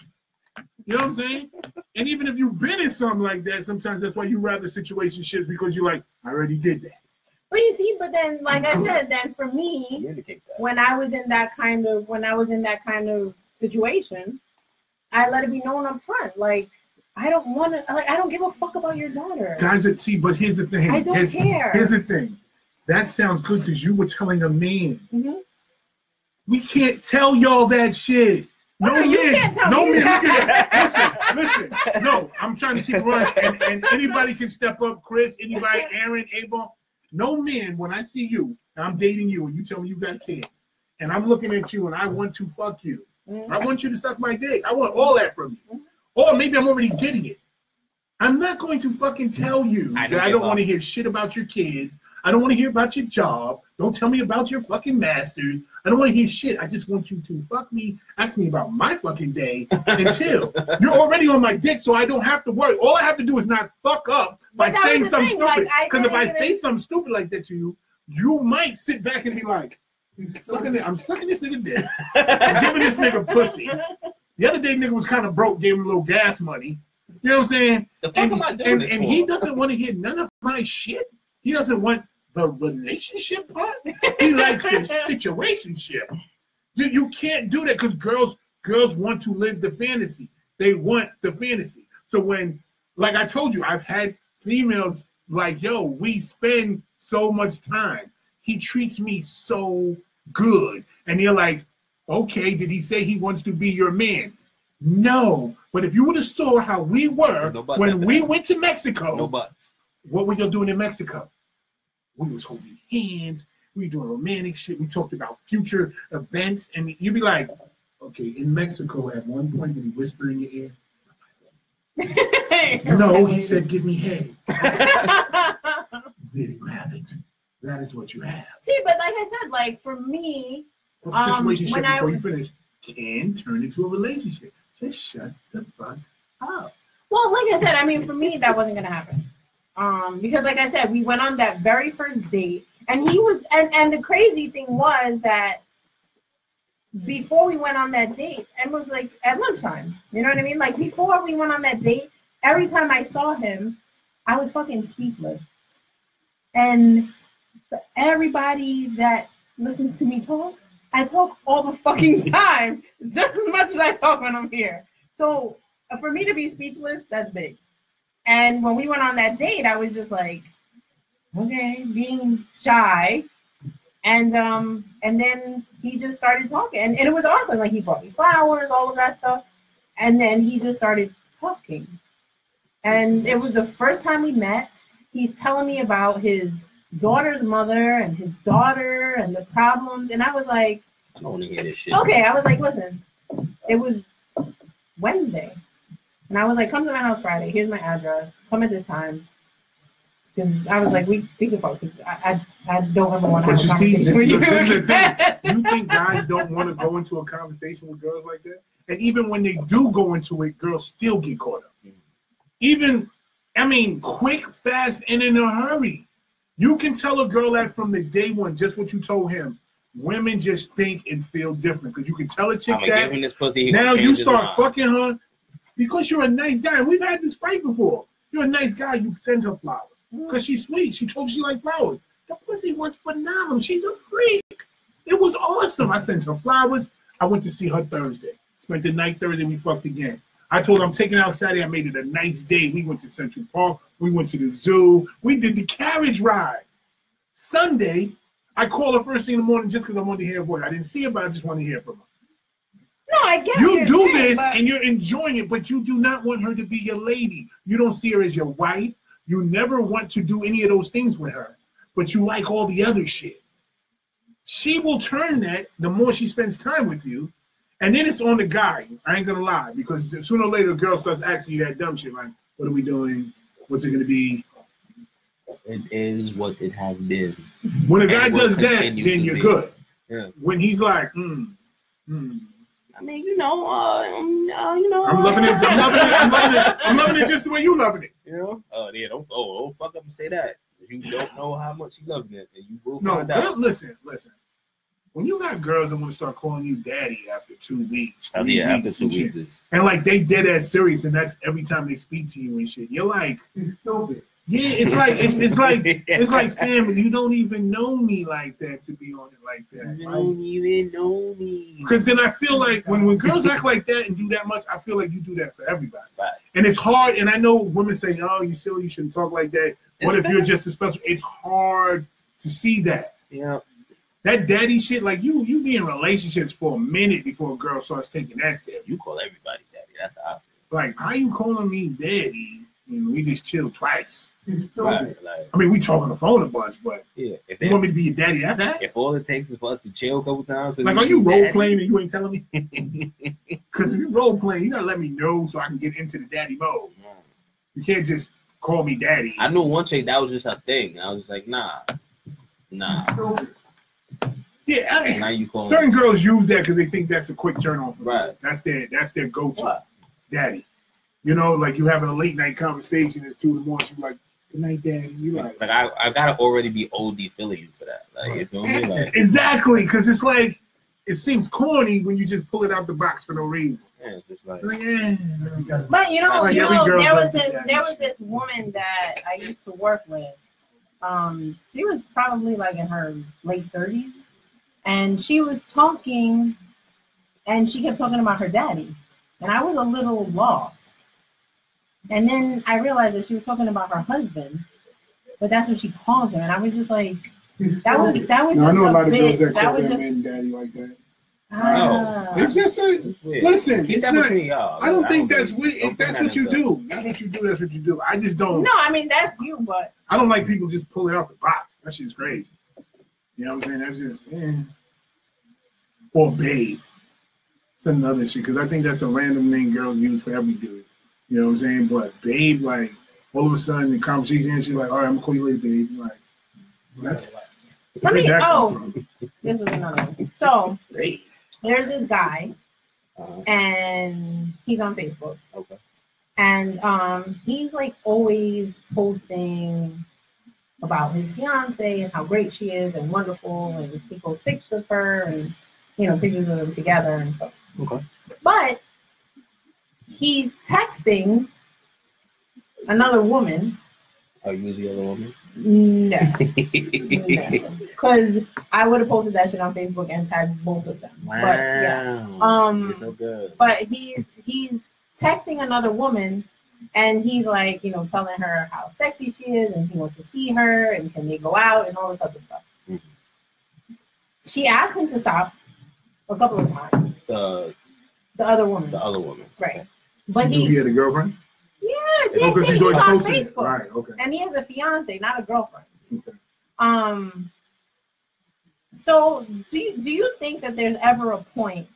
You know what I'm saying? And even if you've been in something like that, sometimes that's why you rather situationships because you're like, I already did that. But you see, but then, like I said, then for me, when I was in that kind of situation, I let it be known up front, like I don't want to, like I don't give a fuck about your daughter. Guys, but here's the thing. I don't care. Here's the thing. That sounds good because you were telling a man. Mm-hmm. We can't tell y'all that shit. No man. You can't tell no me man. that. Listen. No, I'm trying to keep it running. And anybody can step up. Chris, anybody, Aaron, Abel. No man, when I see you, and I'm dating you, and you tell me you got kids, and I'm looking at you, and I want to fuck you. Mm-hmm. I want you to suck my dick. I want all that from you. Mm-hmm. Or maybe I'm already getting it. I'm not going to fucking tell you that I don't want to hear shit about your kids. I don't want to hear about your job. Don't tell me about your fucking masters. I don't want to hear shit. I just want you to fuck me, ask me about my fucking day, and chill. You're already on my dick, so I don't have to worry. All I have to do is not fuck up by saying something stupid. Because if I say something stupid like that to you, you might sit back and be like, I'm sucking this nigga dick. I'm giving this nigga pussy. The other day, nigga was kind of broke, gave him a little gas money. You know what I'm saying? And he doesn't want to hear none of my shit. He doesn't want the relationship part. He likes the situationship. You can't do that because girls want to live the fantasy. They want the fantasy. So when, like I told you, I've had females like, yo, we spend so much time. He treats me so good. And you're like, okay, did he say he wants to be your man? No. But if you would have saw how we were when we went to Mexico, no buts. What were y'all doing in Mexico? We was holding hands. We were doing romantic shit. We talked about future events. And you'd be like, okay, in Mexico, at one point, did he whisper in your ear? No, he said, give me head. There you have it. That is what you have. See, but like I said, like for me, situationship before you finish can turn into a relationship. Just shut the fuck up. Well, like I said, I mean, for me, that wasn't gonna happen. Because like I said, we went on that very first date, and he was, and the crazy thing was that before we went on that date, and it was like at lunchtime, you know what I mean? Like before we went on that date, every time I saw him, I was fucking speechless. And everybody that listens to me talk, I talk all the fucking time, just as much as I talk when I'm here. So for me to be speechless, that's big. And when we went on that date, I was just like, okay, being shy. And then he just started talking. And it was awesome. Like he brought me flowers, all of that stuff. And then he just started talking. And it was the first time we met. He's telling me about his daughter's mother and his daughter and the problems. And I was like, I don't want to hear this shit. Okay, I was like, listen, it was Wednesday. And I was like, come to my house Friday. Here's my address. Come at this time. Because I was like, we can fuck. Because I don't ever want to have a conversation with you. This is the thing. You think guys don't want to go into a conversation with girls like that? And even when they do go into it, girls still get caught up. Even, I mean, quick, fast, and in a hurry. You can tell a girl that from the day one, just what you told him. Women just think and feel different. Because you can tell a chick that. Give him this pussy, now you start fucking her. Because you're a nice guy. And we've had this fight before. You're a nice guy. You send her flowers. Because she's sweet. She told you she liked flowers. The pussy was phenomenal. She's a freak. It was awesome. I sent her flowers. I went to see her Thursday. Spent the night Thursday. We fucked again. I told her I'm taking her out Saturday. I made it a nice day. We went to Central Park. We went to the zoo. We did the carriage ride. Sunday, I called her first thing in the morning just because I wanted to hear her voice. I didn't see her, but I just wanted to hear from her. No, I get you do this and you're enjoying it, but you do not want her to be your lady. You don't see her as your wife. You never want to do any of those things with her, but you like all the other shit. She will turn that the more she spends time with you, and then it's on the guy. I ain't gonna lie, because sooner or later a girl starts asking you that dumb shit like, what are we doing? What's it gonna be? It is what it has been. When a guy does that, then you're good. Yeah. When he's like, I mean, you know, I'm loving it. I'm loving it just the way you loving it. You know? Oh, yeah. Don't fuck up and say that. You don't know how much you loving it, and you will find out. Listen. When you got girls that want to start calling you daddy after 2 weeks, after 2 weeks, and like they dead ass serious, and that's every time they speak to you and shit, you're like, Yeah, it's like family. You don't even know me like that to be on it like that. You don't even know me. Because then I feel like when girls act like that and do that much, I feel like you do that for everybody. Right. And it's hard. And I know women say, "Oh, you silly, you shouldn't talk like that." What if you're just as special? It's hard to see that. Yeah. That daddy shit, like you be in relationships for a minute before a girl starts taking that step. You call everybody daddy. That's how I feel. Like, how you calling me daddy? And we just chilled twice. Right. Like, I mean, we talk on the phone a bunch, but yeah. If you want me to be your daddy after that? If all it takes is for us to chill a couple times. Like, are you role playing and you ain't telling me? Because if you role playing, you gotta let me know so I can get into the daddy mode. You can't just call me daddy. I knew one chick that was just her thing. I was just like, nah. Yeah, I mean, now you call certain girls use that because they think that's a quick turn on for right. them. That's their go-to. What? Daddy. You know, like you having a late night conversation, it's 2 in the morning, you're like, good night, daddy. You like I gotta already be OD feeling you for that. Like, you feel me? Like, exactly, because it's like it seems corny when you just pull it out the box for no reason. yeah, it's just like, But you know, there was this woman that I used to work with. She was probably like in her late 30s, and she was talking, and she kept talking about her daddy, and I was a little lost. And then I realized that she was talking about her husband, but that's what she calls him, and I was just like, that was. No, I know a lot of girls that call was their just, man daddy like that. No. It's just a listen. Keep It's that not. between y'all. I don't think that's really- weird. don't If that's bring what that you into- do, that's what you do. That's what you do. I just don't. no, I mean that's you, but I don't like people just pulling out the box. That shit's crazy. You know what I'm saying? That's just or babe. It's another shit because I think that's a random name girls use for every dude. You know what I'm saying? But babe, like all of a sudden the conversation, she's like, "All right, I'm gonna call you later, babe." Like, that's let me. that come Oh, from? this is another one. So Babe. there's this guy, Uh-huh. and he's on Facebook. Okay. And he's like always posting about his fiance and how great she is and wonderful, and he posts pictures of her and pictures of them together and stuff. Okay. But he's texting another woman. Are you the other woman? No, because I would have posted that shit on Facebook and tagged both of them. Wow. But yeah, You're so good. but he's texting another woman, and he's like, telling her how sexy she is, and he wants to see her, and can they go out, and all this other stuff. Mm-hmm. She asked him to stop a couple of times. The other woman. The other woman. Right. But he had a girlfriend? Yeah, because he's already on posted it. Facebook. Right, okay. And he has a fiance, not a girlfriend. Okay. So do you think that there's ever a point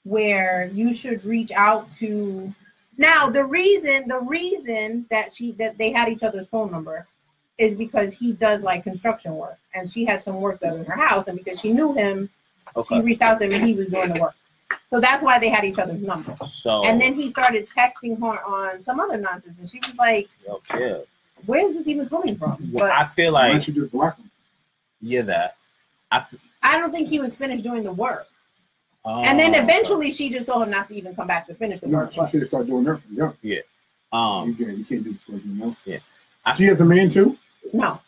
where you should reach out to? Now the reason that they had each other's phone number is because he does like construction work, and she had some work done in her house, and because she knew him, she reached out to him and he was doing the work. So that's why they had each other's number. So and then he started texting her on some other nonsense, and she was like, yeah. "Where is this even coming from?" Well, but I feel like why don't you just block him? Yeah, that. I don't think he was finished doing the work. And then eventually she just told him not to even come back to finish the work. She should start doing her. Yeah. Yeah. You can't do this work, Yeah. She has a man too? No.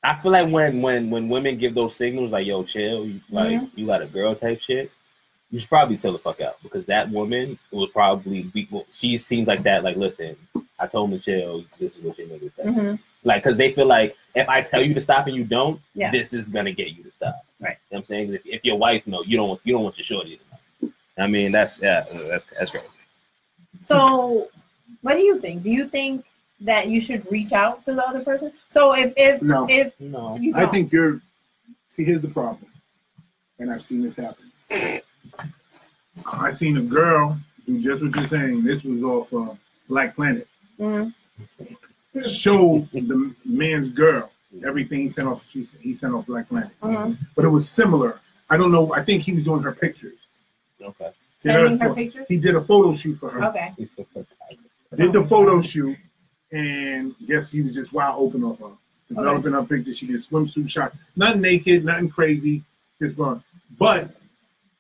I feel like when women give those signals like, yo, chill, you got a girl type shit, you should probably tell the fuck out, because that woman will probably be, she seems like that, like, listen, I told him to chill, this is what your niggas say. Mm-hmm. Like, because they feel like if I tell you to stop and you don't, this is gonna get you to stop. Right. You know what I'm saying? If your wife knows, you don't want your shorty to know. I mean, that's crazy. So what do you think? Do you think that you should reach out to the other person? So if no, you I think here's the problem, and I've seen this happen. I seen a girl do just what you're saying. This was off Black Planet. Mm-hmm. Show the man's girl everything he sent off Black Planet. Mm-hmm. But it was similar. I don't know. I think he was doing her pictures. Okay. Sending her pictures? He did a photo shoot for her. Okay. Did the photo shoot, and guess he was just wide open off her. Developing her pictures. She did swimsuit shots. Nothing naked, nothing crazy. Just fun. But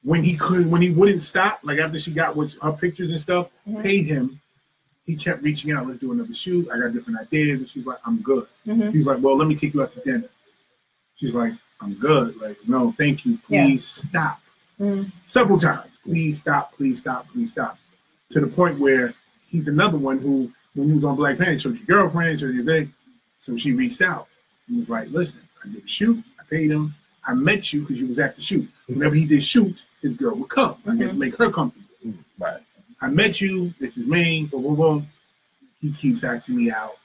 when he wouldn't stop, like after she got her pictures and stuff, paid him he kept reaching out. Let's do another shoot. I got different ideas. And she's like, I'm good. Mhm. He's like, well, let me take you out to dinner. She's like, I'm good. Like, no, thank you. Please stop. Mhm. Several times. Please stop. Please stop. Please stop. To the point where he's another one who, when he was on Black Panther, showed your girlfriend, showed your thing. So she reached out. He was like, listen, I did a shoot. I paid him. I met you because you was at the shoot. Whenever he did shoots, his girl would come. I guess make her comfortable. Right. I met you. This is me. Boom, boom, boom. He keeps asking me out.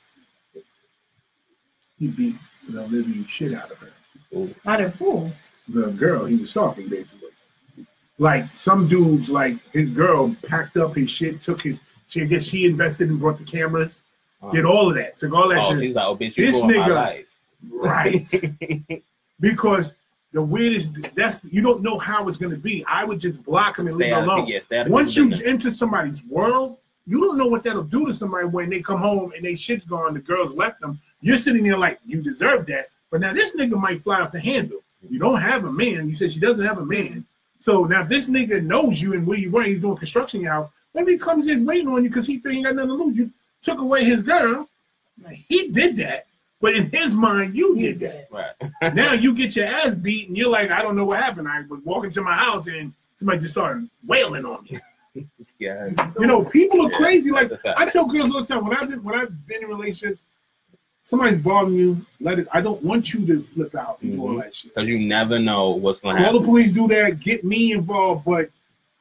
He beat the living shit out of her. Out of who? The girl he was stalking, basically. Like some dudes, like his girl packed up his shit, took his. I guess she invested and brought the cameras, did all of that, took all that shit. He's like, oh, bitch, you This ruined my nigga- life. Right. Because the weirdest, that's you don't know how it's gonna be. I would just block him and leave him alone. Once you enter somebody's world, you don't know what that'll do to somebody when they come home and they shit's gone, the girls left them. You're sitting there like, you deserve that. But now this nigga might fly off the handle. You don't have a man. You said she doesn't have a man. So now this nigga knows you and where you were. He's doing construction out. Maybe he comes in waiting on you because he think he got nothing to lose. You took away his girl. He did that. But in his mind, you did that. Right. Now you get your ass beat and you're like, I don't know what happened. I was walking to my house and somebody just started wailing on me. Yeah. You know, people are crazy. that's Like a fact. I tell girls all the time, when I've been in relationships, somebody's bothering you, let it. I don't want you to flip out and do all that shit. Because you never know what's going to Call happen. the police, do that, get me involved, but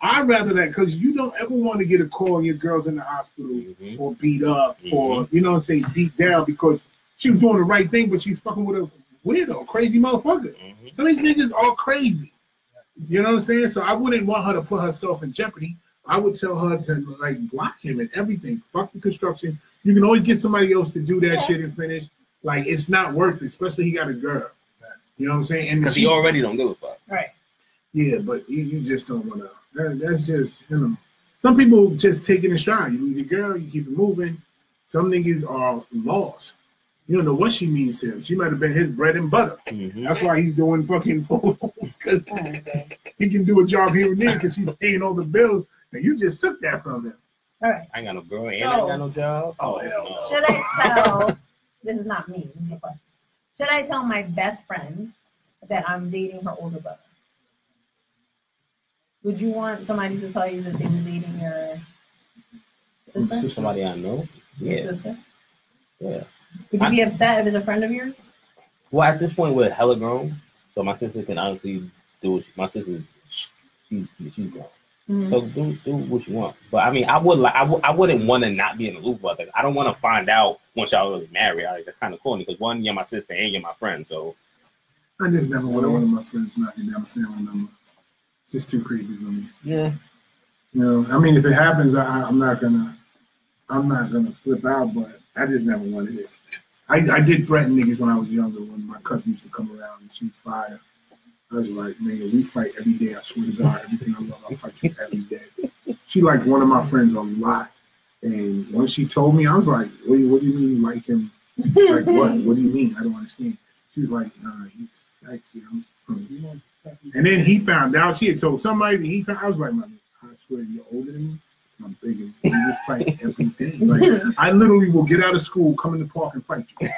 I'd rather that because you don't ever want to get a call and your girl's in the hospital or beat up or, you know what I'm saying, beat down because she was doing the right thing, but she's fucking with a weirdo, crazy motherfucker. Some of these niggas are crazy. You know what I'm saying? So I wouldn't want her to put herself in jeopardy. I would tell her to like block him and everything. Fuck the construction. You can always get somebody else to do that shit and finish. Like it's not worth it, especially he got a girl. You know what I'm saying? And Because he already don't give a fuck. Right. yeah, but you just don't want to. That's just, you know. Some people just take it in stride. You lose your girl, you keep it moving. Some niggas are lost. You don't know what she means to him. She might have been his bread and butter. That's why he's doing fucking photos because he can do a job here and there because she's paying all the bills. And you just took that from him. All right. I ain't got no girl and I ain't got no job. Oh, hell no. Should I tell? This is not me. This is a question. Should I tell my best friend that I'm dating her older brother? Would you want somebody to tell you that they were dating your sister? Somebody I know? Your Yeah. sister? Yeah. Would you be upset if it's a friend of yours? Well, at this point, we're hella grown. So my sister can honestly do what my sister, she's grown. So do what you want. But I mean, I wouldn't want to not be in the loop about that. I don't want to find out once y'all really married. That's kind of corny because one, you're my sister and you're my friend. So I just never want one of my friends knocking down a family number. It's just too creepy for me. yeah. You know, I mean, if it happens, I'm not gonna flip out. But I just never wanted it. I did threaten niggas when I was younger. When my cousin used to come around and shoot fire, I was like, nigga, we fight every day. I swear to God, everything I love, I fight you every day. She liked one of my friends a lot. And when she told me, I was like, what do you mean you like him? Like what? What do you mean? I don't understand. She was like, nah, he's sexy. And then he found out. She had told somebody. I was like, man, I swear you're older than me. I'm thinking, we will fight every day. Like, I literally will get out of school, come in the park and fight you.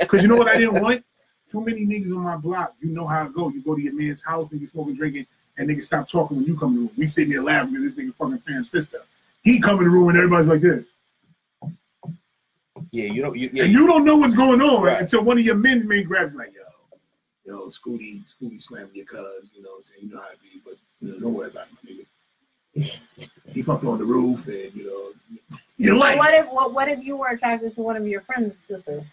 Because you know what I didn't want? Too many niggas on my block. You know how it go. You go to your man's house, niggas smoking, drinking, and niggas stop talking when you come in the room. We sitting there laughing because this nigga fucking fan sister. He come in the room and everybody's like this. Yeah, you don't. And you don't know what's going on Right. until one of your men may grab you like, yo, Scooty slamming your cuz, you know what I'm saying? You know how it be, but you know, don't worry about it, my nigga. He fucked on the roof and, you know, you're like. What if you were attracted to one of your friend's sisters?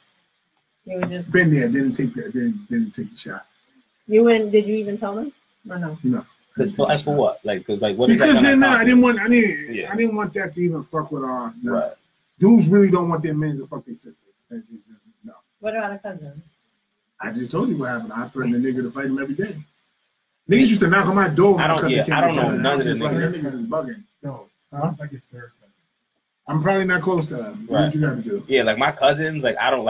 You would just Been there, didn't take the shot. you wouldn't. Did you even tell them or no? No. For what? Like, what? Is Because that then gonna I didn't want that to even fuck with our. No. Right. Dudes really don't want their men to fuck their sisters. No. What about a cousin? I just told you what happened. I threatened the nigga to fight him every day. Niggas used to knock on my door. I don't know none of this Like, niggas. that nigga is bugging. No, Huh? I get third. I'm probably not close to him. Right. What you got to do? Yeah, like my cousins, like I don't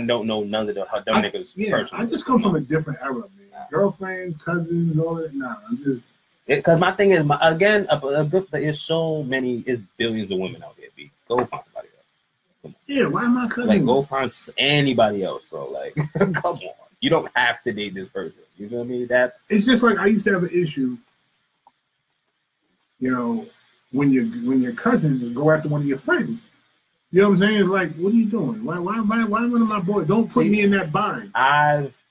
don't know none of them niggas personally. I just come from a different era, man. Girlfriends, cousins, all that. Nah, I'm just. Because my thing is, there's so many, it's billions of women out there, B. Go find somebody else. Yeah, why am I cousin? Like, go find anybody else, bro. Like, come on. You don't have to date this person. You feel me? That it's just like I used to have an issue. You know, when your cousins go after one of your friends. You know what I'm saying? It's like, what are you doing? Why one of my boys? Don't put me in that bind.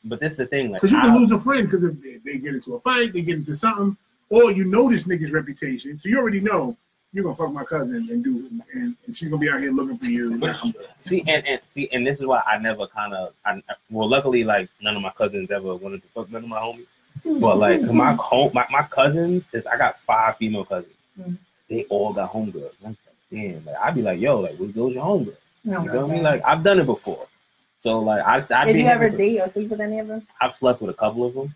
But this is the thing, like, because you can lose a friend because if they get into a fight, they get into something, or you know this nigga's reputation, so you already know you're gonna fuck my cousin and she's gonna be out here looking for you. And this is why I never well, luckily, like, none of my cousins ever wanted to fuck none of my homies. But like my cousins, I got 5 female cousins. They all got homegirls. Damn, like, I'd be like, yo, like, where goes your homegirl? You feel me? Like, I've done it before. So like, did you ever date or sleep with any of them? I've slept with a couple of them.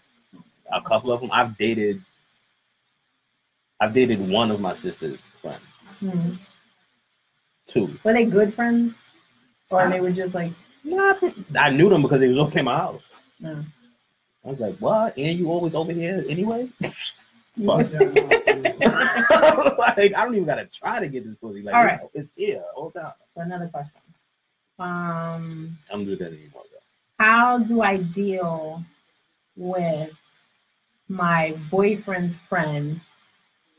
I've dated one of my sister's friends. 2. Were they good friends, or they were just like? I knew them because they was over at my house. No. I was like, what? And you always over here anyway? Fuck. Like, I don't even gotta try to get this pussy. Like, all right. It's here all the time. So another question. I don't do that anymore, though. How do I deal with my boyfriend's friend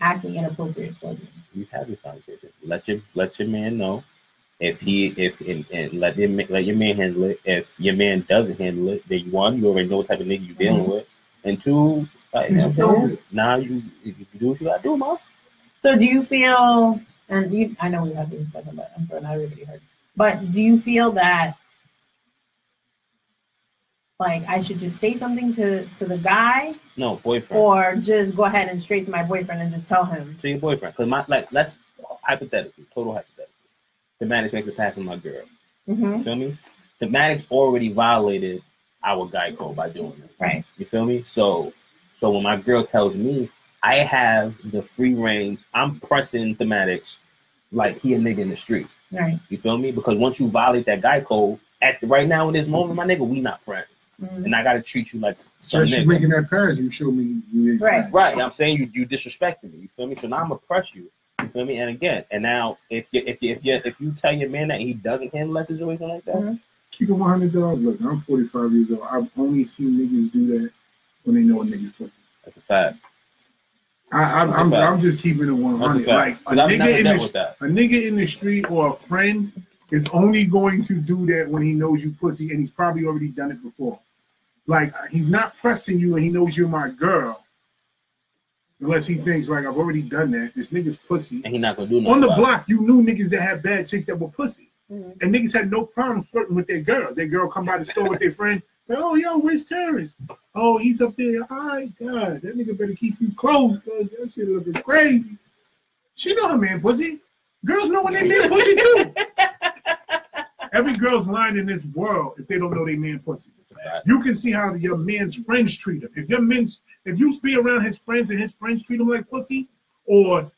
acting inappropriate towards me? You've had this conversation. Let your man know. Let your man handle it. If your man doesn't handle it, then you already know what type of nigga you're dealing with. And 2, like, now you do what you gotta do, man. So do you feel, and I know we have this discussion, but I'm sure not everybody heard. But do you feel that, like, I should just say something to the guy? No, boyfriend. Or just go ahead and straight to my boyfriend and just tell him? To your boyfriend. Because let's hypothetically, total hypothetically. The Maddox makes a pass on my girl. You feel me? The Maddox already violated our guy code by doing it. Right. You feel me? So when my girl tells me I have the free range, I'm pressing the Maddox like he a nigga in the street. Right. You feel me? Because once you violate that guy code, right now in this moment, my nigga, we not friends. And I gotta treat you like some nigga. Making that pass, you show me you ain't right. Right. I'm saying you disrespected me. You feel me? So now I'm gonna press you. You feel me? And now if you tell your man that he doesn't handle that situation like that, keep it $100. Look, I'm 45 years old. I've only seen niggas do that when they know a nigga's pussy. That's a fact. I'm just keeping it 100. Like a nigga in the street or a friend is only going to do that when he knows you pussy, and he's probably already done it before. Like, he's not pressing you, and he knows you're my girl, unless he thinks like, I've already done that. This nigga's pussy, and he's not gonna do nothing. On the block, you knew niggas that had bad chicks that were pussy, and niggas had no problem flirting with their girls. Their girl come by the store with their friend. Oh, yo, where's Terrence? Oh, he's up there. All right, God, that nigga better keep you close, cause that shit looking crazy. She know her man pussy. Girls know when they man pussy too. Every girl's lying in this world if they don't know they man pussy. You can see how your man's friends treat him. If you be around his friends and his friends treat him like pussy, or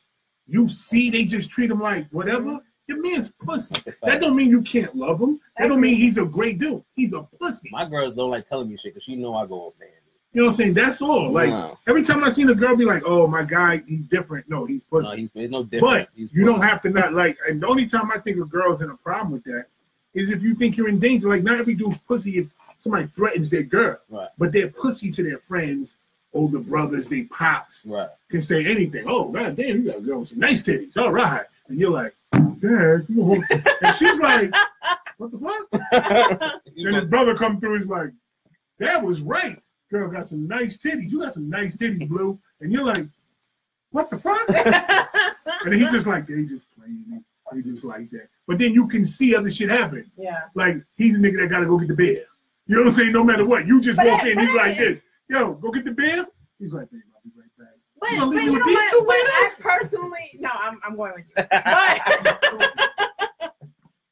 you see they just treat him like whatever, your man's pussy. That don't mean you can't love him. That don't mean he's a great dude. He's a pussy. My girls don't like telling me shit because she know I go up there. You know what I'm saying? That's all. Like, every time I seen a girl be like, oh, my guy, he's different. No, he's pussy. No, he's no different. But you don't have to not like, and the only time I think a girl's in a problem with that is if you think you're in danger. Like, not every dude's pussy if somebody threatens their girl. Right. But they're pussy to their friends, older brothers, they pops. Right. Can say anything. Oh, God damn, you got a girl with some nice titties. All right. And you're like, Dad, come on. And she's like, what the fuck? And his brother come through, he's like, Dad was right. Girl got some nice titties. You got some nice titties, Blue. And you're like, what the fuck? And he just like, they just playing it. They just like that. But then you can see other shit happen. Yeah. Like, he's a nigga that gotta go get the beer. You know what I'm saying? No matter what. You just walk in, he's like this. Yo, go get the beer? He's like, babe, I'll be right back. But you know what? But I personally, no, I'm going with you.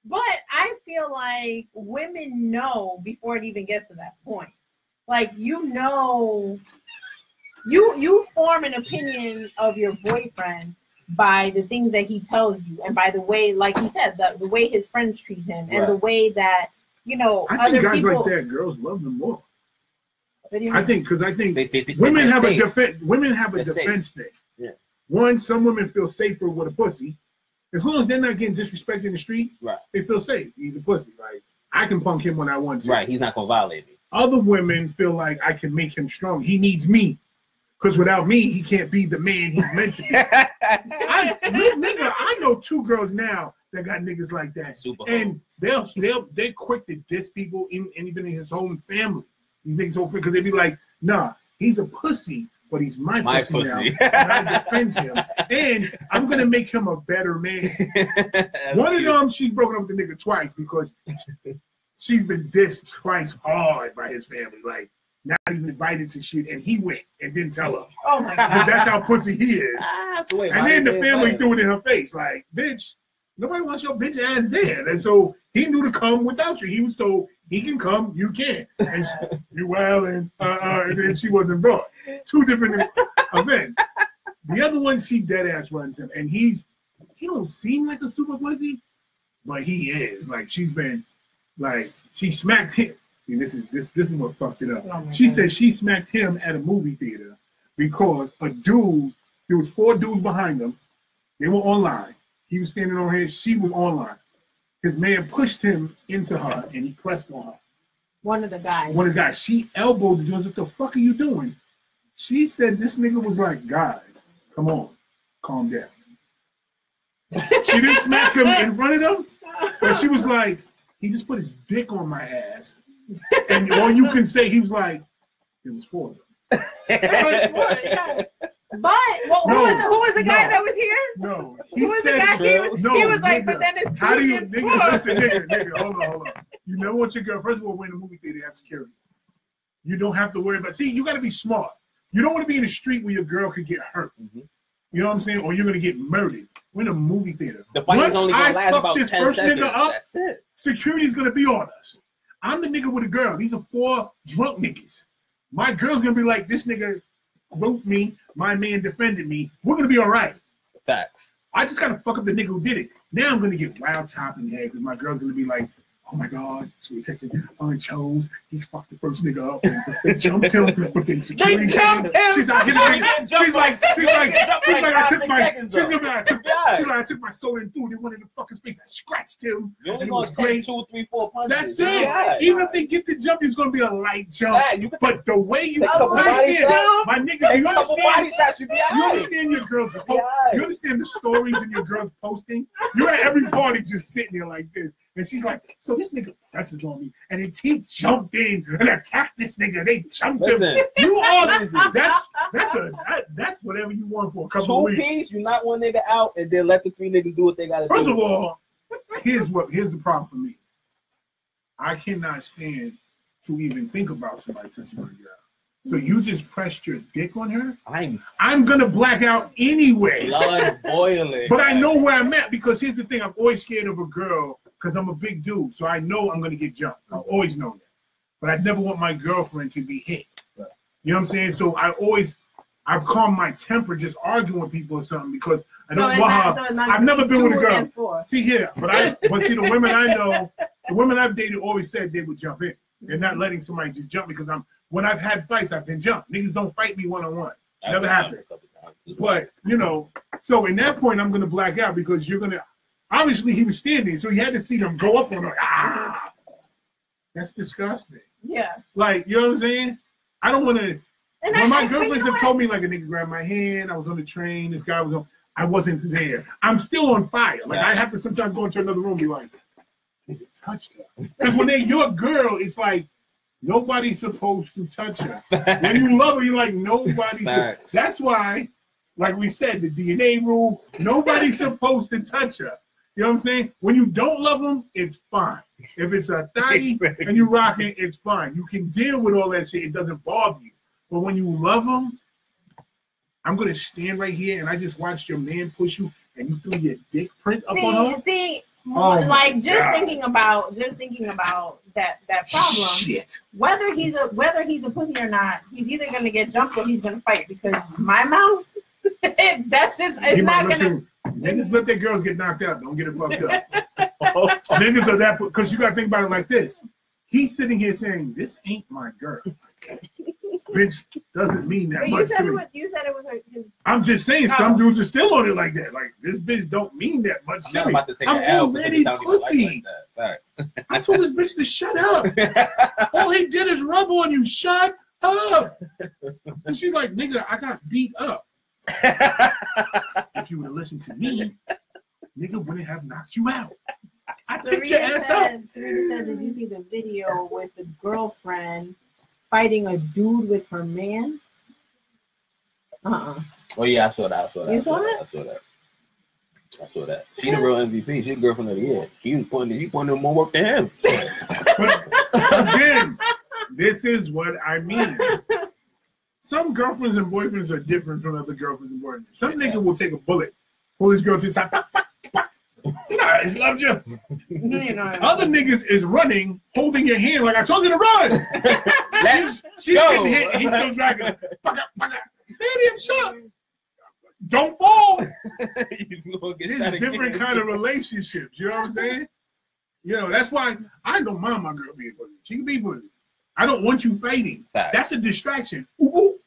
But I feel like women know before it even gets to that point. Like, you know, you form an opinion of your boyfriend by the things that he tells you, and by the way, like he said, the way his friends treat him, and the way that, you know, I think guys like that, girls love them more. I think women have a defense. Women have a defense thing. Yeah. One, some women feel safer with a pussy, As long as they're not getting disrespected in the street, Right. they feel safe. He's a pussy. Like, I can punk him when I want to. Right. He's not gonna violate me. Other women feel like I can make him strong. He needs me. Because without me, he can't be the man he's meant to be. I know 2 girls now that got niggas like that. Super and they're quick to diss people, even in his own family. These niggas so quick because they be like, nah, he's a pussy, but he's my pussy now. And I defend him. And I'm going to make him a better man. One of them, she's broken up with the nigga twice because she's been dissed twice hard by his family. Like, not even invited to shit, and he went and didn't tell her. Oh my God. That's how pussy he is. So wait, and then the family threw it in her face, like, bitch, nobody wants your bitch ass there. And so he knew to come without you. He was told he can come, you can't. And you wildin', and then she wasn't brought. 2 different events. The other one, she dead ass runs him, and he don't seem like a super pussy, but he is. Like, she's been, like, she smacked him. See, this is what fucked it up. Oh She said she smacked him at a movie theater because a dude, there was 4 dudes behind him. They were online. He was standing on his, she was online. His man pushed him into her and he pressed on her. One of the guys. She elbowed the dude. What the fuck are you doing? She said this nigga was like, guys, come on, calm down. She didn't smack him in front of them, but she was like, he just put his dick on my ass. And all you can say, he was like, it was for them. But who was the guy that was here? No. Who was the guy? He was like, but then it's how do you, listen, nigga, hold on. You never want your girl, first of all, we're in a movie theater, you have security. You don't have to worry about, see, you got to be smart. You don't want to be in the street where your girl could get hurt. Mm-hmm. You know what I'm saying? Or you're going to get murdered. We're in a movie theater. The fight is only going to last about 10 seconds. That's it. Security's going to be on us. I'm the nigga with a girl. These are 4 drunk niggas. My girl's going to be like, this nigga wrote me. My man defended me. We're going to be all right. Facts. I just got to fuck up the nigga who did it. Now I'm going to get wild top in the head because my girl's going to be like, oh my God. So he texted, chose. He's fucked the first nigga up. And they jumped him, but then security. They jumped him. She's like, I took my soda and threw it in one of the fucking space. I scratched him. You only going to take 2, 3, 4 punches. That's it. Yeah. Even if they get the jump, it's going to be a light jump. Yeah, but the way you understand, my nigga, you understand? You understand understand your girls you understand the stories in your girls posting? You're at every party just sitting there like this. And she's like, so this nigga presses on me, and he jumped in and attacked this nigga. They jumped him. You are that's whatever you want for a couple of weeks. 2 piece, you knock one nigga out, and then let the 3 niggas do what they gotta do. First of all, here's the problem for me. I cannot stand to even think about somebody touching my girl. So you just pressed your dick on her? I'm gonna black out anyway. Blood boiling. But I know where I'm at because here's the thing: I'm always scared of a girl because I'm a big dude, so I know I'm gonna get jumped. I always know that. But I never want my girlfriend to be hit. You know what I'm saying? So I've calmed my temper just arguing with people or something because I don't want her. I've never been with a girl. See here, but see the women I know, the women I've dated always said they would jump in. They're not letting somebody just jump because when I've had fights, I've been jumped. Niggas don't fight me one-on-one. Never happened. But, so in that point, I'm going to black out because you're going to, obviously he was standing, so you had to see them go up on her. That's disgusting. Yeah. Like, you know what I'm saying? I don't want to, when my girlfriends have told me like a nigga grabbed my hand, I was on the train, this guy was on, I wasn't there. I'm still on fire. Like I have to sometimes go into another room and be like, nigga touched her. Because when they're your girl, it's like, nobody's supposed to touch her. When you love her, you're like, nobody's. That's why, like we said, the DNA rule, nobody's supposed to touch her. You know what I'm saying? When you don't love them, it's fine. If it's a thotty and you rock it, it's fine. You can deal with all that shit. It doesn't bother you. But when you love them, I'm going to stand right here and I just watched your man push you and you threw your dick print up on her. See, like just thinking about that problem. Shit. Whether he's a pussy or not, he's either gonna get jumped or he's gonna fight because my mouth, that's just it's not gonna. Niggas let their girls get knocked out. Don't get it fucked up. Niggas are that because you gotta think about it like this. He's sitting here saying, "This ain't my girl." bitch doesn't mean that But much to me. you said it was his. I'm just saying, some dudes are still on it like that. Like, this bitch don't mean that much to I'm me. about to take I'm an L already because don't even pussy. like that. I told this bitch to shut up. All he did is rub on you. Shut up. And she's like, nigga, I got beat up. If you would have listened to me, nigga wouldn't have knocked you out. I picked your ass up. He said, did you see the video with the girlfriend fighting a dude with her man? Oh yeah, I saw that. You saw it? I saw that. She the real MVP. She the girlfriend of the year. She putting in more work than him. But again, this is what I mean. Some girlfriends and boyfriends are different from other girlfriends and boyfriends. Some nigga will take a bullet, pull his girl to the side, pop, pop, pop. I just loved you. Other niggas is running, holding your hand like I told you to run. she's getting hit and he's still dragging her. Baby, I'm shot. Don't fall. There's different kind of relationships. You know what I'm saying? You know, that's why I don't mind my girl being pussy. She can be pussy. I don't want you fighting. That's a distraction. Ooh.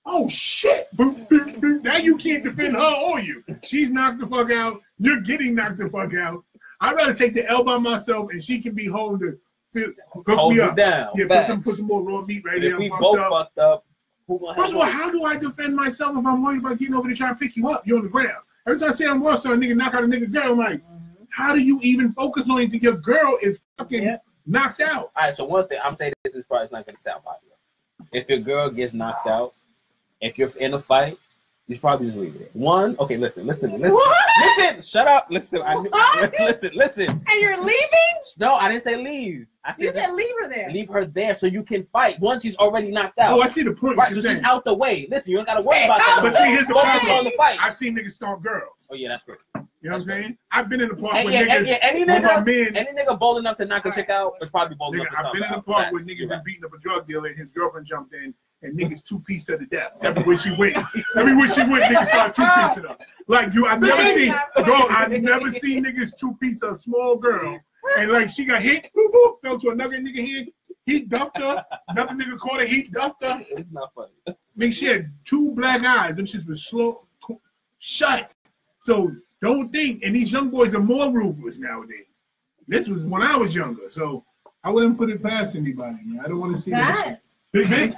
Oh shit. Now you can't defend her or you. She's knocked the fuck out. You're getting knocked the fuck out. I'd rather take the L by myself and she can be home to hook me up. Down. Yeah, put some more raw meat right if there. We both fucked up. First of all, how do I defend myself if I'm worried about getting over there trying to pick you up? You're on the ground. Every time I see I'm worse, so a nigga knock out a nigga girl, I'm like, how do you even focus on anything? Your girl is fucking knocked out. All right, so one thing, I'm saying this is probably not going to sound popular. If your girl gets knocked out, if you're in a fight, you should probably just leave it. One, okay, listen. Listen, shut up. Listen. And you're leaving? No, I didn't say leave. I said you said leave her there. Leave her there so you can fight. Once she's already knocked out. Oh, I see the point. Right, so she's out the way. Listen, you don't got to worry about that. But see, here's the problem. The fight. I've seen niggas stomp girls. Oh, yeah, that's great. You know what I'm saying? I've been in the park with niggas. Any nigga bold enough to knock a chick out is probably bold enough to I've been in the park with niggas and beating up a drug dealer and his girlfriend jumped in and niggas two-pieced her to death. Everywhere she went, niggas started two-piecing her. Like I've never seen niggas two-piece a small girl. And like she got hit, boop, boop, fell to another nigga hand. He dumped her. Another nigga caught her. He dumped her. It's not funny. I mean, she had two black eyes. Them shits was slow, shut. So don't think. And these young boys are more ruthless nowadays. This was when I was younger. So I wouldn't put it past anybody. Man. I don't want to see that shit. Big.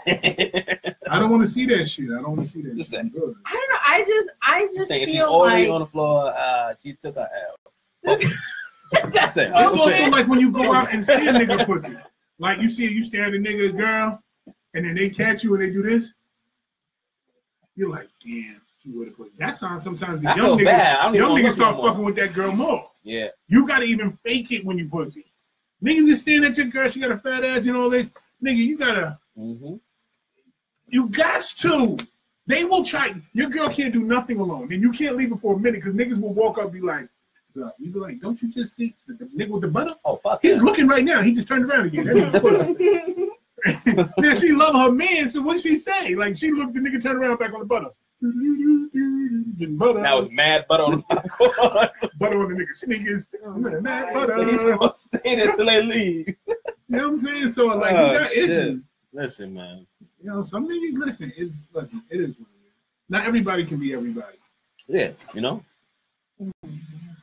I don't want to see that shit. I don't want to see that. Listen, shit. I don't know. I just if feel you're already like on the floor, she took her L. That's it. It's also like when you go out and see a nigga pussy. Like you stare at a nigga girl, and then they catch you and they do this. You're like, damn, she would have put. That's how sometimes the young niggas start fucking with that girl more. Yeah. You gotta even fake it when you pussy. Niggas is staring at your girl. She got a fat ass and all this. Nigga, you gotta. Mm-hmm. You got to. They will try. Your girl can't do nothing alone, and you can't leave her for a minute because niggas will walk up and be like. You be like, don't you just see the nigga with the butter? Oh, fuck. He's looking right now. He just turned around again. Now she love her man, so what'd she say? Like, she looked, the nigga turned around back on the butter. Butter. That was mad butter on the butter on the nigga sneakers. Mad butter. He's going to stay there until they leave. You know what I'm saying? So, like, you got issues. Listen, man. You know, some niggas, listen, it is what it is. Not everybody can be everybody. Yeah, you know?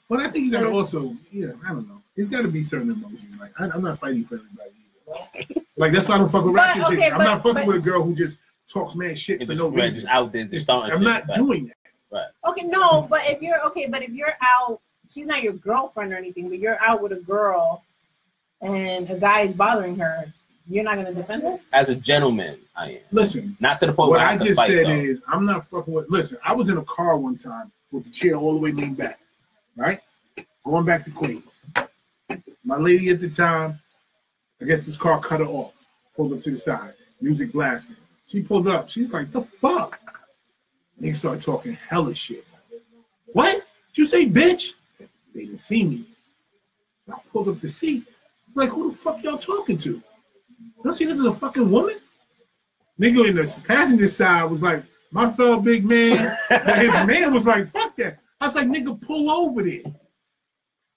But I think you gotta also, I don't know. It's gotta be certain emotions. Like I'm not fighting for everybody either. Like that's why I don't fuck with ratchet chicks. I'm not fucking with a girl who just talks mad shit for no reason. Just out there, I'm not doing that. Right. Okay, no, but if you're out, she's not your girlfriend or anything, but you're out with a girl, and a guy is bothering her. You're not gonna defend her? As a gentleman, I am. Listen, not to the point where where I just said is I'm not fucking with. Listen, I was in a car one time with the chair all the way leaned back. Right? Going back to Queens. My lady at the time, I guess this car cut her off. Pulled up to the side. Music blasting. She pulled up. She's like, the fuck? They started talking hella shit. What? Did you say bitch? They didn't see me. I pulled up the seat. I'm like, who the fuck y'all talking to? You don't see this is a fucking woman? Nigga in the passenger side was like, my fellow big man. But his man was like, fuck that. I was like, nigga, pull over there.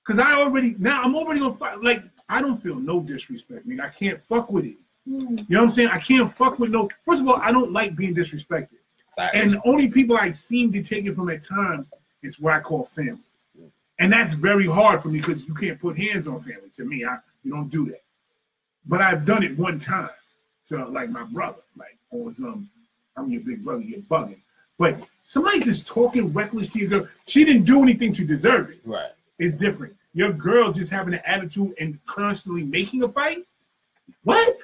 Because I'm already on fire. Like, I don't feel no disrespect, nigga. I can't fuck with it. You know what I'm saying? I can't fuck with no. First of all, I don't like being disrespected. Facts. And the only people I seem to take it from at times is what I call family. And that's very hard for me because you can't put hands on family. To me, you don't do that. But I've done it one time to like my brother, like on some, I'm your big brother, you're bugging. But somebody just talking reckless to your girl, she didn't do anything to deserve it. Right. It's different. Your girl just having an attitude and constantly making a fight. What?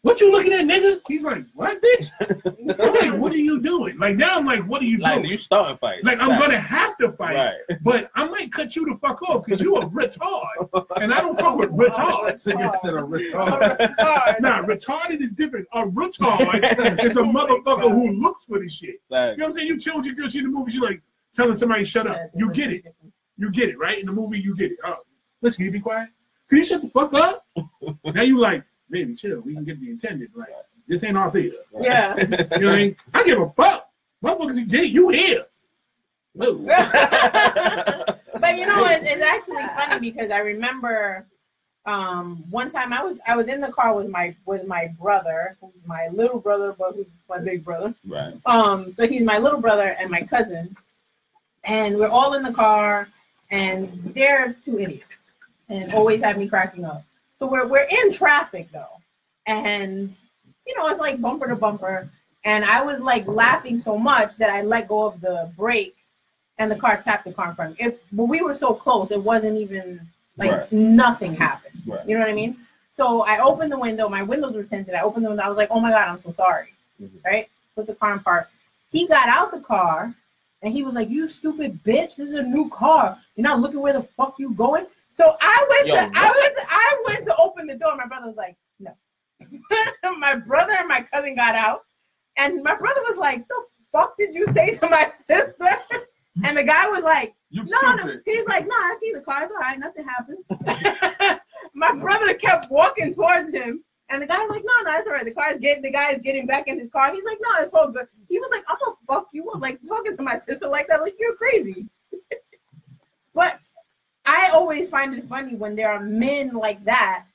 What you looking at, nigga? He's like, what, bitch? I'm like, what are you doing? Like, now I'm like, what are you doing? Like, you starting fight. Like, I'm going to have to fight. Right. But I might cut you the fuck off because you a retard. And I don't fuck with retards. Nah, retarded is different. A retard is a motherfucker who looks for this shit. Like, you know what I'm saying? You chill with your girl, she in the movie, she like telling somebody, shut up. You get it. You get it, right? In the movie, you get it. Oh, listen, can you be quiet? Can you shut the fuck up? Now you like, baby, chill. We can get the intended. Like, this ain't our theater. Yeah. You know what I mean? I give a fuck. Motherfuckers, get it. You here. But you know, it's actually funny because I remember one time I was in the car with my brother, who's my little brother, but who's my big brother. Right. So he's my little brother and my cousin, and we're all in the car, and they're two idiots, and always have me cracking up. So we're in traffic though, and you know it's like bumper to bumper, and I was like laughing so much that I let go of the brake, and the car tapped the car in front of me. But we were so close, it wasn't even like nothing happened. Right. You know what I mean? So I opened the window. My windows were tinted. I opened the window. I was like, oh my god, I'm so sorry. Right? Put the car in park. He got out the car, and he was like, you stupid bitch! This is a new car. You're not looking where the fuck you going. So I went to open the door. My brother was like, no. My brother and my cousin got out, and my brother was like, the fuck did you say to my sister? And the guy was like, no. He's like, no, I see the car. It's all right. Nothing happened. My brother kept walking towards him, and the guy's like, no, it's all right. The guy is getting back in his car. He's like, no, it's all good. He was like, I'm gonna fuck you up, like talking to my sister like that, like you're crazy. But I always find it funny when there are men like that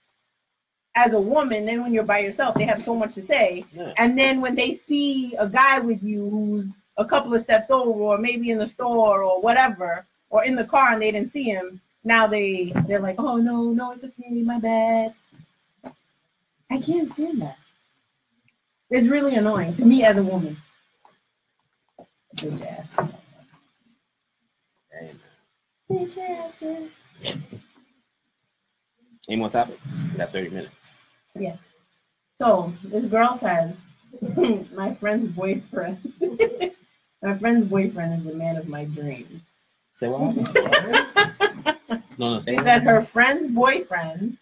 as a woman. Then when you're by yourself, they have so much to say. Yeah. And then when they see a guy with you who's a couple of steps over, or maybe in the store or whatever, or in the car and they didn't see him, now they're like, oh, no, it's okay, my bad. I can't stand that. It's really annoying to me as a woman. Bitch ass. Any more topics? We got 30 minutes. Yeah. So this girl says, my friend's boyfriend. My friend's boyfriend is the man of my dreams. Say what? She said her friend's boyfriend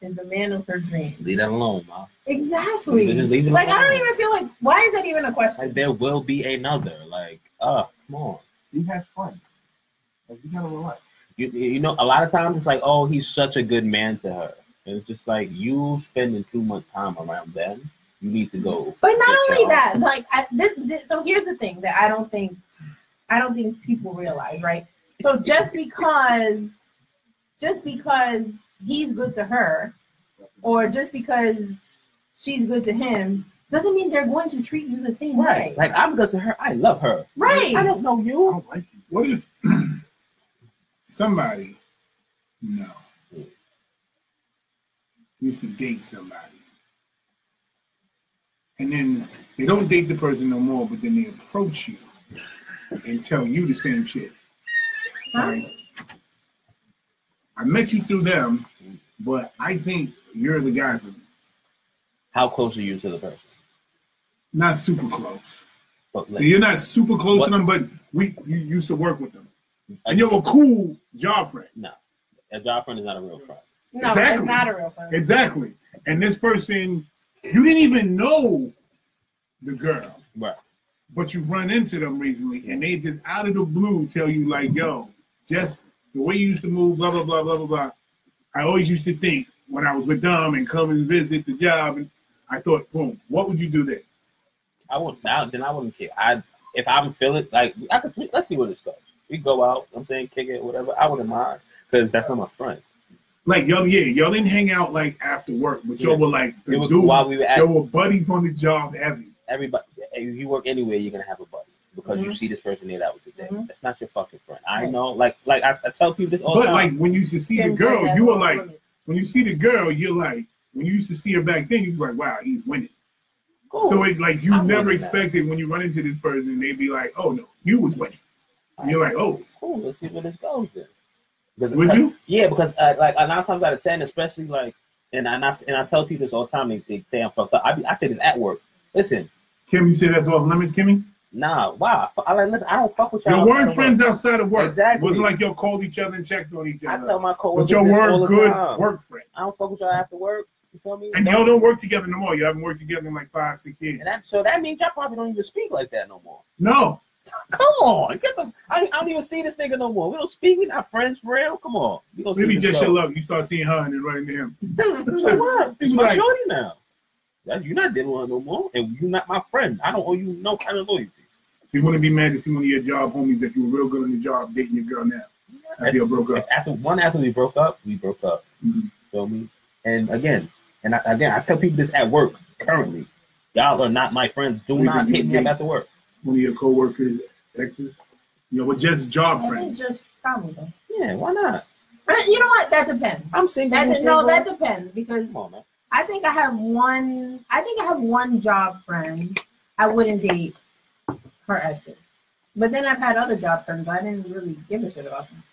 is the man of her dreams. Leave that alone, Ma. Exactly. Just leave it like alone. I don't even feel like, why is that even a question? Like there will be another. Like, come on. He has fun. Like, you gotta relax. You know, a lot of times it's like, oh, he's such a good man to her. And it's just like, you spending too much time around them. You need to go. But not only that, like so here's the thing that I don't think people realize, right? So just because he's good to her, or just because she's good to him, doesn't mean they're going to treat you the same way. Like, I'm good to her. I love her. Right. I don't know you. I don't like you. What if somebody used to date somebody, and then they don't date the person no more, but then they approach you and tell you the same shit? Right? I met you through them, but I think you're the guy for me. How close are you to the person? Not super close. But like, you're not super close to them, but you used to work with them. And you're a cool job friend. No. A job friend is not a real friend. No, it's not a real friend. Exactly. And this person, you didn't even know the girl. Right. But you run into them recently, and they just out of the blue tell you, like, yo, just the way you used to move, blah, blah, blah, blah, blah, blah. I always used to think when I was with them and come and visit the job, and I thought, boom, what would you do then? I wouldn't care. If I'm feeling like, let's see where this goes. We go out, I'm saying, kick it, whatever. I wouldn't mind, because that's not my friend. Like y'all didn't hang out like after work, but y'all were like while we were y'all were buddies on the job heavy. Everybody, if you work anywhere, you're gonna have a buddy because you see this person there that was today. That's not your fucking friend. I know, like I tell people this all the time. But like when you used to see the girl, you were like, when you see the girl, you're like, when you used to see her back then, you was like, wow, he's winning. Cool. So it like you never expected when you run into this person, they'd be like, oh no, you was winning. And you're like, oh, cool. Let's see where this goes then. Would you? Yeah, because like 9 times out of 10, especially like, and I tell people this all the time. They say I'm fucked up. I say this at work. Listen, Kim, you say that's off limits, Kimmy? Nah, wow. Listen, I don't fuck with y'all. You weren't friends outside of work. Exactly. It wasn't like y'all called each other and checked on each other. I tell my coworkers, but y'all weren't all the good time. work friends. I don't fuck with y'all after work. You feel me? And y'all don't work together no more. You haven't worked together in like 5-6 years. And so that means y'all probably don't even speak like that no more. No. Come on, I don't even see this nigga no more. We don't speak. We're not friends for real. Come on. Maybe just your love. You start seeing her and then running to him. So what? It's my like, shorty now. You're not dealing with her no more, and you're not my friend. I don't owe you no kind of loyalty. So you wouldn't be mad to see one of your job homies that you were real good on the job dating your girl now. After you broke up. After we broke up, we broke up. Feel me? And again, I tell people this at work currently. Y'all are not my friends. Do not hit me up after work. One of your coworkers, exes, with just job friends. Just family though. Yeah, why not? You know what? That depends. I'm single. No, that depends because come on, man. I think I have one job friend I wouldn't date her exes. But then I've had other job friends I didn't really give a shit about them.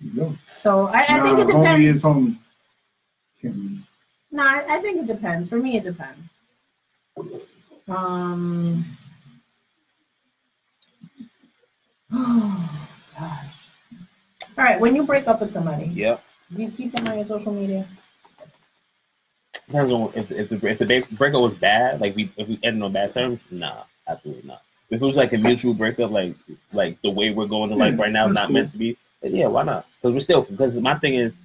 No. So I think it depends. Homie is homie. No, I think it depends. For me, it depends. Oh gosh. All right, when you break up with somebody, do you keep them on your social media? Depends on if the breakup was bad, like if we ended on bad terms, nah, absolutely not. If it was like a mutual breakup, like the way we're going to life right now is not meant to be, then yeah, why not? Because my thing is,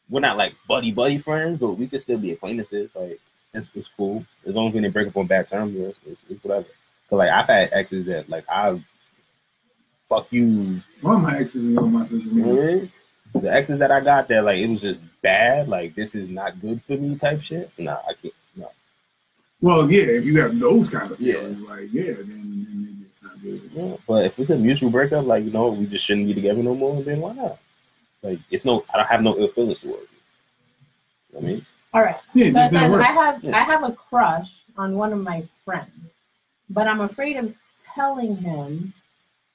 we're not like buddy friends, but we could still be acquaintances. Like it's cool as long as we didn't break up on bad terms. It's whatever. But like I've had exes that like fuck you. One of my exes is on my social media. Really? The exes that I got there, like it was just bad. Like this is not good for me type shit. Nah, I can't. No. Well, yeah, if you have those kind of feelings, then maybe it's not good. Yeah, but if it's a mutual breakup, like we just shouldn't be together no more, then why not? Like I don't have no ill feelings towards you. I mean. All right. Yeah, so I have a crush on one of my friends, but I'm afraid of telling him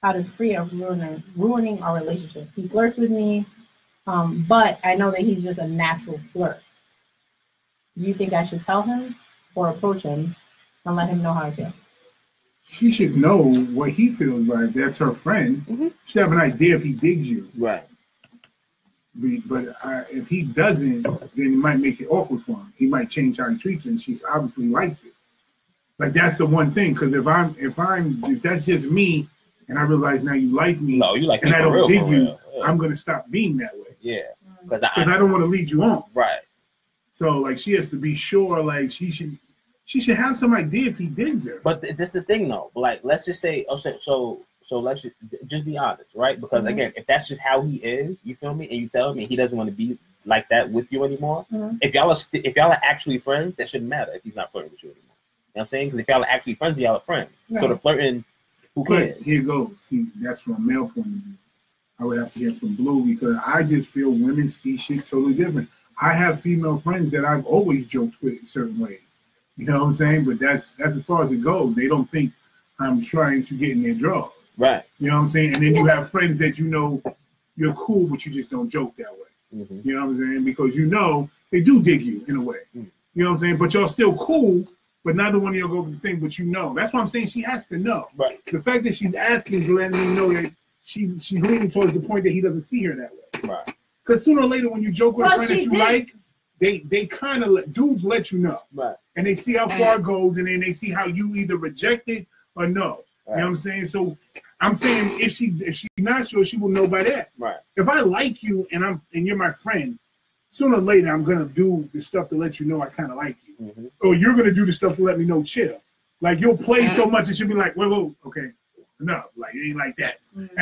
out of fear of ruining our relationship. He flirts with me, but I know that he's just a natural flirt. Do you think I should tell him or approach him and let him know how I feel? She should know what he feels like. That's her friend. She should have an idea if he digs you. Right. But if he doesn't, then it might make it awkward for him. He might change how he treats her, and she obviously likes it. Like that's the one thing. Because if that's just me, and I realize now you like me, and I don't dig you, I'm gonna stop being that way. Yeah. Because I don't want to lead you on. Right. So like she has to be sure. Like she should have some idea if he digs her. But that's the thing though. Like let's just say, so let's just be honest, right? Because again, if that's just how he is, you feel me, and you tell me he doesn't want to be like that with you anymore. If y'all are actually friends, that shouldn't matter if he's not flirting with you anymore. You know what I'm saying? Because if y'all are actually friends, y'all are friends. Right. So the flirting, who cares? But here goes. See, that's from a male point of view. I would have to hear from Blue because I just feel women see shit totally different. I have female friends that I've always joked with in certain ways. You know what I'm saying? But that's as far as it goes. They don't think I'm trying to get in their drawers. Right. You know what I'm saying? And then you have friends that you're cool, but you just don't joke that way. You know what I'm saying? Because they do dig you in a way. You know what I'm saying? But y'all still cool, but neither one of y'all go with the thing, but That's what I'm saying. She has to know. Right. The fact that she's asking is letting me know that she's leaning towards the point that he doesn't see her that way. Right. Because sooner or later when you joke with a friend that you like, they kind of dudes let you know. Right. And they see how far it goes, and then they see how you either reject it or no. Right. You know what I'm saying? So I'm saying if she's not sure, she will know by that. Right. If I like you and you're my friend, sooner or later I'm gonna do the stuff to let you know I kind of like you, or you're gonna do the stuff to let me know chill. Like you'll play so much, and she'll be like, "Whoa, okay, no, like it ain't like that."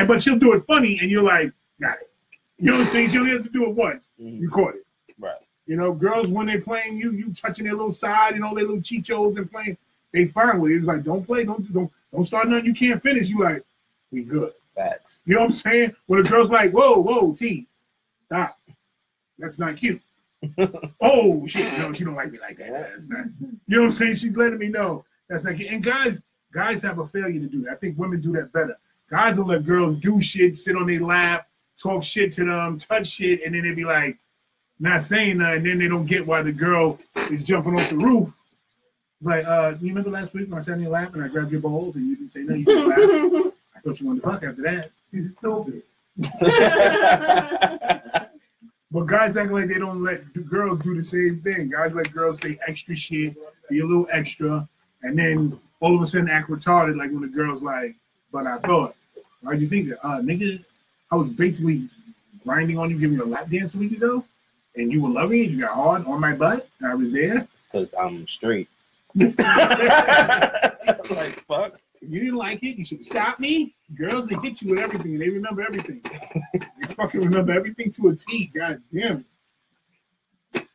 But she'll do it funny, and you're like, "Got it." You know what I'm saying? She only has to do it once. You caught it. Right. You know, girls when they're playing you touching their little side, you know, their little chichos and playing, they fine with it. It's like don't play, don't start nothing you can't finish. You like, we good. Facts. You know what I'm saying? When a girl's like, whoa, T, stop. That's not cute. Oh shit, no, she don't like me like that. That's not, you know what I'm saying? She's letting me know that's not cute. And guys have a failure to do that. I think women do that better. Guys will let girls do shit, sit on their lap, talk shit to them, touch shit, and then they be like, not saying nothing, and then they don't get why the girl is jumping off the roof. It's like, you remember last week when I sat in your lap and I grabbed your balls and you didn't say nothing, you just laughed? I thought you wanted to fuck after that. You stupid. But guys act like they don't let the girls do the same thing. Guys let girls say extra shit, be a little extra, and then all of a sudden act retarded, like when the girl's like, but I thought, why'd you think that? Nigga, I was basically grinding on you, giving you a lap dance a week ago, and you were loving it, you got hard on my butt, and I was there. Because I'm straight. Like, fuck. You didn't like it, you should stop me. Girls, they hit you with everything, and they remember everything. They fucking remember everything to a T, god damn it.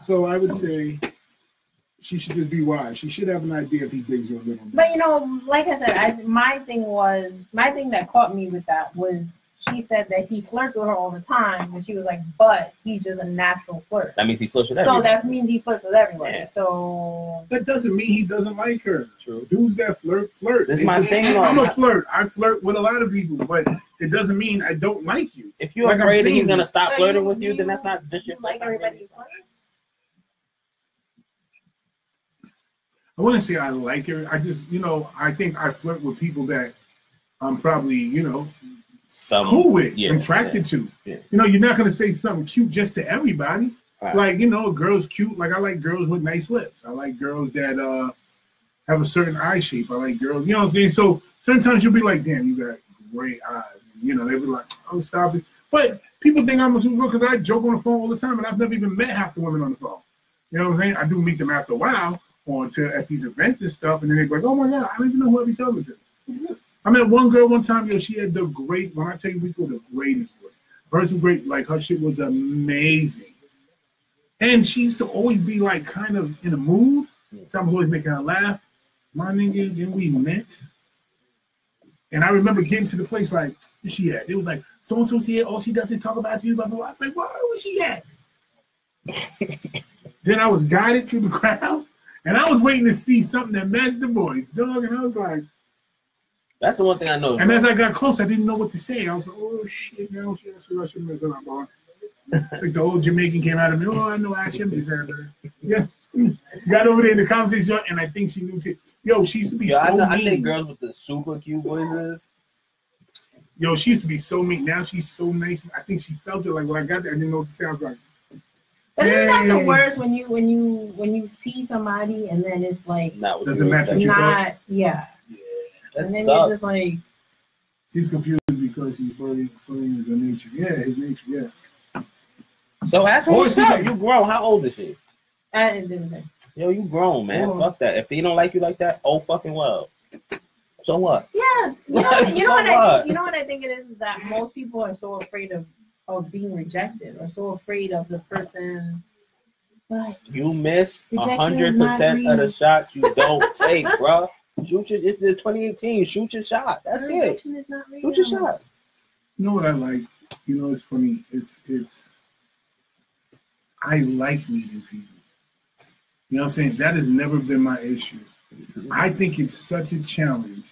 So I would say she should just be wise. She should have an idea if he digs her a little bit. But you know, like I said, my thing that caught me with that was she said that he flirts with her all the time, and she was like, but he's just a natural flirt. That means he flirts with everybody. So that means he flirts with everybody. Yeah. So that doesn't mean he doesn't like her. True. Dudes that flirt. That's my thing. I'm a flirt. I flirt with a lot of people, but it doesn't mean I don't like you. If you're like afraid that he's gonna stop flirting with you, then that's not just your like everybody. I wouldn't say I like her. I just, I think I flirt with people that I'm probably, cool with, attracted to. Yeah. You're not going to say something cute just to everybody. Right. Like, a girl's cute. Like, I like girls with nice lips. I like girls that have a certain eye shape. I like girls, you know what I'm saying? So sometimes you'll be like, damn, you got great eyes. They'll be like, oh, stop it. But people think I'm a super girl because I joke on the phone all the time, and I've never even met half the women on the phone. You know what I'm saying? I do meet them after a while at these events and stuff, and then they're like, oh my God, I don't even know who I be talking to. I met one girl one time, she had the great, when I tell you we call the greatest voice. Hers was great, like her shit was amazing. And she used to always be like kind of in a mood. So I was always making her laugh. My nigga, then we met. And I remember getting to the place like, where's she at? It was like, so-and-so's here, all she does is talk about you, blah, blah, blah. I was like, where was she at? Then I was guided through the crowd. And I was waiting to see something that matched the voice, dog. And I was like, that's the one thing I know. And as I got close, I didn't know what to say. I was like, oh shit, man, I should mess it up, boy. Like the old Jamaican came out of me. Oh, I know I shouldn't be saying that. Yeah. Got over there in the conversation, and I think she knew too. Yo, she used to be so mean. I think girls with the super cute voices. Yo, she used to be so mean. Now she's so nice. I think she felt it. Like when I got there, I didn't know what to say. I was like, but isn't that the worst when you see somebody and then it's like doesn't match what you thought? Yeah. That and then sucks. you're just like, she's confused because he's flirting is a nature. Yeah, his nature. Yeah. So ask her what's up. You grown. How old is she? I didn't do anything. Yo, you grown, man. Fuck that. If they don't like you like that, oh fucking well. So what? Yeah. You know what I think it is that most people are so afraid of being rejected or so afraid of the person. But you miss 100% of the shots you don't take, bro. Shoot your, it's the 2018. Shoot your shot. That's it. Is not real. Shoot your shot. You know what I like? It's funny. It's. I like meeting people. You know what I'm saying? That has never been my issue. I think it's such a challenge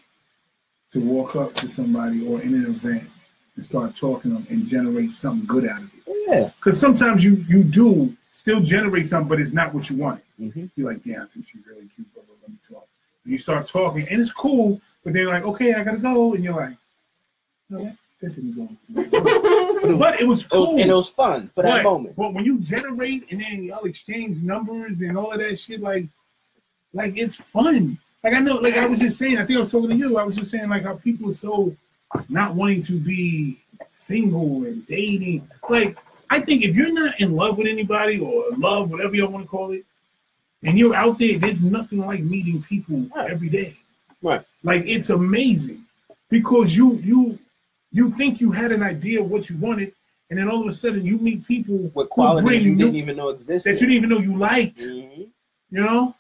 to walk up to somebody or in an event and start talking to them and generate something good out of it. Yeah. Because sometimes you do still generate something, but it's not what you wanted. Mm-hmm. You're like, yeah, I think she's really cute, but let me talk. And you start talking, and it's cool, but they're like, okay, I gotta go, and you're like, no, that didn't go. But it was cool. It was fun for that moment. But when you generate and then y'all exchange numbers and all of that shit, like it's fun. Like I know, like I was just saying, I think I was talking to you. I was just saying like how people are so not wanting to be single and dating. Like I think if you're not in love with anybody or love, whatever you want to call it, and you're out there, there's nothing like meeting people every day. Right. Like it's amazing because you think you had an idea of what you wanted, and then all of a sudden you meet people with qualities you didn't even know existed. That you didn't even know you liked. Mm-hmm. You know?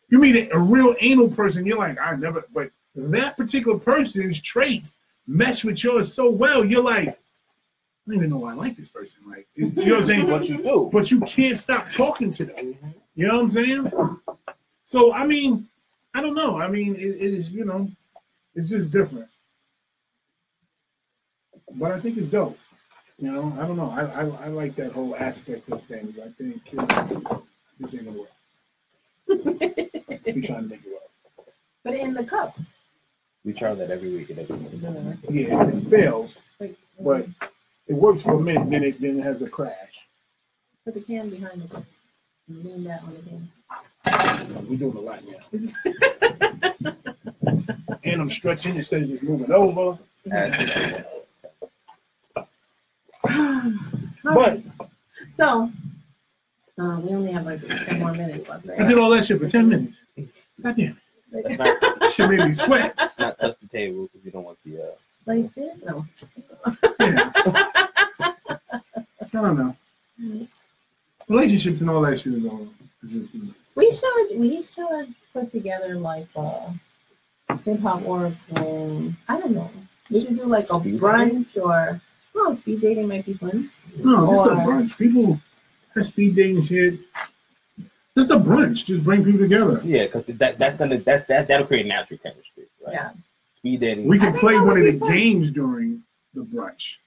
You meet a real anal person, you're like, I never, but that particular person's traits mesh with yours so well, you're like, I don't even know why I like this person. Like, you know what I'm saying? What you do. But you can't stop talking to them. Mm-hmm. You know what I'm saying? So, I mean, I don't know. I mean, it is, you know, it's just different. But I think it's dope. You know, I don't know. I like that whole aspect of things. I think this ain't gonna work. We trying to make it work. Put it in the cup. We try that every week. Yeah, it fails, but it works for a minute. Then it has a crash. Put the can behind it. And lean that on the can. We're doing a lot now. And I'm stretching instead of just moving over. But so we only have like 10 more minutes left. Right? I did all that shit for 10 minutes. God damn it. Shit made me sweat. Let's not touch the table because we don't want the like this? No. Yeah. I don't know. Relationships and all that shit is all. We should put together like a hip hop work room. I don't know. We should do like a brunch or speed dating might be fun. No, just a brunch. People that speed dating shit. Just a brunch. Just bring people together. Yeah, because that'll create natural chemistry. Right? Yeah. Speed dating. We can play one of the games during the brunch.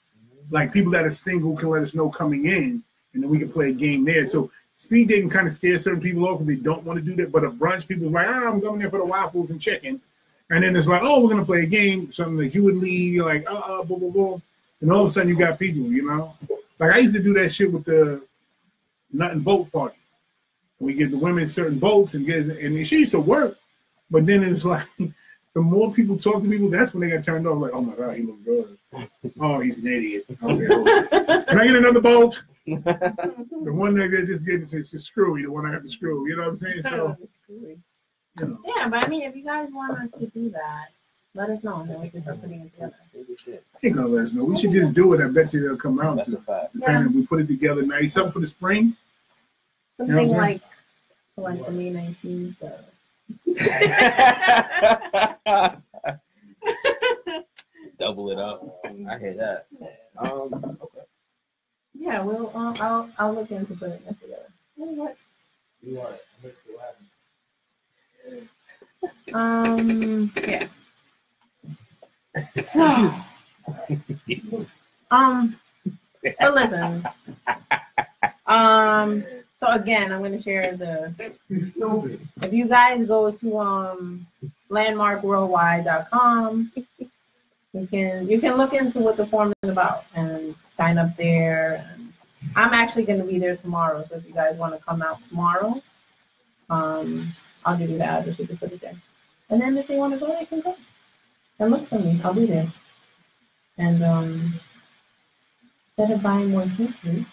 Like people that are single can let us know coming in, and then we can play a game there. So speed dating kind of scares certain people off because they don't want to do that. But a brunch, people's like, I'm going there for the waffles and chicken. And then it's like, oh, we're gonna play a game, something like you would leave. You're like, blah blah blah, and all of a sudden you got people, you know. Like I used to do that shit with the nut and boat party. We give the women certain boats and she used to work, but then it's like the more people talk to people, that's when they got turned off. Like, oh my god, he looks good. Oh, he's an idiot. Okay, can I get another boat? The one that just gets it's a screwy, the one I have to screw. You know what I'm saying? So, you know. Yeah, but I mean, if you guys want us to do that, let us know, and then we can start putting it together. They gonna let us know. We should just do it. I bet you they'll come out. That's a fact. Yeah. We put it together nice. Something for the spring. Something You know like the May 19th. Double it up. I hear that. Okay. Yeah, we'll. I'll look into putting it together. You know what? You want it? Make it happen. Yeah. So, but listen. So again, I'm going to share if you guys go to landmarkworldwide.com, you can look into what the form is about and sign up there. And I'm actually going to be there tomorrow, so if you guys want to come out tomorrow, I'll give you the address. You can put it there. And then if they want to go, they can go. And look for me. I'll be there. And instead of buying more sneakers,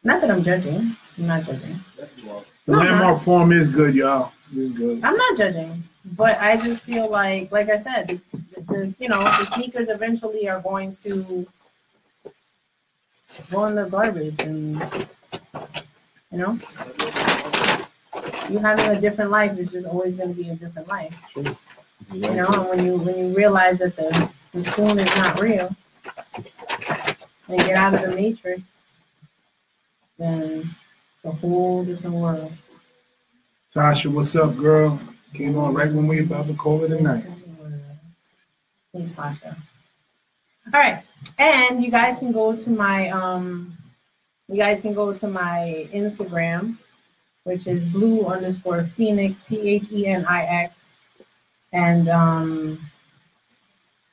not that I'm judging. I'm not judging. The landmark form is good, y'all. It's good. I'm not judging, but I just feel like I said, the sneakers eventually are going to go in the garbage, and you having a different life is just always going to be a different life. Sure. And when you realize that the spoon is not real, and get out of the matrix, then it's a whole different world. Tasha, what's up, girl? Came on right when we about to call it a night. Thanks, Tasha. All right, and you guys can go to my Instagram, which is blue_Phoenix, PHENIX, and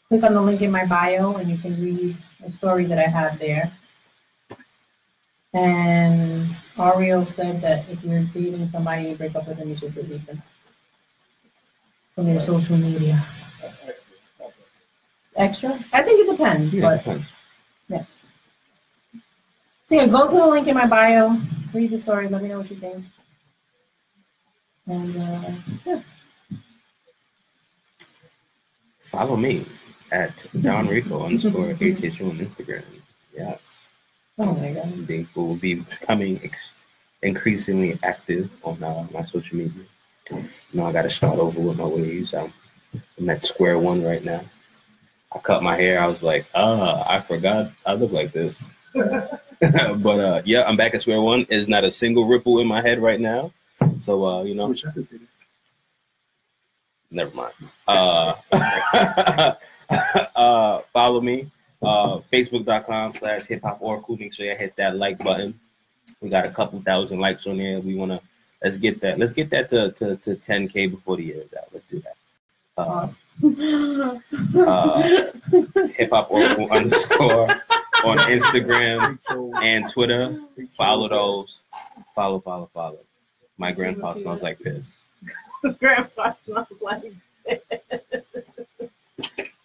click on the link in my bio, and you can read the story that I have there. And Ariel said that if you're dating somebody and you break up with them, you should delete them from your social media. Extra? I think it depends. Yeah, but it depends. Yeah. So yeah, go to the link in my bio, read the story, let me know what you think. And yeah. Follow me at Don Rico _HHU on Instagram. Yes. Oh my god. Will be becoming increasingly active on my social media. You know, I got to start over with my waves. I'm at square one right now. I cut my hair. I was like, I forgot I look like this. But yeah, I'm back at square one. There's not a single ripple in my head right now. So you I know, wish I could say that. never mind. Follow me. Facebook.com/hiphop-oracle. Make sure you hit that like button. We got a couple thousand likes on there. We wanna let's get that to 10K before the year is out. Let's do that. Hip Hop Oracle _ on Instagram and Twitter. Follow those. Follow. My grandpa smells like piss. Grandpa smells like this.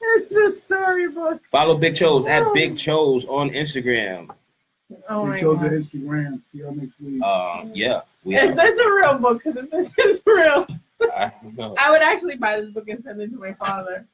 It's the storybook. Follow Big Chose at Big Chose on Instagram. Oh We my chose the god. Instagram. See y'all next week. Yeah, we If this is a real book, because if this is real, I don't know. I would actually buy this book and send it to my father.